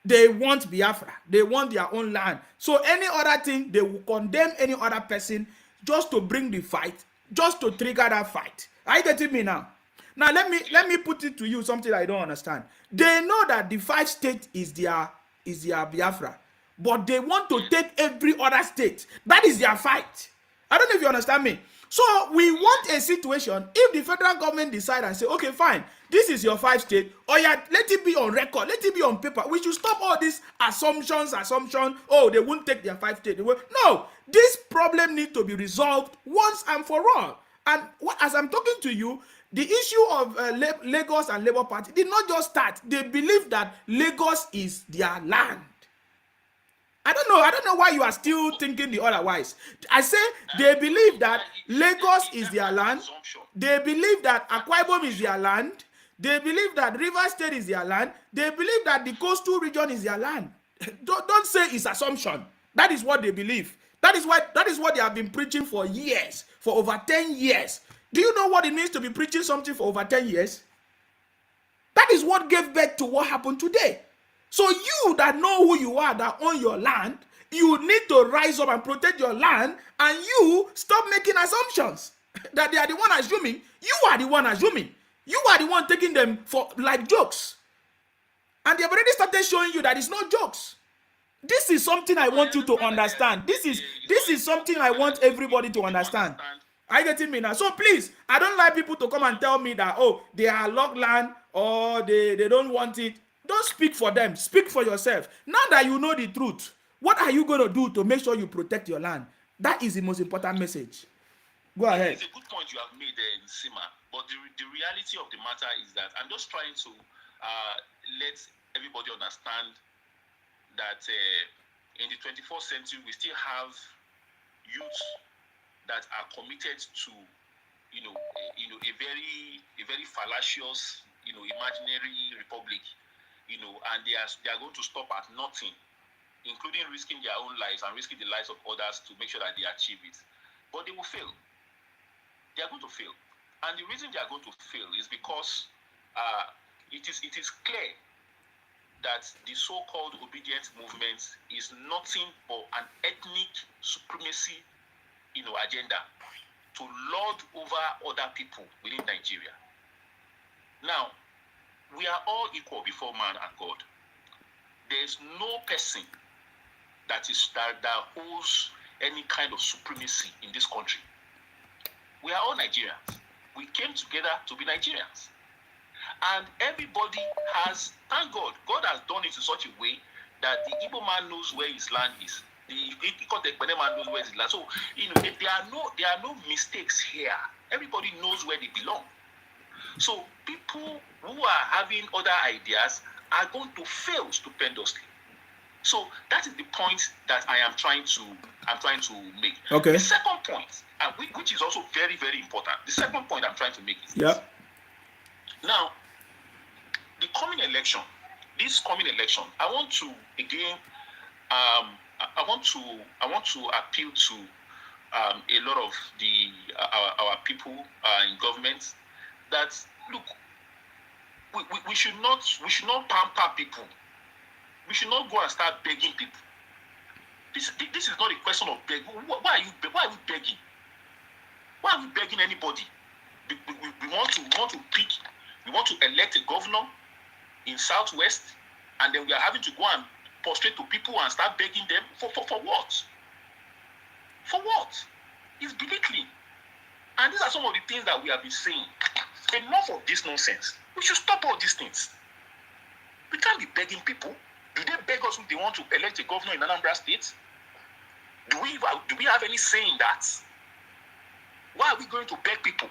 They want Biafra. They want their own land. So any other thing, they will condemn any other person just to bring the fight, just to trigger that fight. Are you getting me now? Now let me put it to you something I don't understand. They know that the 5 states is their Biafra, but they want to take every other state. That is their fight. I don't know if you understand me. So we want a situation, if the federal government decide and say, okay, fine, this is your 5 state, or yeah, let it be on record, let it be on paper. We should stop all these assumptions, oh, they won't take their 5 state. No, this problem needs to be resolved once and for all. And as I'm talking to you, the issue of Lagos and Labour Party did not just start. They believe that Lagos is their land. I don't know why you are still thinking the otherwise. I say they believe that Lagos is their land. They believe that Akwa Ibom is their land. They believe that Rivers State is their land. They believe that the coastal region is their land. Don't say it's assumption. That is what they believe. That is what they have been preaching for years, for over 10 years. Do you know what it means to be preaching something for over 10 years? That is what gave birth to what happened today. So you that know who you are, that own your land, you need to rise up and protect your land, and you stop making assumptions that they are the one assuming. You are the one assuming. You are the one taking them for like jokes. And they've already started showing you that it's not jokes. This is something I want you to understand. This is something I want everybody to understand. Are you getting me now? So please, I don't like people to come and tell me that, oh, they are locked land or they don't want it. Don't speak for them. Speak for yourself. Now that you know the truth, what are you going to do to make sure you protect your land? That is the most important message. Go ahead. It's a good point you have made there, Sima. But the reality of the matter is that I'm just trying to let everybody understand that in the 21st century, we still have youth that are committed to, a very fallacious, imaginary republic, and they are going to stop at nothing, including risking their own lives and risking the lives of others to make sure that they achieve it. But they will fail. They are going to fail, and the reason they are going to fail is because it is clear that the so-called obedient movement is nothing but an ethnic supremacy, agenda to lord over other people within Nigeria. Now, we are all equal before man and God. There is no person that holds any kind of supremacy in this country. We are all Nigerians. We came together to be Nigerians. And everybody has, thank God, God has done it in such a way that the Igbo man knows where his land is. The Ikotepene man knows where his land. So, there are no mistakes here. Everybody knows where they belong. So people who are having other ideas are going to fail stupendously. So that is the point that I'm trying to make. Okay. The second point, which is also very, very important. The second point I'm trying to make is this. Now, this coming election, I want to again, I want to appeal to a lot of our people in government that look, we should not pamper people. We should not go and start begging people. This is not a question of begging. Why are we begging? Why are we begging anybody? We want to pick. We want to elect a governor in Southwest, and then we are having to go and prostrate to people and start begging them for what? For what? It's belittling. And these are some of the things that we have been saying. Enough of this nonsense. We should stop all these things. We can't be begging people. Do they beg us if they want to elect a governor in Anambra State? Do we have any say in that? Why are we going to beg people?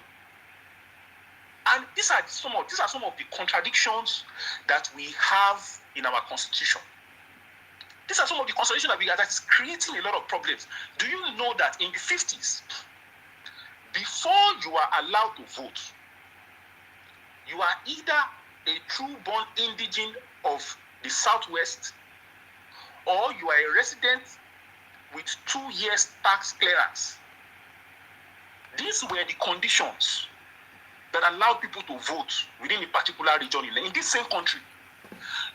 And these are some of the contradictions that we have in our constitution. These are some of the constitution that is creating a lot of problems. Do you know that in the 50s, before you are allowed to vote, you are either a true-born indigene of the Southwest, or you are a resident with 2 years tax clearance. These were the conditions that allowed people to vote within a particular region in this same country.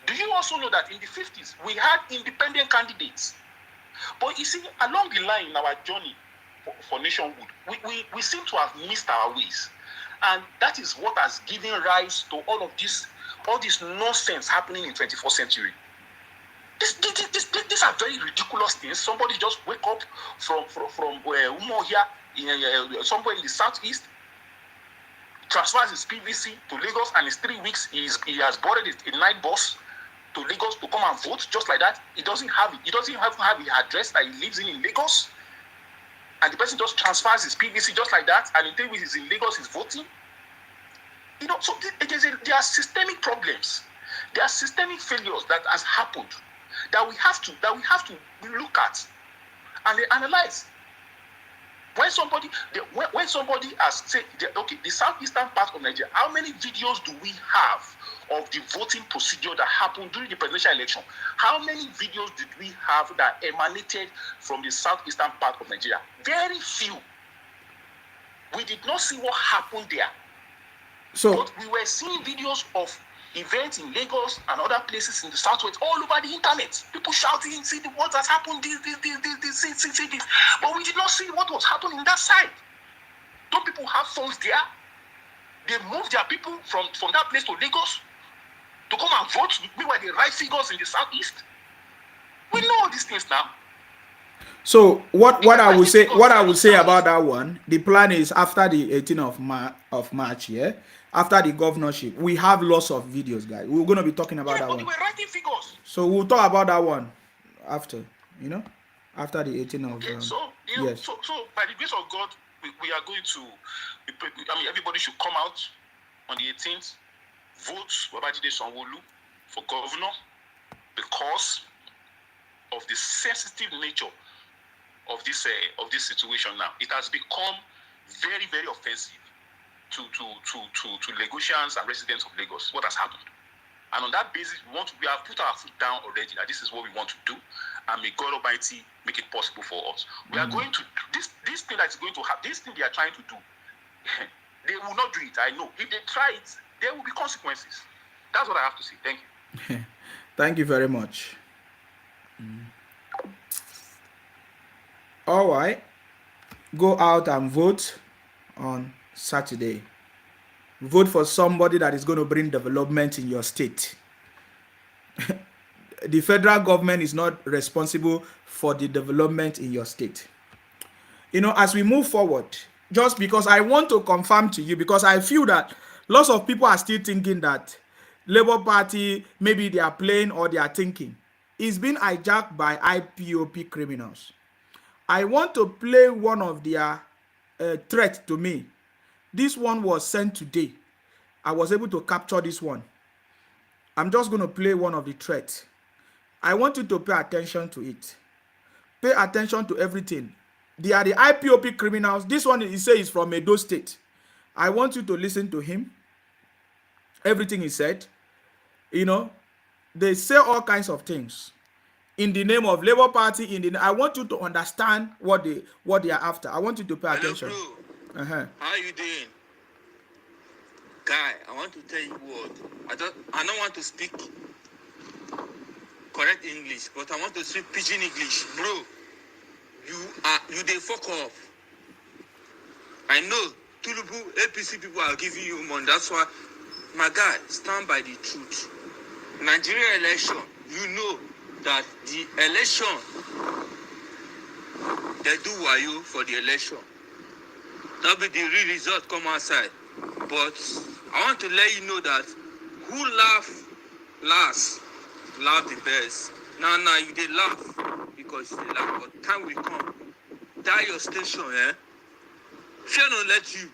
Do you also know that in the 50s, we had independent candidates? But you see, along the line in our journey for nationhood, we seem to have missed our ways. And that is what has given rise to all this nonsense happening in 21st century. These are very ridiculous things. Somebody just wake up from Umo here, somewhere in the southeast, transfers his PVC to Lagos, and in 3 weeks he has boarded a night bus to Lagos to come and vote just like that. He doesn't have the address that he lives in Lagos, and the person just transfers his PVC just like that, and in 3 weeks he's in Lagos, he's voting. So there are systemic problems. There are systemic failures that has happened that we have to look at and analyze. When somebody has said, okay, the southeastern part of Nigeria, how many videos do we have of the voting procedure that happened during the presidential election? How many videos did we have that emanated from the southeastern part of Nigeria? Very few. We did not see what happened there. But we were seeing videos of events in Lagos and other places in the southwest, all over the internet. People shouting, see what has happened, this. But we did not see what was happening in that side. Don't people have phones there? They moved their people from that place to Lagos to come and vote. We were the right figures in the southeast. We know all these things now. So what I would say about that one, the plan is after the 18th of March, yeah, after the governorship, we have lots of videos, guys. We're going to be talking about that one. We're writing figures. So we'll talk about that one after, after the 18th of yes. So by the grace of God, we are going to, everybody should come out on the 18th, vote Babajide Sanwo-Olu for governor, because of the sensitive nature of this situation now. It has become very, very offensive to Lagosians and residents of Lagos. What has happened? And on that basis, we have put our foot down already that this is what we want to do, and may God Almighty make it possible for us. We are going to this thing that is going to happen. This thing they are trying to do, they will not do it. I know. If they try it, there will be consequences. That's what I have to say. Thank you. Thank you very much. All right, go out and vote on Saturday. Vote for somebody that is going to bring development in your state. The federal government is not responsible for the development in your state. As we move forward, just because I want to confirm to you, because I feel that lots of people are still thinking that Labour Party, maybe they are playing or they are thinking, is being hijacked by IPOB criminals. I want to play one of their threats to me. This one was sent today. I was able to capture this one. I'm just going to play one of the threats. I want you to pay attention to it. Pay attention to everything. They are the IPOB criminals. This one, he says, is from Edo State. I want you to listen to him. Everything he said. They say all kinds of things in the name of Labour Party. I want you to understand what they are after. I want you to pay attention. Hello, bro. How you doing? Guy, I want to tell you what. I don't want to speak correct English, but I want to speak pidgin English. Bro, you dey fuck off. I know Tulubu APC people are giving you money. That's why, my guy, stand by the truth. Nigeria election, you know that the election, they do wayo for the election. That'll be the real result come outside. But I want to let you know that who laugh last, laugh the best. Now you dey laugh because you dey laugh, but time will come. That your station, fear not let you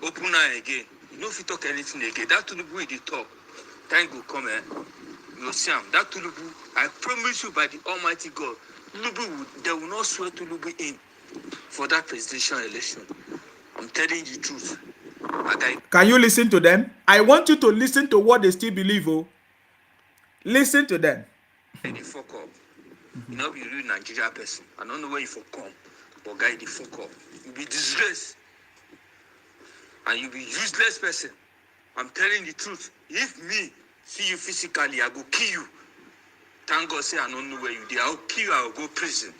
open eye again. You know if you talk anything again, that Tulubu will talk. Time will come, you'll see him. That Tulubu, I promise you by the Almighty God, Tulubu, they will not swear Tulubu in for that presidential election. I'm telling you the truth. Can you listen to them? I want you to listen to what they still believe. Listen to them. They fuck up. You know, be real Nigeria person. I don't know where you for come, but guy, they fuck up. You be disgraced, and you be useless person. I'm telling the truth. If me see you physically, I go kill you. Thank God say I don't know where you dey. I'll kill you. I'll go prison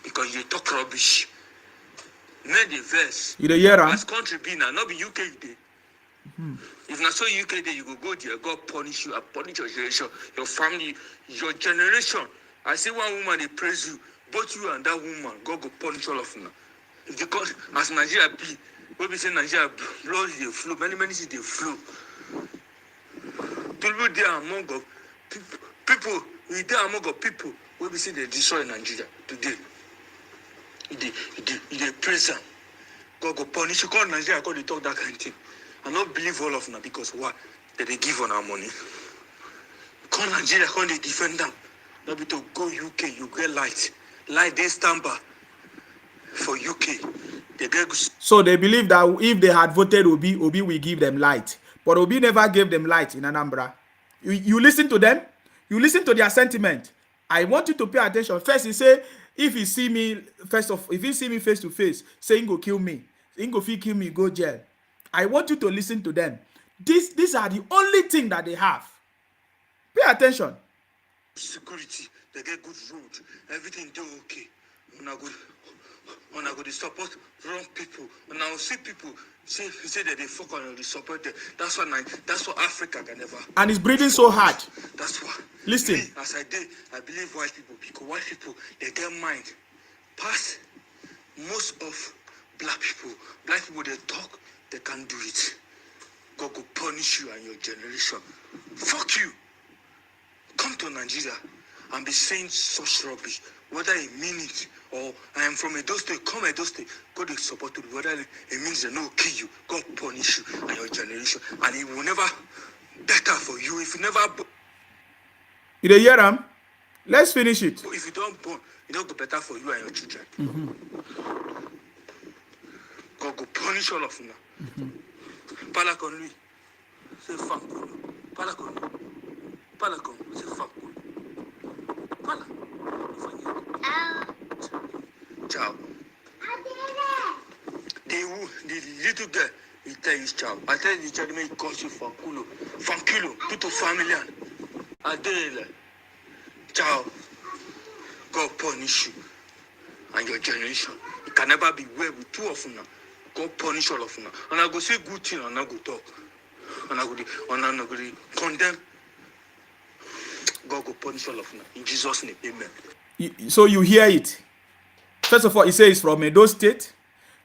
because you talk rubbish. You know the verse. You the hear as country be now, not be UK. If not so UK there, you go there, God punish you, I punish your generation, your family, your generation. I see one woman, they praise you, both you and that woman, God go punish all of them. If they call, as Nigeria be, when we say Nigeria, blood they flow, many things they flow. People there among of people, we there among of people, when we say they destroy Nigeria today. They praise them. God go punish you, call Nigeria, God they talk that kind of thing. I don't believe all of them because what? They give on our money. Call Nigeria, call they defend them. Not be to go UK, you get light. Light they stand by for UK. They get. So they believe that if they had voted Obi, Obi will give them light. But Obi never gave them light in Anambra. You listen to them, you listen to their sentiment. I want you to pay attention. First, he say, if he see me if he see me face to face, saying go kill me, saying go kill me, go jail. I want you to listen to them. These are the only thing that they have. Pay attention. Security, they get good road, everything do okay. When I go to support wrong people, when I will see people say that they fuck on the support them. That's what Africa can never. And it's breathing so hard. That's why. Listen. Me, as I did, I believe white people, because white people they get mind past most of black people. Black people they talk, they can't do it. God will punish you and your generation. Fuck you. Come to Nigeria and be saying such rubbish, whether it means it or I am from Edo State, come Edo State, God will support you, whether it means they no kill you, God punish you and your generation, and it will never better for you if you never. You dey hear am? Let's finish it. If you don't born, it don't go better for you and your children. God will punish all of you. Parla con lui, c'est fanculo. Parla con lui. Parla con lui, c'est fanculo. Parla. Ciao. The little girl, he tell you ciao. I tell the child, he calls you fanculo. Fanculo, tutto familiar. Adele. Ciao. God punish you and your generation. It can never be well with two of you now. God punish all of you now. And I go say good thing and I go talk. And I go condemn. God go punish all of you now. In Jesus' name, amen. So you hear it. First of all, he says from Edo State.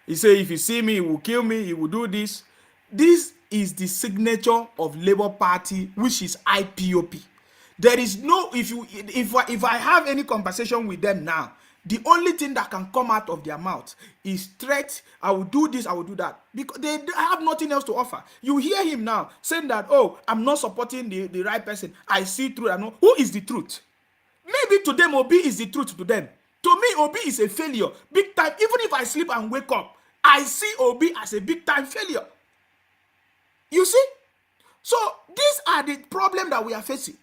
He says if you see me, he will kill me, he will do this. This is the signature of Labour Party, which is IPOB. There is no, if I have any conversation with them now, the only thing that can come out of their mouth is threat. I will do this, I will do that. Because they have nothing else to offer. You hear him now saying that, oh, I'm not supporting the right person. I see truth. I know. Who is the truth? Maybe to them, Obi is the truth to them. To me, Obi is a failure. Big time. Even if I sleep and wake up, I see Obi as a big time failure. You see? So these are the problems that we are facing.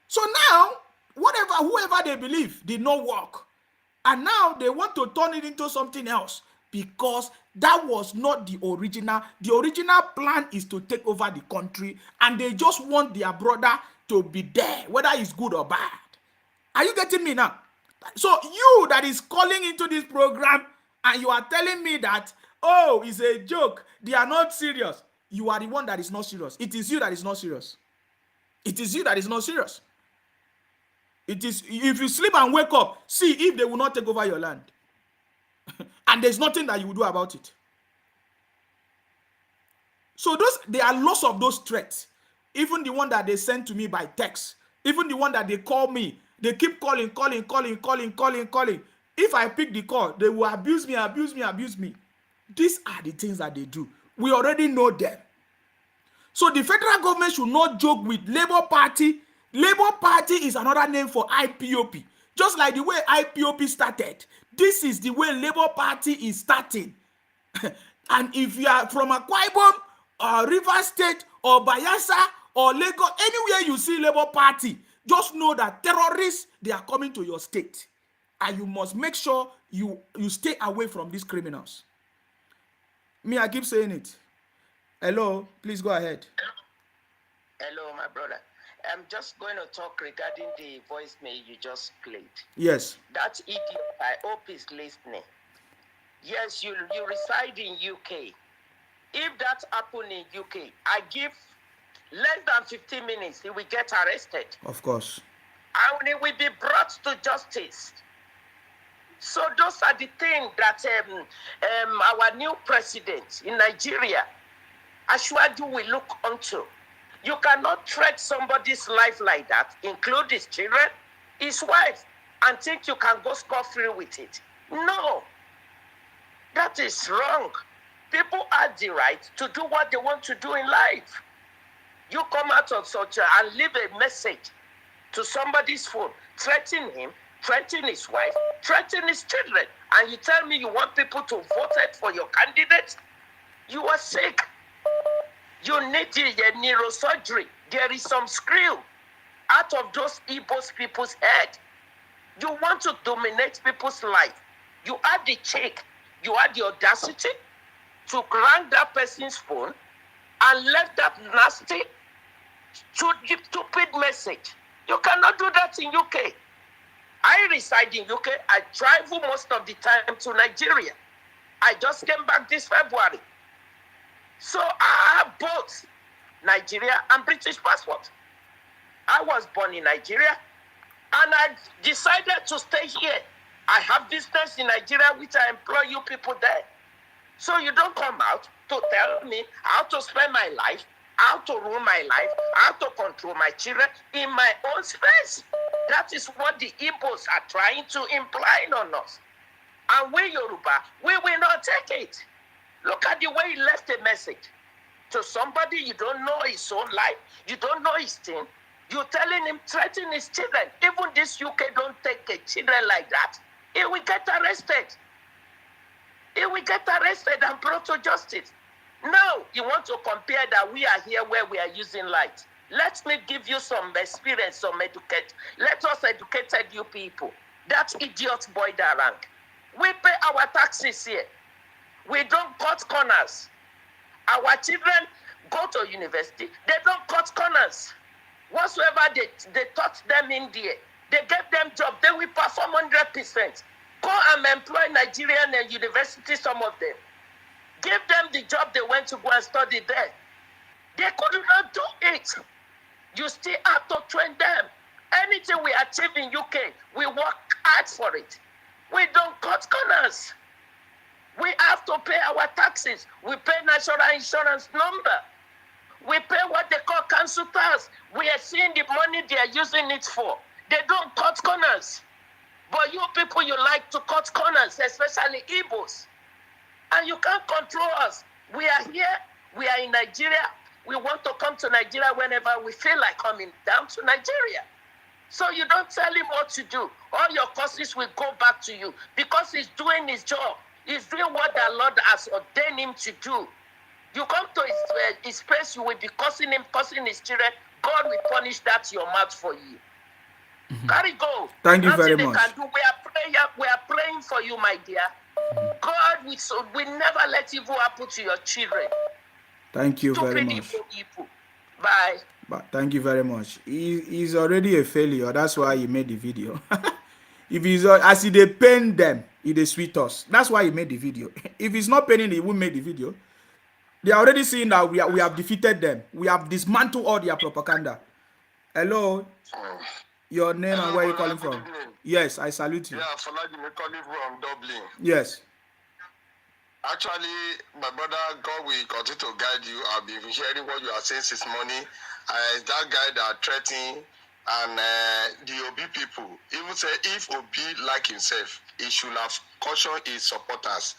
So now, whoever they believe did not work. And now they want to turn it into something else because that was not the original. The original plan is to take over the country and they just want their brother to be there, whether it's good or bad. Are you getting me now? So you that is calling into this program and you are telling me that, oh, it's a joke, they are not serious. You are the one that is not serious. It is you that is not serious. It is you that is not serious. It is, if you sleep and wake up, see if they will not take over your land. And there's nothing that you will do about it. So there are lots of those threats. Even the one that they send to me by text. Even the one that they call me. They keep calling. If I pick the call, they will abuse me. These are the things that they do. We already know them. So the federal government should not joke with Labour Party. Labour Party is another name for IPOB. Just like the way IPOB started, this is the way Labour Party is starting. And if you are from Akwa Ibom, or Rivers State, or Bayelsa, or Lagos, anywhere you see Labour Party, just know that terrorists, they are coming to your state. And you must make sure you stay away from these criminals. Me, I keep saying it. Hello, please go ahead. Hello, my brother. I'm just going to talk regarding the voicemail you just played. Yes. That idiot, I hope he's listening. Yes, you reside in UK. If that happened in UK, I give less than 15 minutes, he will get arrested. Of course. And he will be brought to justice. So those are the things that our new president in Nigeria, Ashwaju, will look onto. You cannot treat somebody's life like that, include his children, his wife, and think you can go scot-free with it. No. That is wrong. People have the right to do what they want to do in life. You come out of such and leave a message to somebody's phone, threaten him, threaten his wife, threaten his children, and you tell me you want people to vote for your candidate? You are sick. You need a neurosurgery. There is some screw out of those Igbo people's head. You want to dominate people's life. You have the cheek, you have the audacity to crank that person's phone and left that nasty, stupid message. You cannot do that in UK. I reside in UK. I travel most of the time to Nigeria. I just came back this February. So I have both Nigeria and British passport. I was born in Nigeria and I decided to stay here. I have business in Nigeria which I employ you people there. So you don't come out to tell me how to spend my life, how to rule my life, how to control my children in my own space. That is what the Igbos are trying to imply on us. And we Yoruba, we will not take it. Look at the way he left a message to somebody you don't know his own life, you don't know his thing. You're telling him, threatening his children. Even this UK don't take a children like that. He will get arrested. He will get arrested and brought to justice. Now, you want to compare that we are here where we are using light. Let me give you some experience, some educate. Let us educate you people. That idiot boy that rank. We pay our taxes here. We don't cut corners. Our children go to university. They don't cut corners. Whatsoever they taught them in there, they get them job. They will perform 100%. Go and employ Nigerian universities, some of them. Give them the job they went to go and study there. They could not do it. You still have to train them. Anything we achieve in UK, we work hard for it. We don't cut corners. We have to pay our taxes. We pay national insurance number. We pay what they call council tax. We are seeing the money they are using it for. They don't cut corners. But you people, you like to cut corners, especially Igbos. And you can't control us. We are here. We are in Nigeria. We want to come to Nigeria whenever we feel like coming down to Nigeria. So you don't tell him what to do. All your courses will go back to you because he's doing his job. He's doing what the Lord has ordained him to do. You come to his place, you will be cursing him, cursing his children. God will punish that your mouth for you. Carry go. Thank you very much. Can do. We are praying for you, my dear. God will never let evil happen to your children. Thank you very much. Bye. But thank you very much. He's already a failure. That's why he made the video. If he's as they pain them, they sweet us. That's why he made the video. If he's not paying, he won't make the video. They are already seeing that we have defeated them. We have dismantled all their propaganda. Hello. Your name and where you calling from? Yes, I salute you. Yeah, Faladi, calling from Dublin. Yes. Actually, my brother, God will continue to guide you. I've been hearing what you are saying since morning. That guy that threatening and the Obi people, even say if Obi like himself, he should have cautioned his supporters.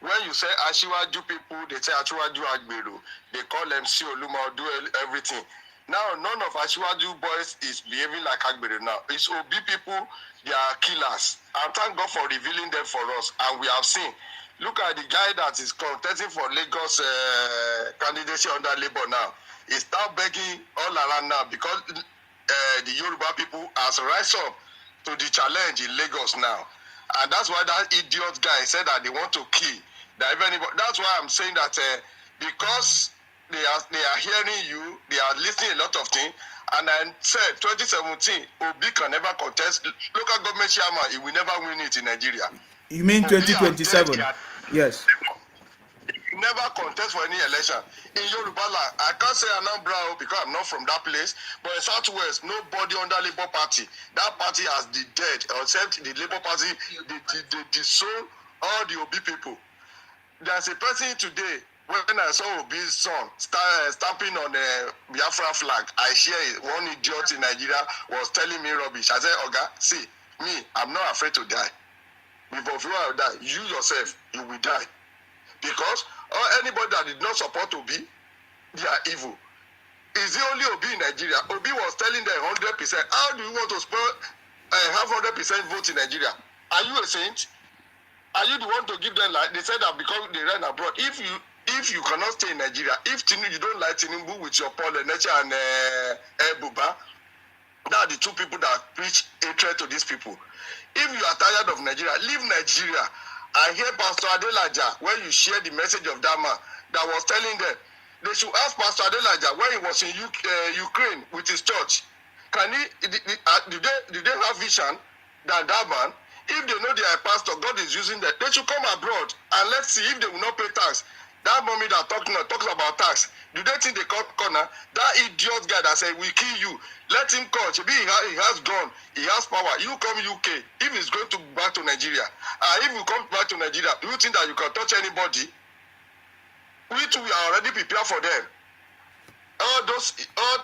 When you say Ashiwaju people, they say Ashiwaju Agbero. They call them Sioluma, do everything. Now, none of Ashiwaju boys is behaving like Agbero now. It's Obi people, they are killers. And thank God for revealing them for us. And we have seen. Look at the guy that is contesting for Lagos candidacy under Labour now. He's now begging all around now because the Yoruba people has rise up to the challenge in Lagos now. And that's why that idiot guy said that they want to kill. That if anybody, that's why I'm saying that because they are hearing you, they are listening a lot of things. And I said 2017, Obi can never contest local government chairman. He will never win it in Nigeria. You mean 2027? Yes. never contest for any election. In Yoruba land, I can't say Anambra because I'm not from that place, but in Southwest, nobody under Labour Party. That party has the dead, except the Labour Party, they disown all the Obi people. There's a person today, when I saw Obi's son stamping on the Biafra flag, I share it. One idiot in Nigeria was telling me rubbish. I said, Oga, see, me, I'm not afraid to die. If you want to die, you yourself, you will die. Because anybody that did not support Obi, they are evil. Is the only Obi in Nigeria? Obi was telling them 100%. How do you want to have 100% vote in Nigeria? Are you a saint? Are you the one to give them life? They said that because they ran abroad. If you cannot stay in Nigeria, if you don't like Tinubu with your Paul Eneche and Buba, that are the two people that preach hatred to these people. If you are tired of Nigeria, leave Nigeria. I hear Pastor Adelaja, when you share the message of that man, that was telling them, they should ask Pastor Adelaja when he was in Ukraine with his church. Did they have vision that man? If they know they are a pastor, God is using them, they should come abroad and let's see if they will not pay tax. That mommy that talks about tax, do they think they cut corner? That idiot guy that said, we kill you, let him come. He has gun, he has power. You come UK, if he's going to back to Nigeria, if you come back to Nigeria, do you think that you can touch anybody? We too, we are already prepared for them. All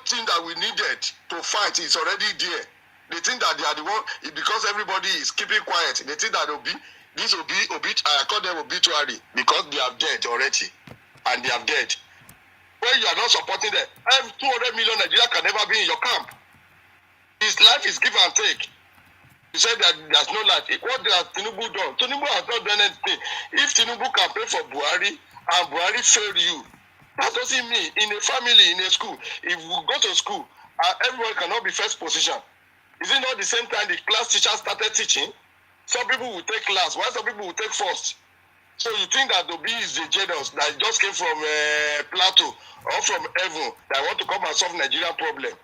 things that we needed to fight is already there. They think that they are the one, because everybody is keeping quiet. They think that I call them obituary because they are dead already. And they are dead. When you are not supporting them, 200 million Nigeria can never be in your camp. His life is give and take. You said that there's no life. What has Tinubu done? Tinubu has not done anything. If Tinubu can pray for Buhari and Buhari failed you, that doesn't mean in a family, in a school, if we go to school, everyone cannot be first position. Is it not the same time the class teacher started teaching? Some people will take class, while some people will take first. So you think that Obi is the genius that just came from Plateau or from heaven that want to come and solve Nigerian problem?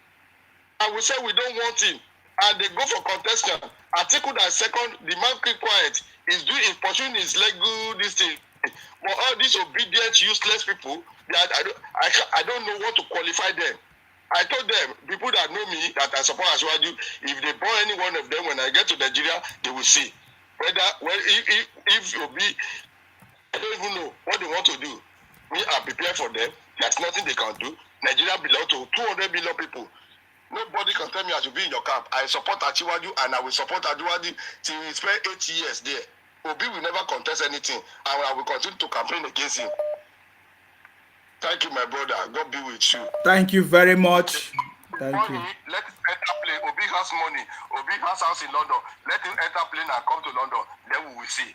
And we say we don't want him. And they go for contestant. Atiku that second, the man keep quiet. Is pursuing his legal this thing. But all these obedient, useless people, I don't know what to qualify them. I told them, people that know me, that I support Ashwaju, if they born any one of them, when I get to Nigeria, they will see. If you'll be, I don't even know what they want to do. Me, I'm prepared for them. There's nothing they can do. Nigeria belongs to 200 million people. Nobody can tell me I should be in your camp. I support Achiwaju and I will support Aduwadi till we spend 8 years there. Obi will never contest anything, and I will continue to campaign against him. Thank you, my brother. God be with you. Thank you very much. Thank you. Let him enter plane. Obi has money. Obi has house in London. Let him enter plane and come to London. Then we will see.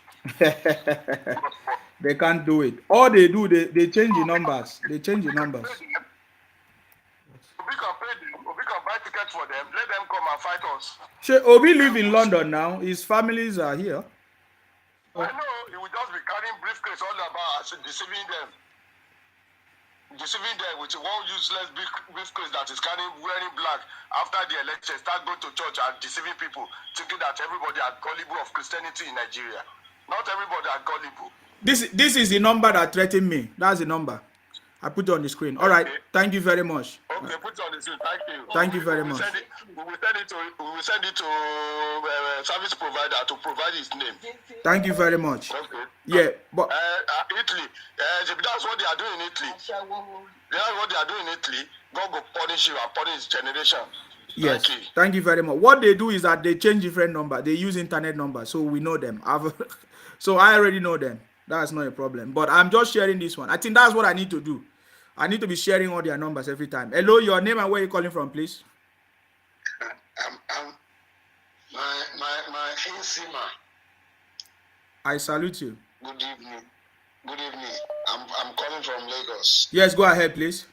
They can't do it. All they do, they change the numbers. They change the numbers. Obi can pay them. Obi can buy tickets for them. Let them come and fight us. Obi live in London now. His families are here. I know. He will just be carrying briefcase all about deceiving them. Deceiving them with one useless briefcase that is carrying wearing black after the election, start going to church and deceiving people, thinking that everybody are gullible of Christianity in Nigeria. Not everybody are gullible. This is the number that threatened me. That's the number. I put it on the screen. All right. Thank you very much. Okay, put it on the screen. Thank you. Thank you very much. We will send it to service provider to provide his name. Thank you very much. Okay. Yeah, but Italy. That's what they are doing in Italy. That's what they are doing in Italy. God will punish you and punish his generation. Yes. Thank you very much. What they do is that they change different number. They use internet numbers, so we know them. So I already know them. That's not a problem. But I'm just sharing this one. I think that's what I need to do. I need to be sharing all their numbers every time. Hello, your name and where you calling from, please? My Ensima. I salute you. Good evening. Good evening. I'm calling from Lagos. Yes, go ahead, please.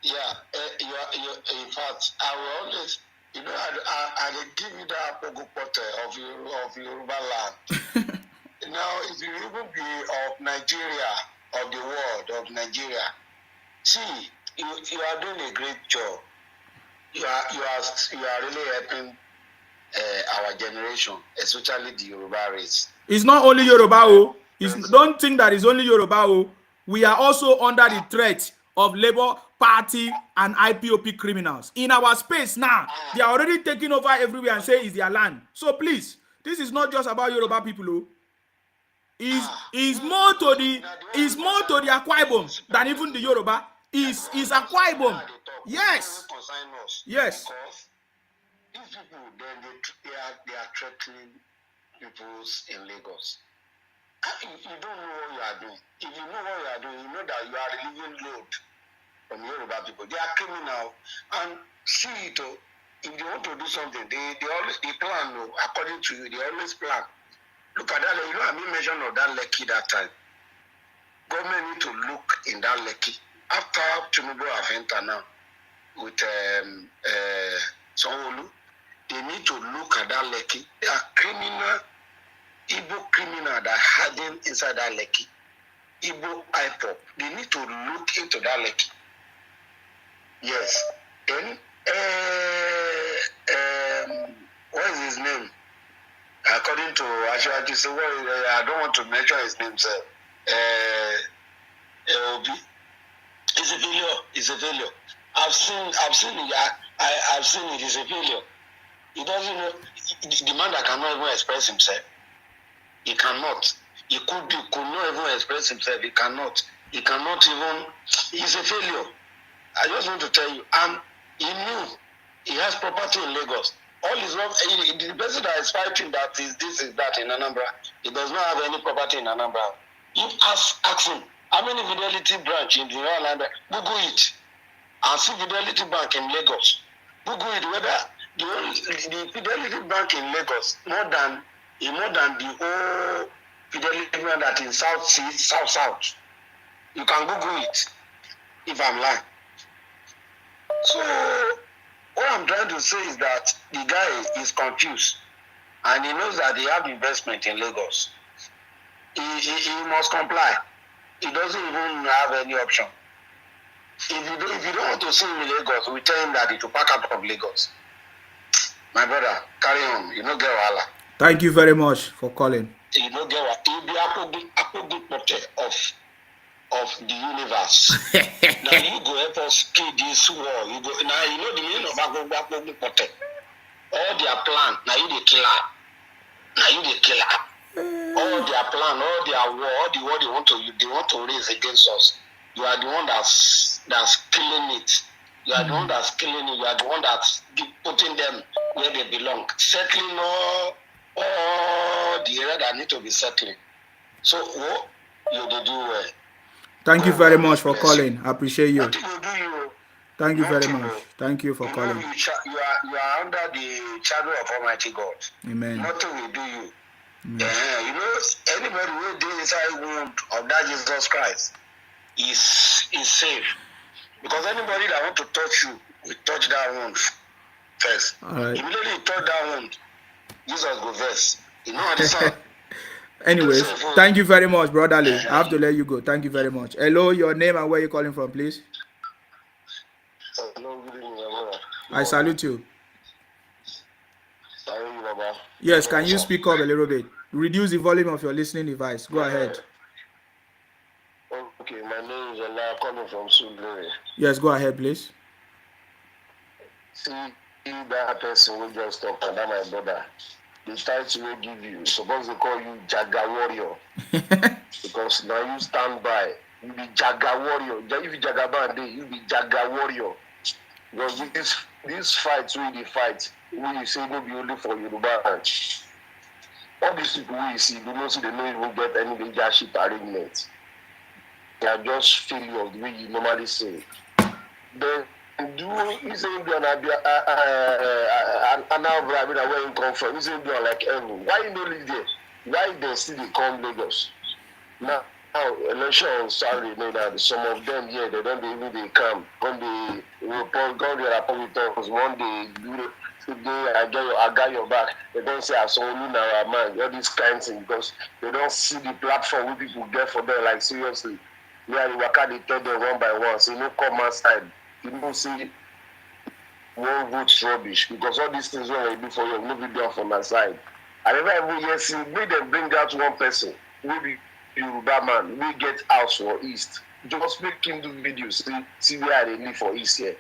Yeah, in fact, I will always, I will give you that pogopote of Yoruba land. Now, if you even be of Nigeria, of the world, of Nigeria, see, you are doing a great job. You are really helping our generation, especially the Yoruba race. It's not only Yoruba, Don't think that it's only Yoruba. Oh. We are also under the threat of Labour Party and IPOP criminals. In our space now, they are already taking over everywhere and say it's their land. So please, this is not just about Yoruba people. Oh. Is more to the Akwa Ibom than even the Yoruba. Is Akwa Ibom. Yes. Yes. These people, then they are threatening peoples in Lagos. If you don't know what you are doing, if you know what you are doing, you know that you are relieving load from Yoruba people. They are criminal. And see it, if they want to do something, they always plan, according to you, they always plan. Look at that, you know, I made mention of that Lekki that time. Government need to look in that Lekki. After Tinubu have entered now with Sanwo-Olu, they need to look at that Lekki. They are criminal, Igbo criminal that hiding inside that Lekki. Igbo IPOB. They need to look into that Lekki. Yes. Then, what is his name? According to Ashwaji, so I don't want to mention his name, sir. Obi. It's a failure. It's a failure. I've seen it. I've seen it. It's a failure. He doesn't know. The man that cannot even express himself. He cannot. He could not even express himself. He cannot. He cannot even. He's a failure. I just want to tell you. And he knew he has property in Lagos. All his love, the person that is fighting that is this, is that in Anambra, he does not have any property in Anambra. If ask him, how many Fidelity branch in the Anambra? Google it. And see Fidelity Bank in Lagos. Google it, whether the Fidelity Bank in Lagos, more than the whole Fidelity Bank that in South. You can Google it, if I'm lying. So, what I'm trying to say is that the guy is confused and he knows that they have investment in Lagos. He must comply. He doesn't even have any option. If you don't want to see him in Lagos, we tell him that he to pack up of Lagos. My brother, carry on. You don't get wahala. Thank you very much for calling. You don't get wahala. He'll be a of the universe. Now you go help us kill this war. You go now. You know the meaning of Akpogbi. All their plan. Now you the killer. Now you the killer. All their plan, all their war, all the war they want to raise against us. You are the one that's killing it. You are the one that's killing it. You are the one that's putting them where they belong. Settling all the area that need to be settling. So what you do well. Thank you very much for calling. I appreciate you. Thank you very much. Thank you for calling. You are under the shadow of Almighty God. Amen. Nothing will do you. You know, anybody who is inside wound of that Jesus Christ is safe. Because anybody that want to touch you will touch that wound first. All right. Immediately you touch that wound, Jesus go first. You know what I'm saying? Anyways, thank you very much, brotherly. I have to let you go. Thank you very much. Hello, your name and where you calling from, please. Hello, good evening, brother. I salute you. Sorry, Baba. Yes, can you speak up a little bit? Reduce the volume of your listening device. Go ahead. Okay, my name is Ola, coming from Sudbury. Yes, go ahead, please. See, that person we just talked about, my brother. The title will give you, suppose they call you Jaga Warrior. Because now you stand by. You be Jaga Warrior. If you Jaga Bande, you be Jaga Warrior. Because this fight, we fight, we say no be only for Yoruba. All these people we see, they don't even get any leadership arrangement. They are just failure the way you normally say. Then you say Anambra, where you come from, you say like Evo. Why you don't live there? Why they still come Lagos? Now election on Saturday, know that some of them here they don't even they come. When they report, go their politics. One day I got your back. They don't say I saw you now, man. All these kinds of things because they don't see the platform where people get for them. Like seriously, yeah, you work out they tell them one by one. So you know, come outside. You don't see one vote rubbish because all these things what I do for you, no be done from my side. I never even hear see make them bring out one person. Maybe Yoruba man, we get house for East. Just make him do video, see where they live for East here.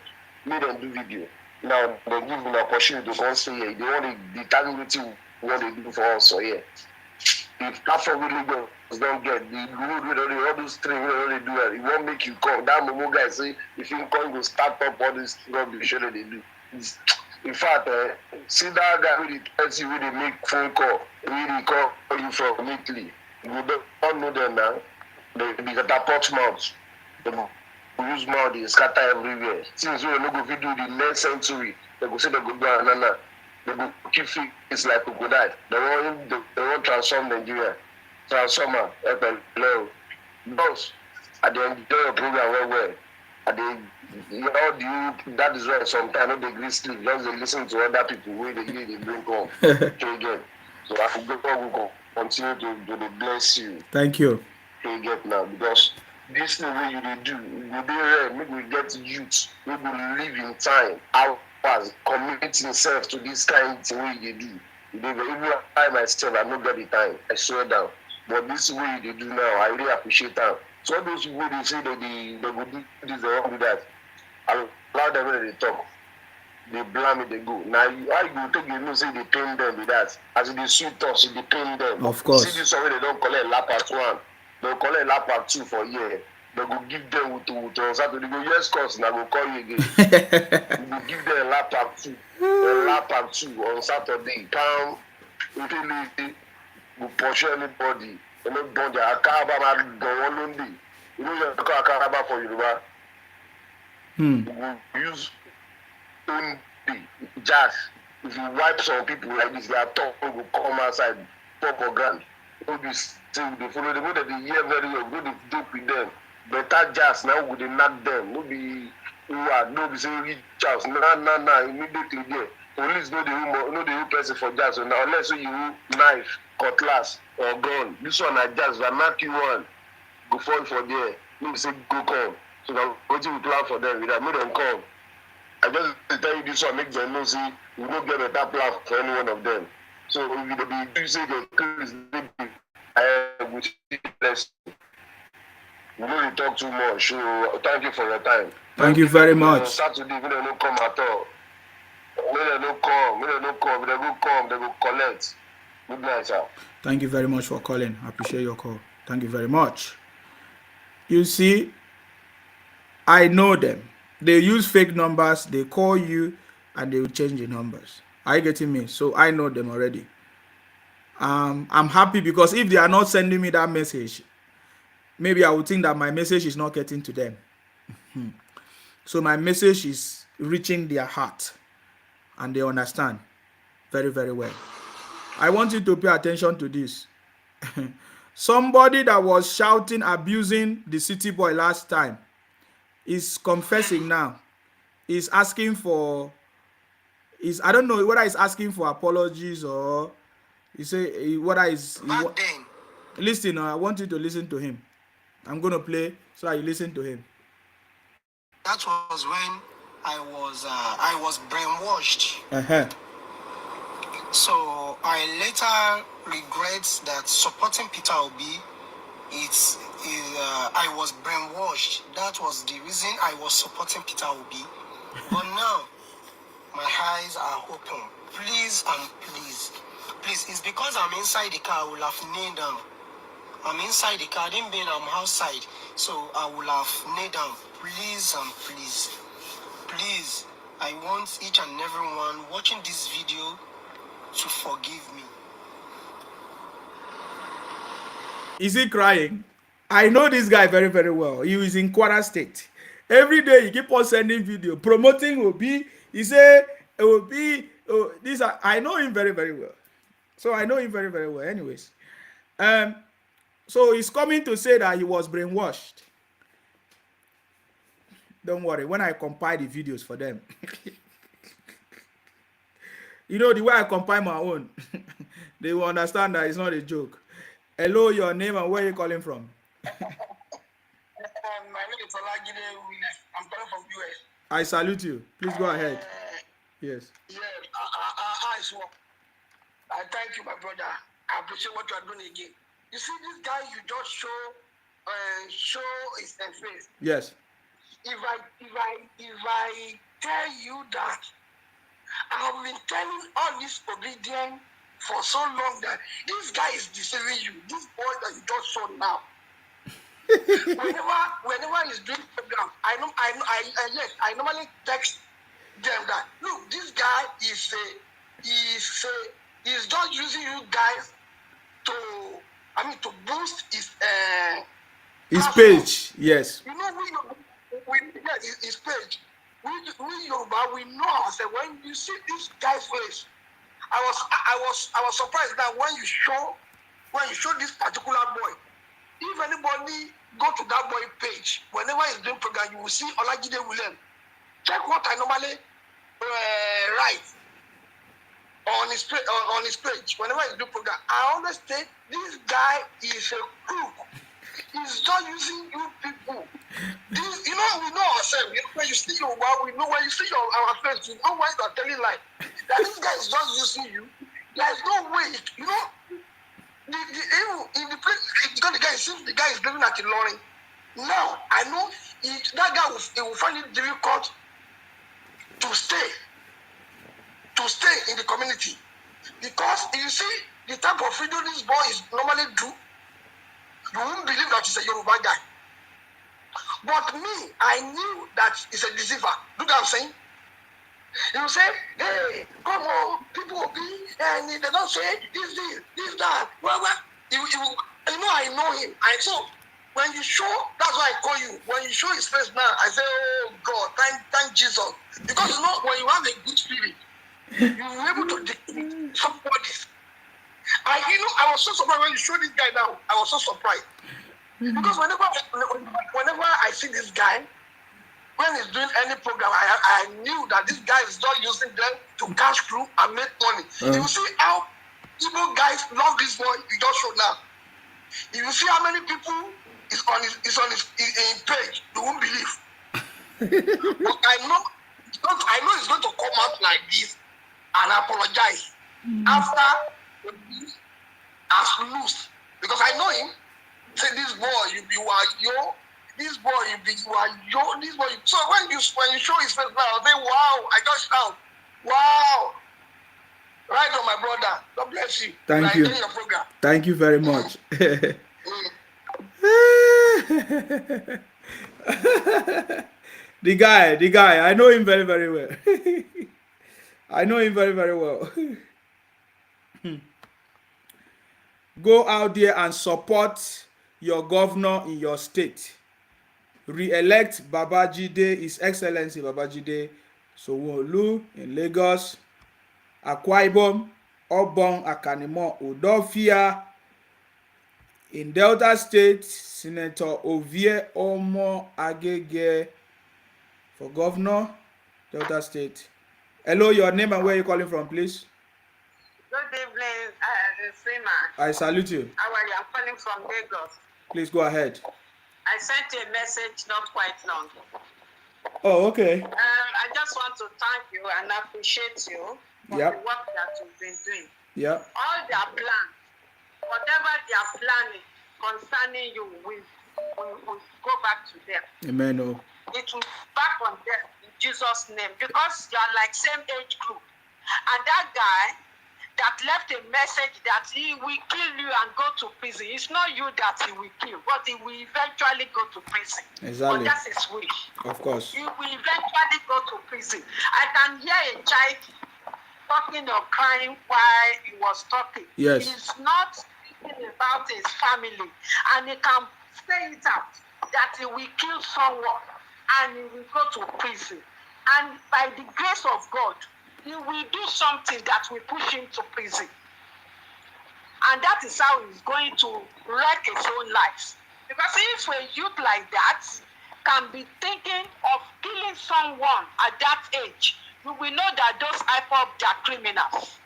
Make them do video. Now they give them an opportunity to come stay here. They want to determine what they do for us so here. If platform really go, don't get the road with all those things we already do it. It won't make you come. That Momo guy say if you come go start up all this rubbish that they do. In fact, see that guy really tells you when they make phone call, really call you from Italy. You don't know them now. They got a pot mouth. They use mouth, they scatter everywhere. Since we don't go video the next century, they go say they go do another. They go keep it's like we go die. They want transform Nigeria. Transformer, FLO. Those at the end of the program well. At the that is why sometimes they agree sleep. Just they listen to other people where they bring home. Again. So I forgot God will continue to bless you. Thank you. Get now because this thing way you do, you be rare, maybe we get youth, we will live in time. Hours commit himself to this kind of thing way you do. Even I myself, I don't get the time. I swear down. But this way you do now, I really appreciate that. So all those people they say that they will do this, they won't do that. I allow them when they talk. They blame it, they go. Now how you take you know say they pain them with that. As they sweet us, they pain them. Of course. See this way they don't collect lap at one. They'll collect lap at two for a year. They go give them with Saturday. They go, yes, course, and I will call you again. You will give them a lap at two. A lap at two on Saturday. Come, you push anybody. You know, don't you? Akaba, go on only. You know, you call Akaba for you, right? You use only jazz. If you wipe some people like this, their tongue will come outside, pop or ground. They follow the way that they hear very well, go to joke with them. Better jazz now would they knock them. No be saying reach out. Nah, immediately there. Police know the who person for jazz. So now unless you knife, cutlass, or gun. This one I jazz, I knock you one. Go fall for there. No be say go come. So now what do we plan for them? With that, make them come. I just tell you this one, make them know see we don't get a better plan for any one of them. So if you say the case, I will bless you. We don't talk too much. So thank you for your time. Thank you very much. Saturday, we don't come at all. We don't come. They will come. They will collect. Good night, sir. Thank you very much for calling. I appreciate your call. Thank you very much. You see, I know them. They use fake numbers. They call you and they will change the numbers. Are you getting me? So I know them already. I'm happy because if they are not sending me that message, maybe I would think that my message is not getting to them. So my message is reaching their heart and they understand very, very well. I want you to pay attention to this. Somebody that was shouting, abusing the city boy last time is confessing now. He's asking for, I don't know whether he's asking for apologies or he say whether is listen. I want you to listen to him. I'm gonna play so that you listen to him. That was when I was brainwashed. So I later regret that supporting Peter Obi. I was brainwashed. That was the reason I was supporting Peter Obi. But now my eyes are open. Please and please. It's because I'm inside the car. I will have kneeled down. I'm inside the car. I didn't mean I'm outside. So I will have kneeled down. Please and please. Please, I want each and everyone watching this video to forgive me. Is he crying? I know this guy very, very well. He is in Kwara State. Every day he keep on sending video promoting Obi. He say Obi. This I know him very, very well. So I know him very, very well. Anyways, so he's coming to say that he was brainwashed. Don't worry. When I compile the videos for them, you know the way I compile my own, they will understand that it's not a joke. Hello, your name and where are you calling from? My name is Olagide. I'm calling from US. I salute you. Please go ahead. Yes. Yeah, I thank you, my brother. I appreciate what you are doing again. You see this guy you just show his face. Yes. If I tell you that I've been telling all this obedience for so long that this guy is deceiving you. This boy that you just saw now. whenever he's doing program, I normally text them that look, this guy is just using you guys to boost his page. Yes. You know his page. We Yoruba, we know ourselves. When you see this guy's face, I was surprised that when you show this particular boy, if anybody go to that boy page, whenever he's doing program, you will see Olajide William. Check what I normally write on his page. Whenever he's doing program, I always say this guy is a crook. He's just using you people. We know ourselves. When you see your wife, we know when you see our friends, you know why you are telling lie. That this guy is just using you. There's no way, in the place, because the guy is living at Ilorin. Now, I know that guy will find it difficult to stay in the community. Because you see, the type of video this boy is normally do, you won't believe that he's a Yoruba guy. But me, I knew that he's a deceiver. Look what I'm saying? You say, hey, come on, people will be, and they don't say this, that. Well, I know him. So when you show, that's why I call you. When you show his face now, I say, oh God, thank Jesus. Because when you have a good spirit, you're able to dictate somebody. I was so surprised when you show this guy now. I was so surprised. Because whenever I see this guy, when he's doing any program, I knew that this guy is not using them to cash through and make money. You see how Igbo guys love this boy you just showed now. You see how many people is on his page, you won't believe. But I know it's going to come out like this and apologize after as loose, because I know him. Say this boy, you are yo. This boy, you are yo. This boy. So when you show his face now, I say, wow! I just shout, wow! Right on, my brother. God bless you. Thank you. Your program. Thank you very much. The guy. I know him very, very well. I know him very, very well. Go out there and support your governor in your state. Re-elect Babajide, His Excellency Babajide Sanwo-Olu in Lagos, Akwa Ibom, Obong, Akanimo, Odofia. In Delta State, Senator Ovie Omo Agege for governor, Delta State. Hello, your name and where you calling from, please? Good evening, Freeman. I salute you. How are you? I'm calling from Lagos. Please go ahead. I sent you a message not quite long. Oh, okay. I just want to thank you and appreciate you for the work that you've been doing. Yeah. All their plans, whatever they are planning concerning you, will go back to them. Amen. Oh. It will back on them in Jesus' name, because you are like same age group. And that guy that left a message that he will kill you and go to prison. It's not you that he will kill, but he will eventually go to prison. Exactly. But that's his wish. Of course. He will eventually go to prison. I can hear a child talking or crying while he was talking. Yes. He's not thinking about his family, and he can say it out that he will kill someone and he will go to prison. And by the grace of God, he will do something that will push him to prison. And that is how he's going to wreck his own life. Because if a youth like that can be thinking of killing someone at that age, you will know that those IPOB, they are criminals.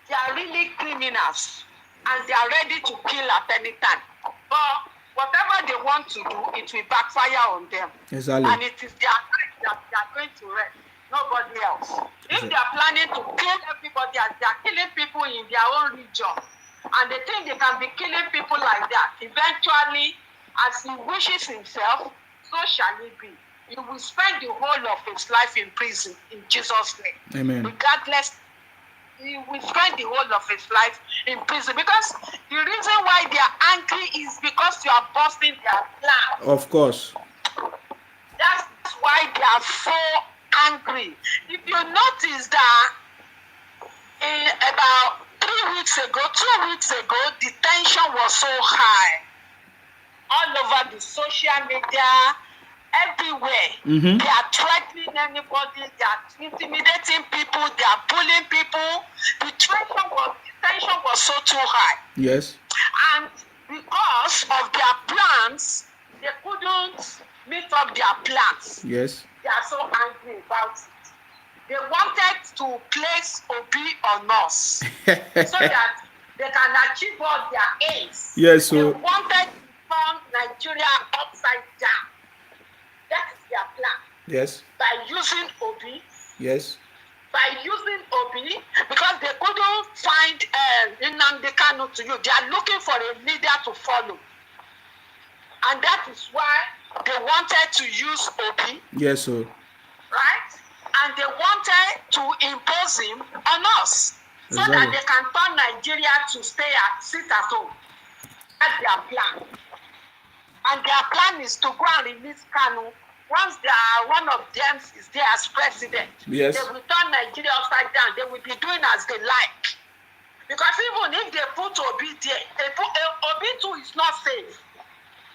They are really criminals. And they are ready to kill at any time. But whatever they want to do, it will backfire on them. Exactly. And it is their life that they are going to wreck. Nobody else. If they are planning to kill everybody as they are killing people in their own region, and they think they can be killing people like that. Eventually, as he wishes himself, so shall he be. He will spend the whole of his life in prison in Jesus' name. Amen. Regardless, he will spend the whole of his life in prison, because the reason why they are angry is because you are busting their plan. Of course. That's why they are so angry. If you notice that about 2 weeks ago, the tension was so high all over the social media, everywhere. Mm-hmm. They are threatening anybody, they are intimidating people, they are bullying people. The tension was so too high. Yes. And because of their plans, they couldn't meet up their plans. Yes. They are so angry about it. They wanted to place Obi on us so that they can achieve all their aims. Yes, so they wanted to turn Nigeria upside down. That is their plan. yes. By using Obi. Yes. By using Obi, because they couldn't find Nnamdi Kanu to you. They are looking for a leader to follow. And that is why they wanted to use Obi. Yes, sir. Right? And they wanted to impose him on us. So Exactly. that they can turn Nigeria to sit at home. That's their plan. And their plan is to go and release Kanu. Once one of them is there as president, yes. They will turn Nigeria upside down. They will be doing as they like. Because even if they put Obi there, Obi too is not safe.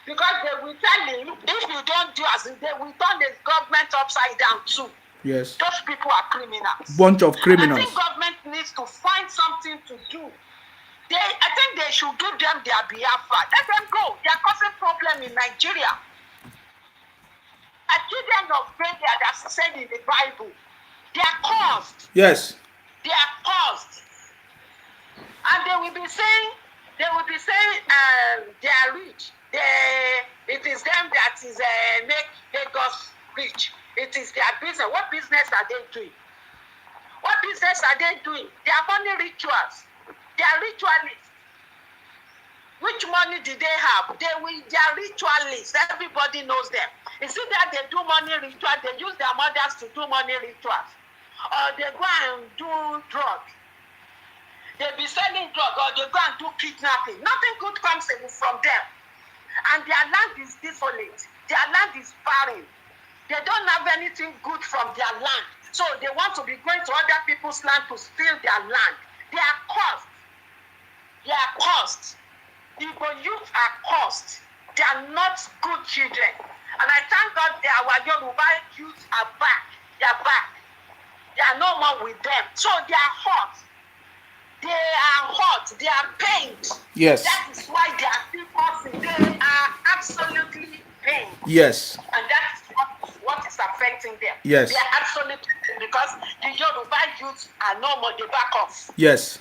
Because they will tell him, if you don't do as they will turn the government upside down too. Yes. Those people are criminals. Bunch of criminals. I think government needs to find something to do. I think they should give them their Biafra. Let them go. They are causing problem in Nigeria. Children of failure, that's said in the Bible, they are caused. Yes. They are caused. And they will be saying they are rich. It is them that is make Lagos rich. It is their business. What business are they doing? What business are they doing? They are money rituals. They are ritualists. Which money did they have? They are ritualists. Everybody knows them. You see that they do money rituals. They use their mothers to do money rituals. Or they go and do drugs. They be selling drugs, or they go and do kidnapping. Nothing good comes from them. And their land is desolate. Their land is barren. They don't have anything good from their land. So they want to be going to other people's land to steal their land. They are cursed. They are cursed. Igbo youth are cursed. They are not good children. And I thank God our Yoruba youth are back. They are back. They are no more with them. So they are hot. They are hot. They are pained. Yes. That is why they are still cursing. They are absolutely pained. Yes. And that is what is affecting them. Yes. They are absolutely pained because the Yoruba youth are no more. They back off. Yes.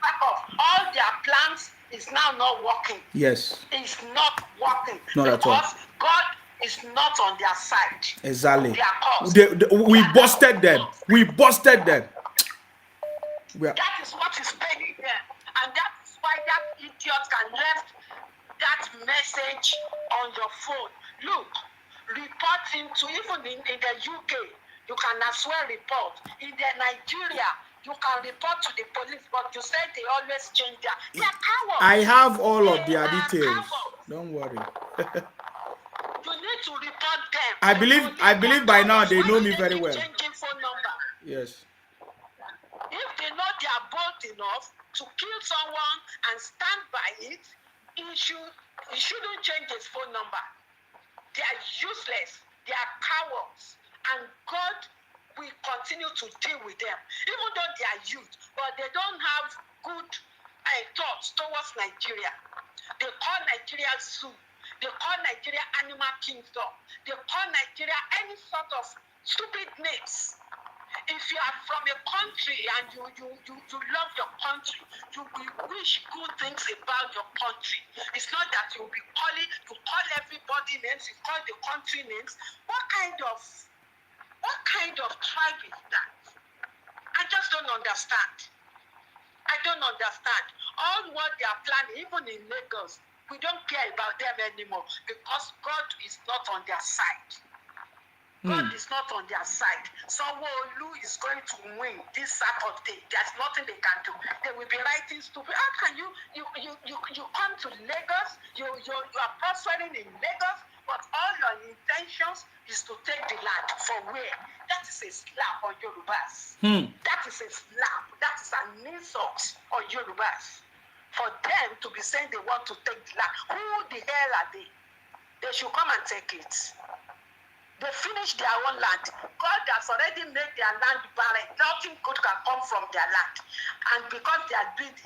Back off. All their plans is now not working. Yes. It's not working. Not at all. Because God is not on their side. Exactly. They are caused. We busted them. We busted them. That is what is paining them. And that is why that idiot can left that message on your phone. Look, report him to, even in the UK, you can as well report. In the Nigeria, you can report to the police, but you said they always change their. They are cowards. I have all of their details. Don't worry. You need to report them. I believe by now they know me very well. Changing phone number. Yes. If they know they are bold enough to kill someone and stand by it, he shouldn't change his phone number. They are useless. They are cowards. And God will continue to deal with them. Even though they are youth, but they don't have good thoughts towards Nigeria. They call Nigeria zoo. They call Nigeria animal kingdom. They call Nigeria any sort of stupid names. If you are from a country and you love your country, you will wish good things about your country. It's not that you will be you call everybody names, you call the country names. What kind of tribe is that? I just don't understand. I don't understand. all what they are planning, even in Lagos, we don't care about them anymore because God is not on their side. God is not on their side. Sanwo-Olu is going to win this Saturday. There's nothing they can do. They will be writing stupid. How can you come to Lagos? You are prospering in Lagos, but all your intentions is to take the land. For where? That is a slap on Yorubas. That is a slap. That is an insult on Yorubas. For them to be saying they want to take the land. Who the hell are they? They should come and take it. They finished their own land. God has already made their land barren. Nothing good can come from their land. And because they are greedy,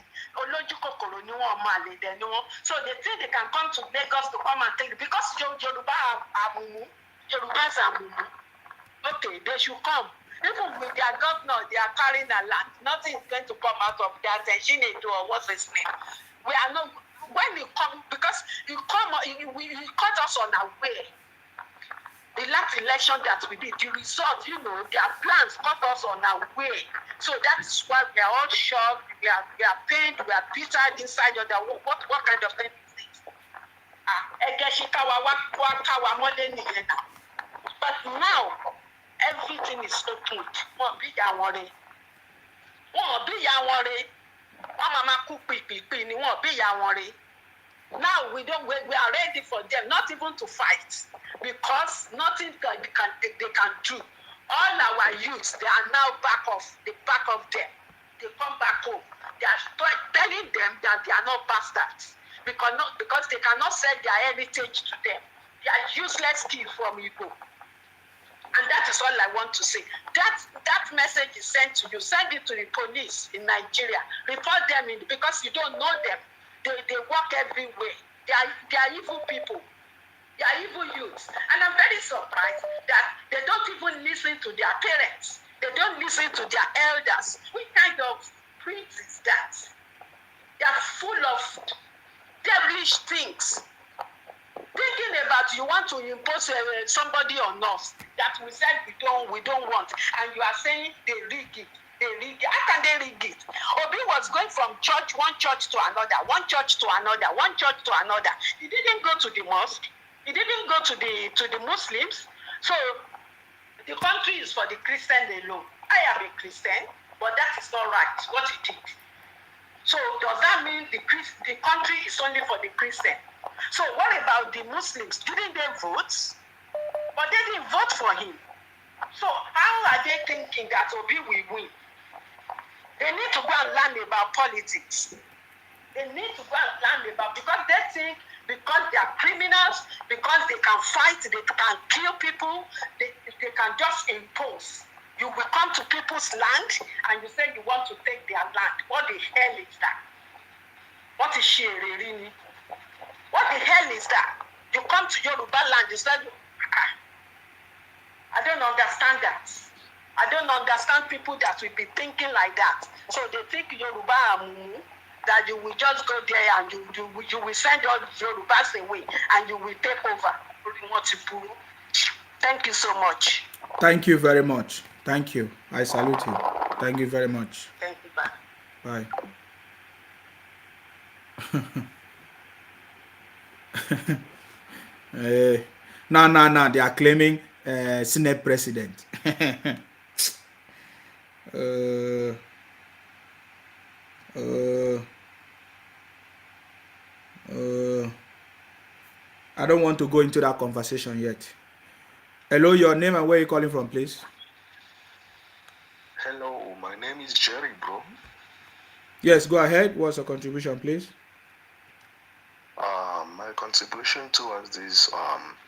so they think they can come to Lagos to come and take it. Because Yorubas are mumu. Okay, they should come. Even with their governor, they are carrying a land. Nothing is going to come out of that. Or what's his name? We are not. When you come, because you cut us on our way. The last election that we did, the result, their plans cut us on our way. So that's why we are all shocked, we are pained, we are bitter inside of that. What kind of thing is this? But now, everything is open. Now we are ready for them, not even to fight, because nothing they can do. All our youths, they are now back of them. They come back home. They are telling them that they are not bastards because they cannot sell their heritage to them. They are useless kids from Igbo. And that is all I want to say. That message is sent to you. Send it to the police in Nigeria. Report them in because you don't know them. They work everywhere. They are evil people. They are evil youths. And I'm very surprised that they don't even listen to their parents. They don't listen to their elders. What kind of prince is that? They are full of devilish things. Thinking about you want to impose somebody on us that we said we don't want, and you are saying they rig it. How can they rig it? Obi was going from one church to another, one church to another, one church to another. He didn't go to the mosque. He didn't go to the Muslims. So the country is for the Christian alone. I am a Christian, but that is not right. What he did. So does that mean the country is only for the Christian? So what about the Muslims? Didn't they vote? But they didn't vote for him. So how are they thinking that Obi will win? They need to go and learn about politics. They need to go and learn about, because they think because they are criminals, because they can fight, they can kill people, they can just impose. You will come to people's land and you say you want to take their land. What the hell is that? What is Shirini? What the hell is that? You come to Yoruba land, you say, I don't understand that. I don't understand people that will be thinking like that. So they think Yoruba are mumu, that you will just go there and you will send all Yorubas away and you will take over. Thank you so much. Thank you very much. Thank you. I salute you. Thank you very much. Thank you. Bye. Now they are claiming Senate president. I don't want to go into that conversation yet. Hello, your name and where you calling from, please? Hello, my name is Jerry, bro. Yes, go ahead. What's your contribution, please? My contribution towards this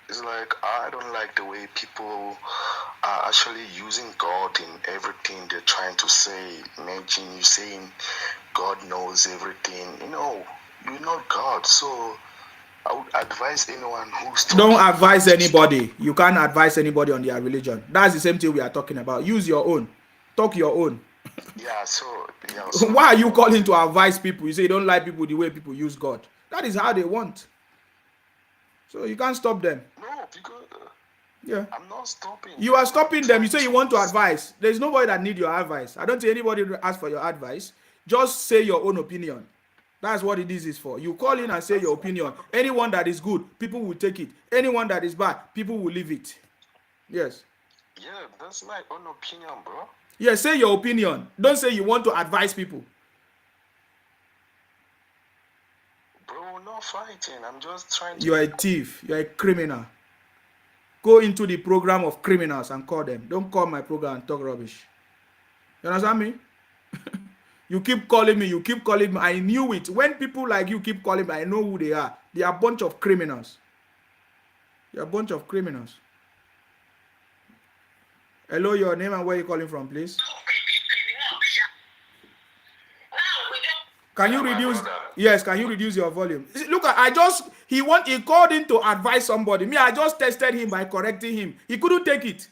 is like, I don't like the way people are actually using God in everything they're trying to say. Imagine you saying God knows everything. You're not God, so I would advise anyone who's don't advise anybody. You can't advise anybody on their religion. That's the same thing we are talking about. Use your own. Talk your own. So why are you calling to advise people? You say you don't like people the way people use God. That is how they want. So you can't stop them. No, because I'm not stopping. You are stopping them. You say you want to advise. There's nobody that need your advice. I don't think anybody will ask for your advice. Just say your own opinion. That's what it is for. You call in and say your opinion. Anyone that is good, people will take it. Anyone that is bad, people will leave it. Yes. Yeah, that's my own opinion, bro. Yeah, say your opinion. Don't say you want to advise people. Bro, no fighting. I'm just trying to... You're a thief. You're a criminal. Go into the program of criminals and call them. Don't call my program and talk rubbish. You understand me? You keep calling me. You keep calling me. I knew it. When people like you keep calling me, I know who they are. They are a bunch of criminals. They are a bunch of criminals. Hello, your name and where you calling from, please? Can you reduce? Yes, can you reduce your volume? Look, he called in to advise somebody. Me, I just tested him by correcting him. He couldn't take it.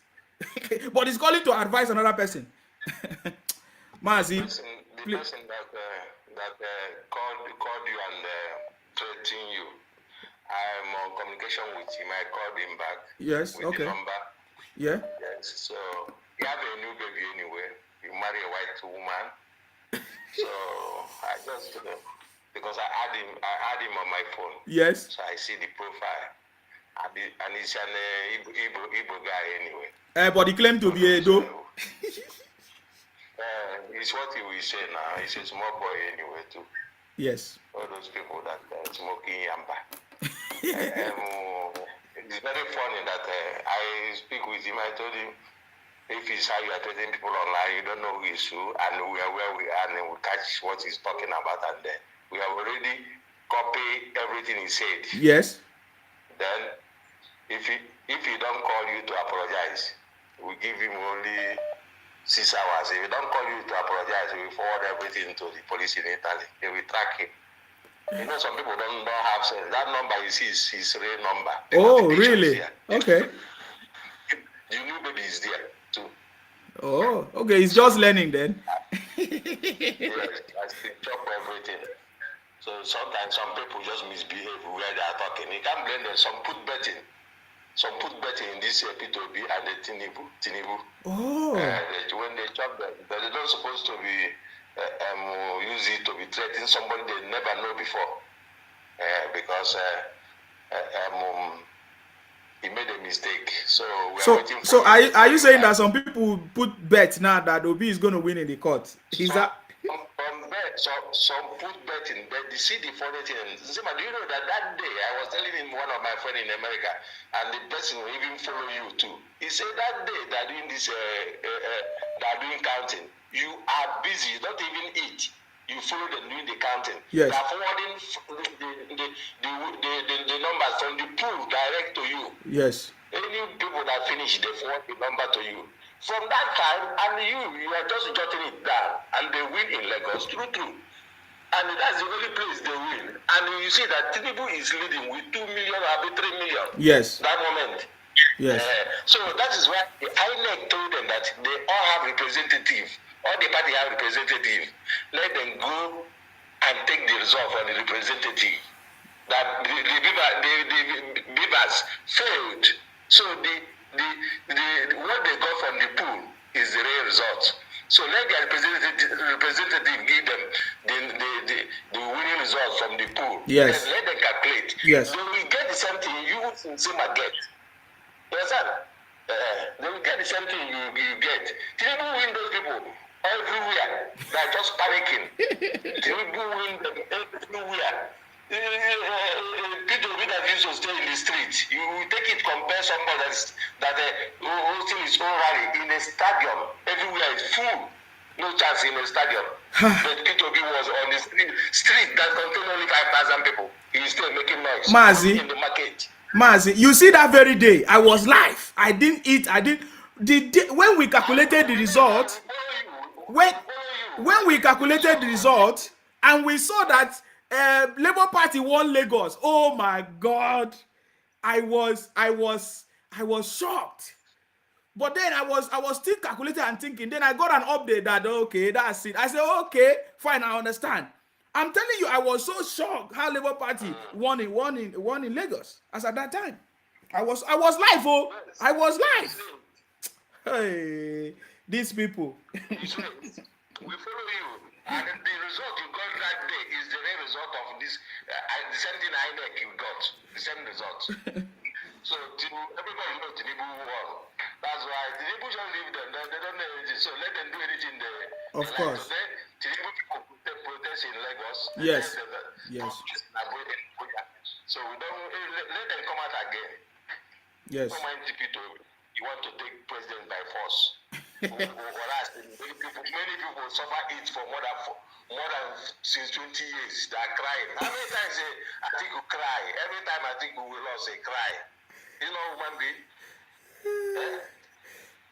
But he's calling to advise another person. Mazi, the person that called you and threatened you, I'm on communication with him. I called him back. Yes, with okay. the number. Yeah. Yes, so you have a new baby anyway. You marry a white woman. So I just because I had him on my phone. Yes. So I see the profile. And he's an Igbo guy anyway. But he claimed to be a do. It's what he will say now. He's a small boy anyway too. Yes. All those people that smoking yamba. It's very funny that I speak with him. I told him, if it's how you are treating people online, you don't know who is who, and we are where we are, and we catch what he's talking about, and then we have already copied everything he said. Yes. Then, if he don't call you to apologize, we give him only 6 hours. If he don't call you to apologize, we forward everything to the police in Italy. They will track him. You know, some people don't have sense. That number is his real number. Oh, really? Okay. The new baby is there too. Oh, okay. He's just learning then. Yes, I still chop everything. So sometimes some people just misbehave where they are talking. You can't blame them. Some put betting in this P2B and the Tinubu. Oh. When they chop them, they're not supposed to be use it to be threatening somebody they never know before. Because he made a mistake. So waiting for are you saying that some people put bet now that Obi is going to win in the court? Is that? Some put betting, but you see the funny thing. Zima, do you know that day I was telling him one of my friends in America, and the person will even follow you too. He said that day they're doing this, they're doing counting. You are busy, you don't even eat. You follow them doing the counting. Yes. They're forwarding the numbers from the pool direct to you. Yes. Any people that finish, they forward the number to you. From that time, and you are just jotting it down, and they win in Lagos, true. And that's the only place they win. And you see that Tinubu is leading with 2 million or 3 million. Yes. That moment. Yes. So that is why the INEC told them that they all have representative. All the party have representative. Let them go and take the result from the representative. That the beavers failed. So what they got from the pool is the real result. So let their representative give them the winning result from the pool. Yes. Let them calculate. Yes. They will get the same thing you Zima get. You understand? They will get the same thing you get. Tinubu win those people everywhere. They are just panicking. Tinubu win them everywhere. People that used to stay in the street, you take it, compare somebody that hosting his own rally in a stadium, everywhere is full, no chance in a stadium. But P2B was on the street that contained only 5,000 people. He was still making noise. Mazi, in the market. Mazi, you see that very day, I was live. I didn't eat. When we calculated the result, when we calculated the result, and we saw that Labour Party won Lagos. Oh my God, I was shocked. But then I was still calculating and thinking. Then I got an update that okay, that's it. I said okay, fine, I understand. I'm telling you, I was so shocked how Labour Party won in Lagos. As at that time, I was live. Oh, I was live. Hey, these people. We follow you, and the result you got that day is the real result. result of this. The same thing INEC you got, the same result. So everybody knows Tinubu won. That's why Tinubu just leave them. They don't know anything. So let them do anything they Of like. course. Today, Tinubu people protest in Lagos. Yes. Yes. So we don't let them come out again. Yes. Don't mind people. You want to take president by force. Whereas many people suffer it for more than since 20 years. They are crying. How many times I think you cry? Every time I think we lost, they cry. You know, human being.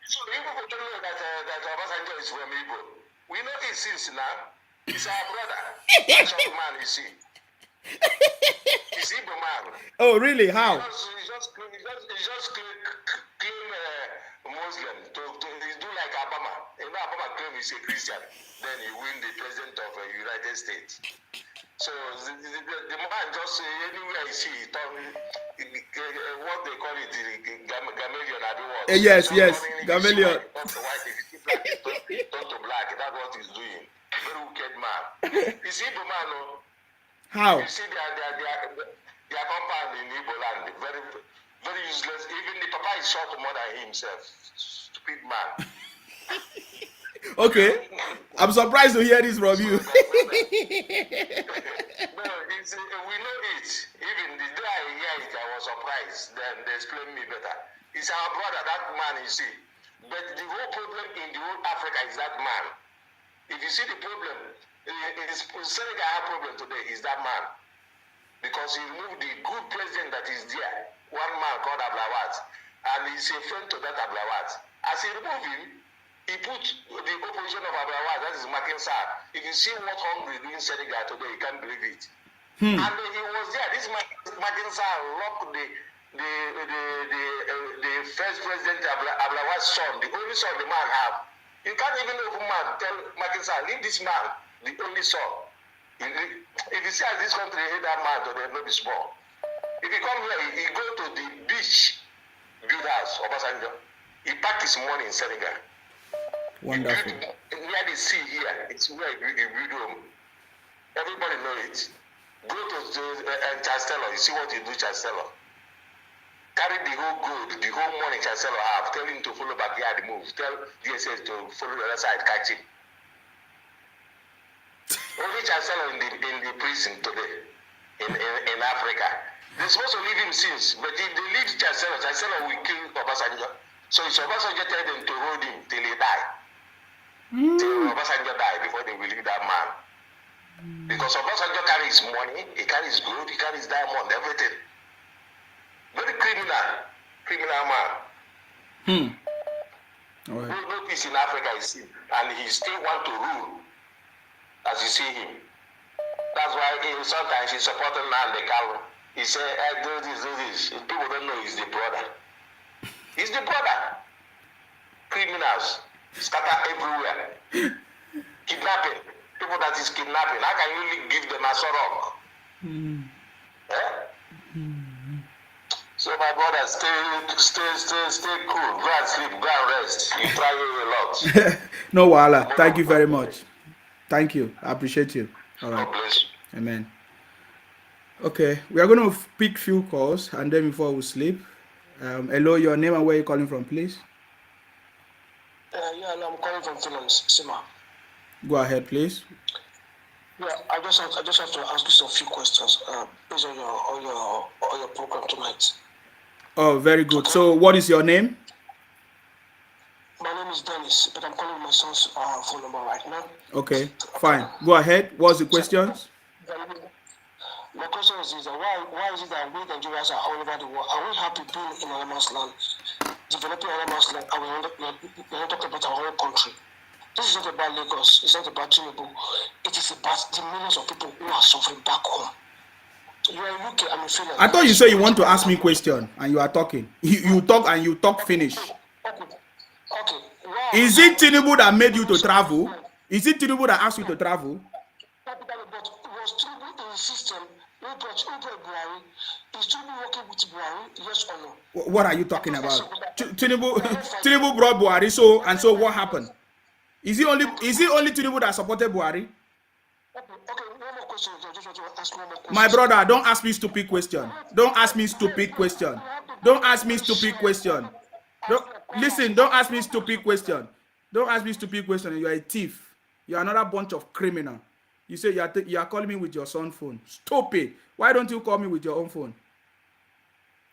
So you people don't know that Obasanjo is from Igbo. We know it since now. He's our brother. That's what man you see. He's Igbo man. Oh, really? How? He just claim Muslim to do like Obama. You know, Obama claim he's a Christian. Then he win the president of the United States. So the man just anywhere he see what they call it, chameleon. Yes, chameleon. Turn to black. That's what he's doing. Very wicked man. You see the man, no? How? You see their compound in Igbo land, very, very useless. Even the papa is short more than himself. Stupid man. Okay, I'm surprised to hear this from you. No, we know it. Even the day I hear it, I was surprised. Then they explain me better. It's our brother, that man, you see. But the whole problem in the whole Africa is that man. If you see the problem, Senegal have problem today is that man. Because he removed the good president that is there. One man called Ablawat. And he's a friend to that Ablawat. As he removed him, he put the opposition of Ablawat, that is Mackenzie. If you see what hungry doing Senegal today, you can't believe it. And he was there. This Mackenzie locked the first president Ablawat's son, the only son the man have. You can't even know man tell Mackenzie, leave this man, the only son. If you see as this country hate that man, then no be small. If you come here, he go to the beach, build house, Obasanjo. He pack his money in Senegal. Wonderful. Near the sea here, it's where he build home. Everybody know it. Go to Chancellor, you see what he do, Chancellor. Carry the whole gold, the whole money Chancellor have. Tell him to follow backyard move. Tell DSS to follow the other side, catch him. Only Chancellor in the prison today in Africa. They're supposed to leave him since, but if they leave Chancellor, Chancellor will kill Obasanjo. So it's Obasanjo tell them to hold him till he die. Till Obasanjo die before they will leave that man. Because Obasanjo carries money, he carries gold, he carries diamond, everything. Very criminal man. All right. No peace in Africa is seen, and he still want to rule. As you see him. That's why sometimes he's supporting Nnamdi Kanu. He say, do this. People don't know he's the brother. He's the brother. Criminals scatter everywhere. Kidnapping. People that is kidnapping. How can you give them a sorrow? So my brother, stay cool. Go and sleep. Go and rest. You try a lot. No wahala. Thank you very much. Thank you. I appreciate you. All right. God bless you. Amen. Okay, we are going to pick few calls and then before we sleep. Hello, your name and where you're calling from, please. Yeah, I'm calling from Finland, Sima. Go ahead, please. Yeah, I just have to ask you some few questions based on your program tonight. Oh, very good. So, what is your name? My name is Dennis, but I'm calling my son's phone number right now. Okay, fine. Go ahead. What's the questions? My question is why is it that we Nigerians are all over the world? Are we happy being in anonymous land, developing anonymous land, and we're not talking about our own country? This is not about Lagos. It's not about Tinubu. It is about the millions of people who are suffering back home. You are in UK, Emefiele. I thought you said you want to ask me a question and you are talking. You talk and you talk finish. Okay. Is it Tinubu that made you to travel? Is it Tinubu that asked you to travel? But was Tinubu in the system? Who brought Buhari? Is Tinubu working with Buhari? Yes or no? What are you talking about? Tinubu brought Buhari, so what happened? Is it only Tinubu that supported Buhari? Okay, one more questions. I just want to ask one more question. My brother, don't ask me stupid question. Don't ask me stupid question. Don't ask me stupid question. Listen, don't ask me stupid question. Don't ask me stupid question. You are a thief. You are another bunch of criminal. You say you are calling me with your son's phone. Stupid. Why don't you call me with your own phone?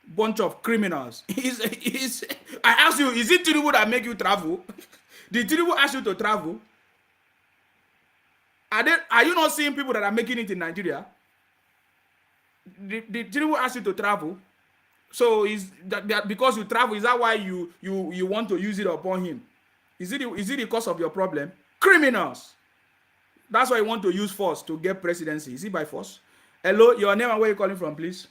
Bunch of criminals. I ask you, is it Tinubu that make you travel? Did Tinubu ask you to travel? Are you not seeing people that are making it in Nigeria? Did Tinubu ask you to travel? So is that because you travel, is that why you want to use it upon him? Is it the cause of your problem? Criminals. That's why you want to use force to get presidency. Is it by force? Hello, your name and where you calling from, please?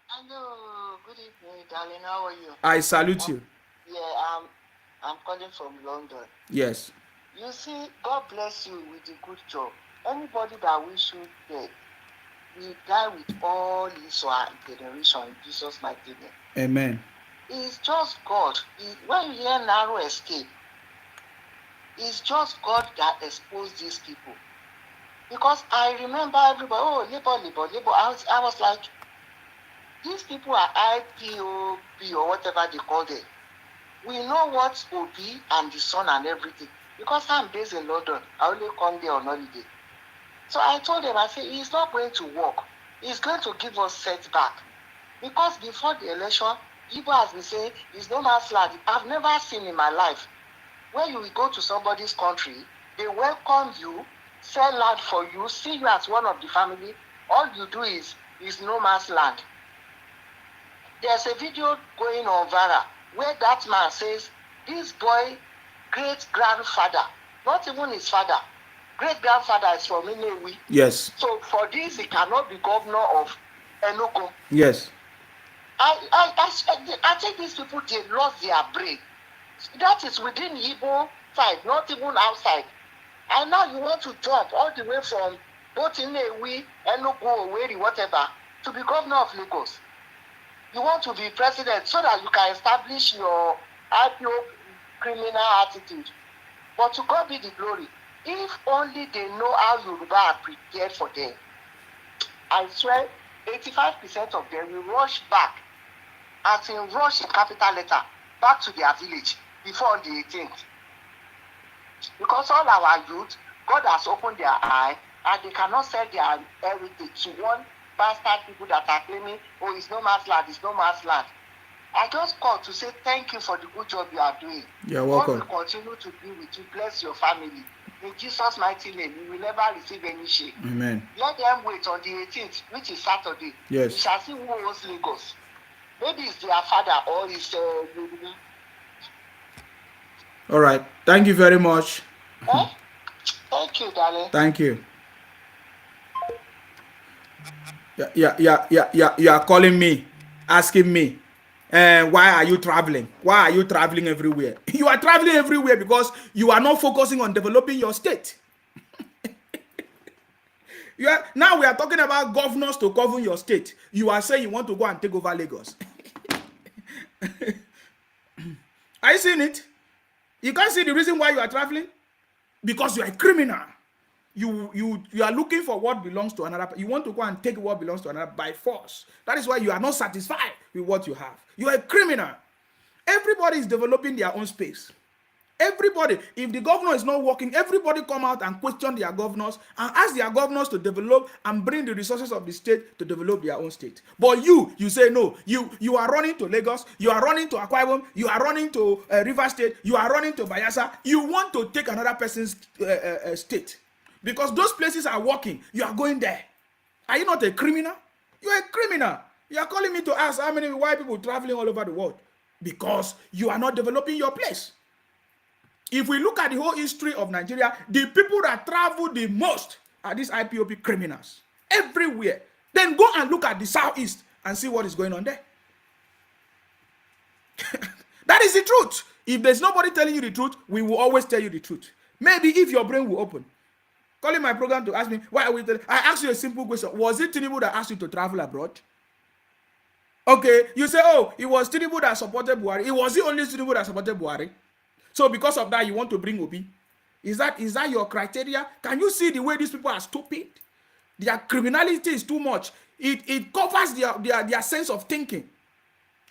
Hello, good evening, darling. How are you? I salute you. Yeah, I'm calling from London. Yes. You see, God bless you with a good job. Anybody that wish you dead, we die with all his or her generation in Jesus' mighty name. Amen. It's just God. When you hear narrow escape, it's just God that exposed these people. Because I remember everybody, oh, labor. I was like, these people are IPOB or whatever they call them. We know what Obi and the son and everything. Because I'm based in London, I only come there on holiday. So I told them, I said, it's not going to work. It's going to give us setback. Because before the election, people has been saying, it's no man's land. I've never seen in my life. When you go to somebody's country, they welcome you, sell land for you, see you as one of the family. All you do is no man's land. There's a video going on viral where that man says, this boy, great-grandfather, not even his father, great-grandfather is from Inewi. Yes. So for this, he cannot be governor of Enugu. Yes. I think these people, they lost their brain. That is within Igbo side, not even outside. And now you want to jump all the way from both Inewi, Enugu, Owerri, whatever, to be governor of Lagos. You want to be president so that you can establish your IPO criminal attitude. But to God be the glory. If only they know how Yoruba are prepared for them. I swear, 85% of them will rush back, as in rush in capital letter, back to their village before on the 18th. Because all our youth, God has opened their eye, and they cannot sell their heritage to one bastard people that are claiming, oh, it's no man's land, it's no man's land. I just called to say thank you for the good job you are doing. You're welcome. God will continue to be with you. Bless your family. In Jesus' mighty name, you will never receive any shame. Amen. Let them wait on the 18th, which is Saturday. Yes. You shall see who owns Lagos. Maybe it's their father or it's All right. Thank you very much. Thank you, darling. Thank you. Yeah. You are calling me, asking me, why are you traveling? Why are you traveling everywhere? You are traveling everywhere because you are not focusing on developing your state. Now we are talking about governors to govern your state. You are saying you want to go and take over Lagos. Are you seeing it? You can't see the reason why you are traveling? Because you are a criminal. You are looking for what belongs to another. You want to go and take what belongs to another by force. That is why you are not satisfied with what you have. You are a criminal. Everybody is developing their own space. Everybody, if the governor is not working, everybody come out and question their governors and ask their governors to develop and bring the resources of the state to develop their own state. But you say no. You are running to Lagos, you are running to Akwa Ibom, you are running to River State, you are running to Bayelsa. You want to take another person's state. Because those places are working, you are going there. Are you not a criminal? You are a criminal. You are calling me to ask how many white people traveling all over the world. Because you are not developing your place. If we look at the whole history of Nigeria, the people that travel the most are these IPOB criminals. Everywhere. Then go and look at the southeast and see what is going on there. That is the truth. If there's nobody telling you the truth, we will always tell you the truth. Maybe if your brain will open. Calling my program to ask me, why are we telling? I asked you a simple question. Was it Tinubu that asked you to travel abroad? Okay, you say, oh, it was Tinubu that supported Buhari. It was the only Tinubu that supported Buhari. So because of that, you want to bring Obi? Is that your criteria? Can you see the way these people are stupid? Their criminality is too much. It covers their sense of thinking.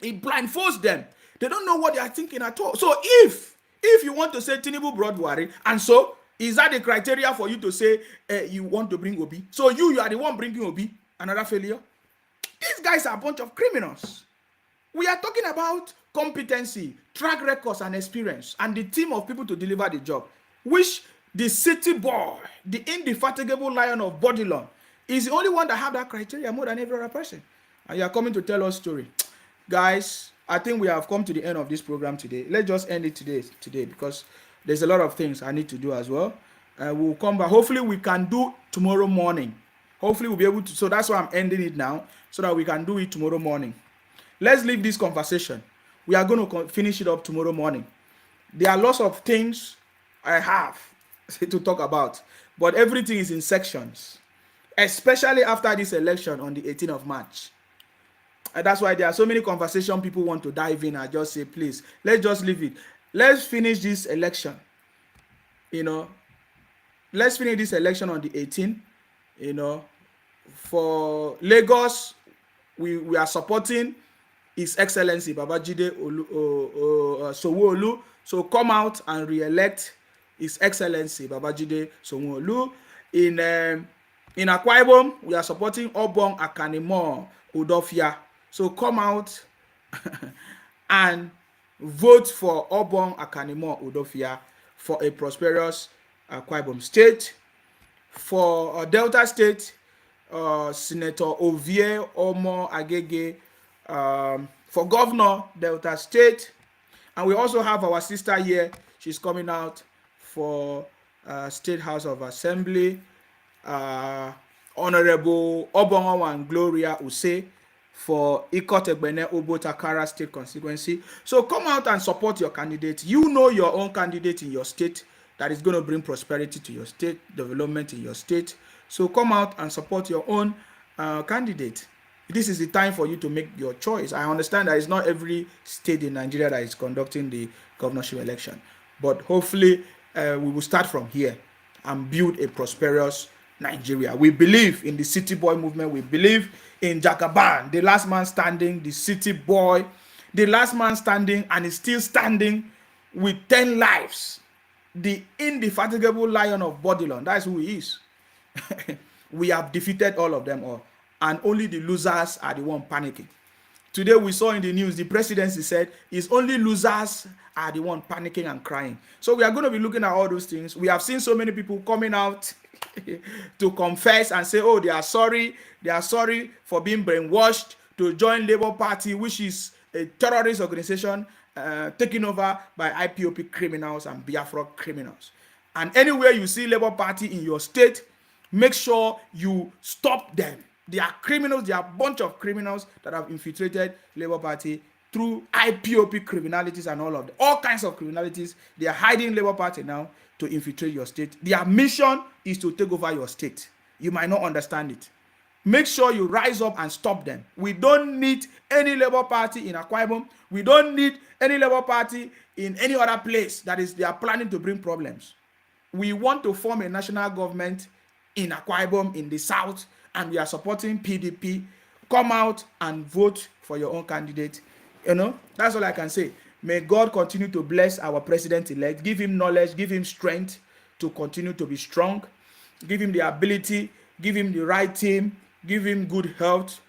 It blindfolds them. They don't know what they are thinking at all. So if you want to say Tinubu brought Buhari, and so is that the criteria for you to say you want to bring Obi? So you are the one bringing Obi, another failure? These guys are a bunch of criminals. We are talking about competency, track records, and experience, and the team of people to deliver the job, which the city boy, the indefatigable lion of Bodilon, is the only one that have that criteria more than every other person. And you are coming to tell us story. Guys, I think we have come to the end of this program today. Let's just end it today because there's a lot of things I need to do as well. We'll come back. Hopefully we can do tomorrow morning. Hopefully we'll be able to. So that's why I'm ending it now, so that we can do it tomorrow morning. Let's leave this conversation. We are going to finish it up tomorrow morning. There are lots of things I have to talk about, but everything is in sections, especially after this election on the 18th of March. And that's why there are so many conversations people want to dive in. I just say, please, let's just leave it. Let's finish this election. Let's finish this election on the 18th. For Lagos, we are supporting His Excellency Babajide Sanwo-Olu. So come out and re-elect His Excellency Babajide Sanwo-Olu. In Akwa Ibom, we are supporting Obong Akanimo Udofia. So come out and vote for Obong Akanimo Udofia for a prosperous Akwa Ibom state. For Delta State, Senator Ovie Omo Agege for governor, Delta State. And we also have our sister here. She's coming out for State House of Assembly, Honorable Obongowan Gloria Use for Ikot Egbene Obo-Takara State Constituency. So come out and support your candidate. You know your own candidate in your state that is going to bring prosperity to your state, development in your state. So come out and support your own candidate. This is the time for you to make your choice. I understand that it's not every state in Nigeria that is conducting the governorship election, but hopefully we will start from here and build a prosperous Nigeria. We believe in the city boy movement. We believe in Jagaban, the last man standing, the city boy, the last man standing, and is still standing with 10 lives. The indefatigable lion of Bodilon. That's who he is. We have defeated all of them all, and only the losers are the one panicking. Today we saw in the news, the presidency said it's only losers are the one panicking and crying. So we are going to be looking at all those things. We have seen so many people coming out to confess and say, oh, they are sorry for being brainwashed to join Labour Party, which is a terrorist organization taken over by IPOB criminals and Biafra criminals. And anywhere you see Labour Party in your state, make sure you stop them. They are criminals. They are a bunch of criminals that have infiltrated Labour Party through IPOB criminalities and all kinds of criminalities. They are hiding Labour Party now to infiltrate your state. Their mission is to take over your state. You might not understand it. Make sure you rise up and stop them. We don't need any Labour Party in Akwa Ibom. We don't need any Labour Party in any other place they are planning to bring problems. We want to form a national government in Akwa Ibom, in the south, and we are supporting PDP. Come out and vote for your own candidate. That's all I can say. May God continue to bless our president-elect. Give him knowledge, give him strength to continue to be strong. Give him the ability, give him the right team, give him good health,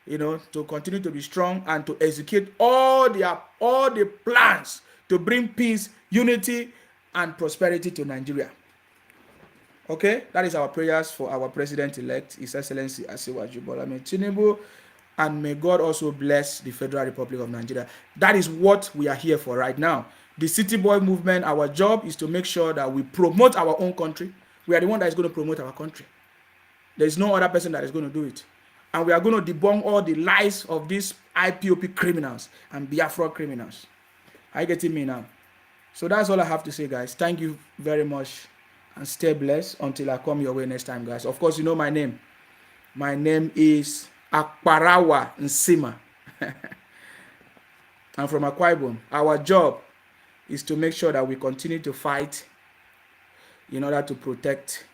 to continue to be strong and to execute all the plans to bring peace, unity, and prosperity to Nigeria. Okay, that is our prayers for our president-elect, His Excellency Asiwaju Bola Ahmed Tinubu, and may God also bless the Federal Republic of Nigeria. That is what we are here for right now. The City Boy movement, our job is to make sure that we promote our own country. We are the one that is going to promote our country. There is no other person that is going to do it. And we are going to debunk all the lies of these IPOB criminals and Biafra criminals. Are you getting me now? So that's all I have to say, guys. Thank you very much. And stay blessed until I come your way next time, guys. Of course, you know my name. My name is Akparawa Nsima. I'm from Akwa Ibom. Our job is to make sure that we continue to fight in order to protect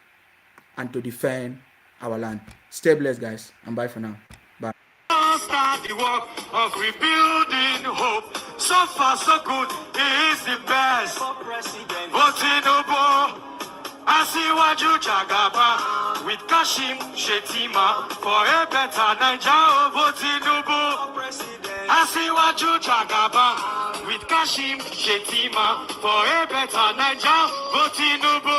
and to defend our land. Stay blessed, guys, and bye for now. Bye. Start the work of rebuilding hope. So far, so good. He is the best. Voting Asiwaju Jagaba with Kashim Shetima for a better Nigeria. Votinubu. Asiwaju Jagaba with Kashim Shetima for a better Nigeria. Votinubu.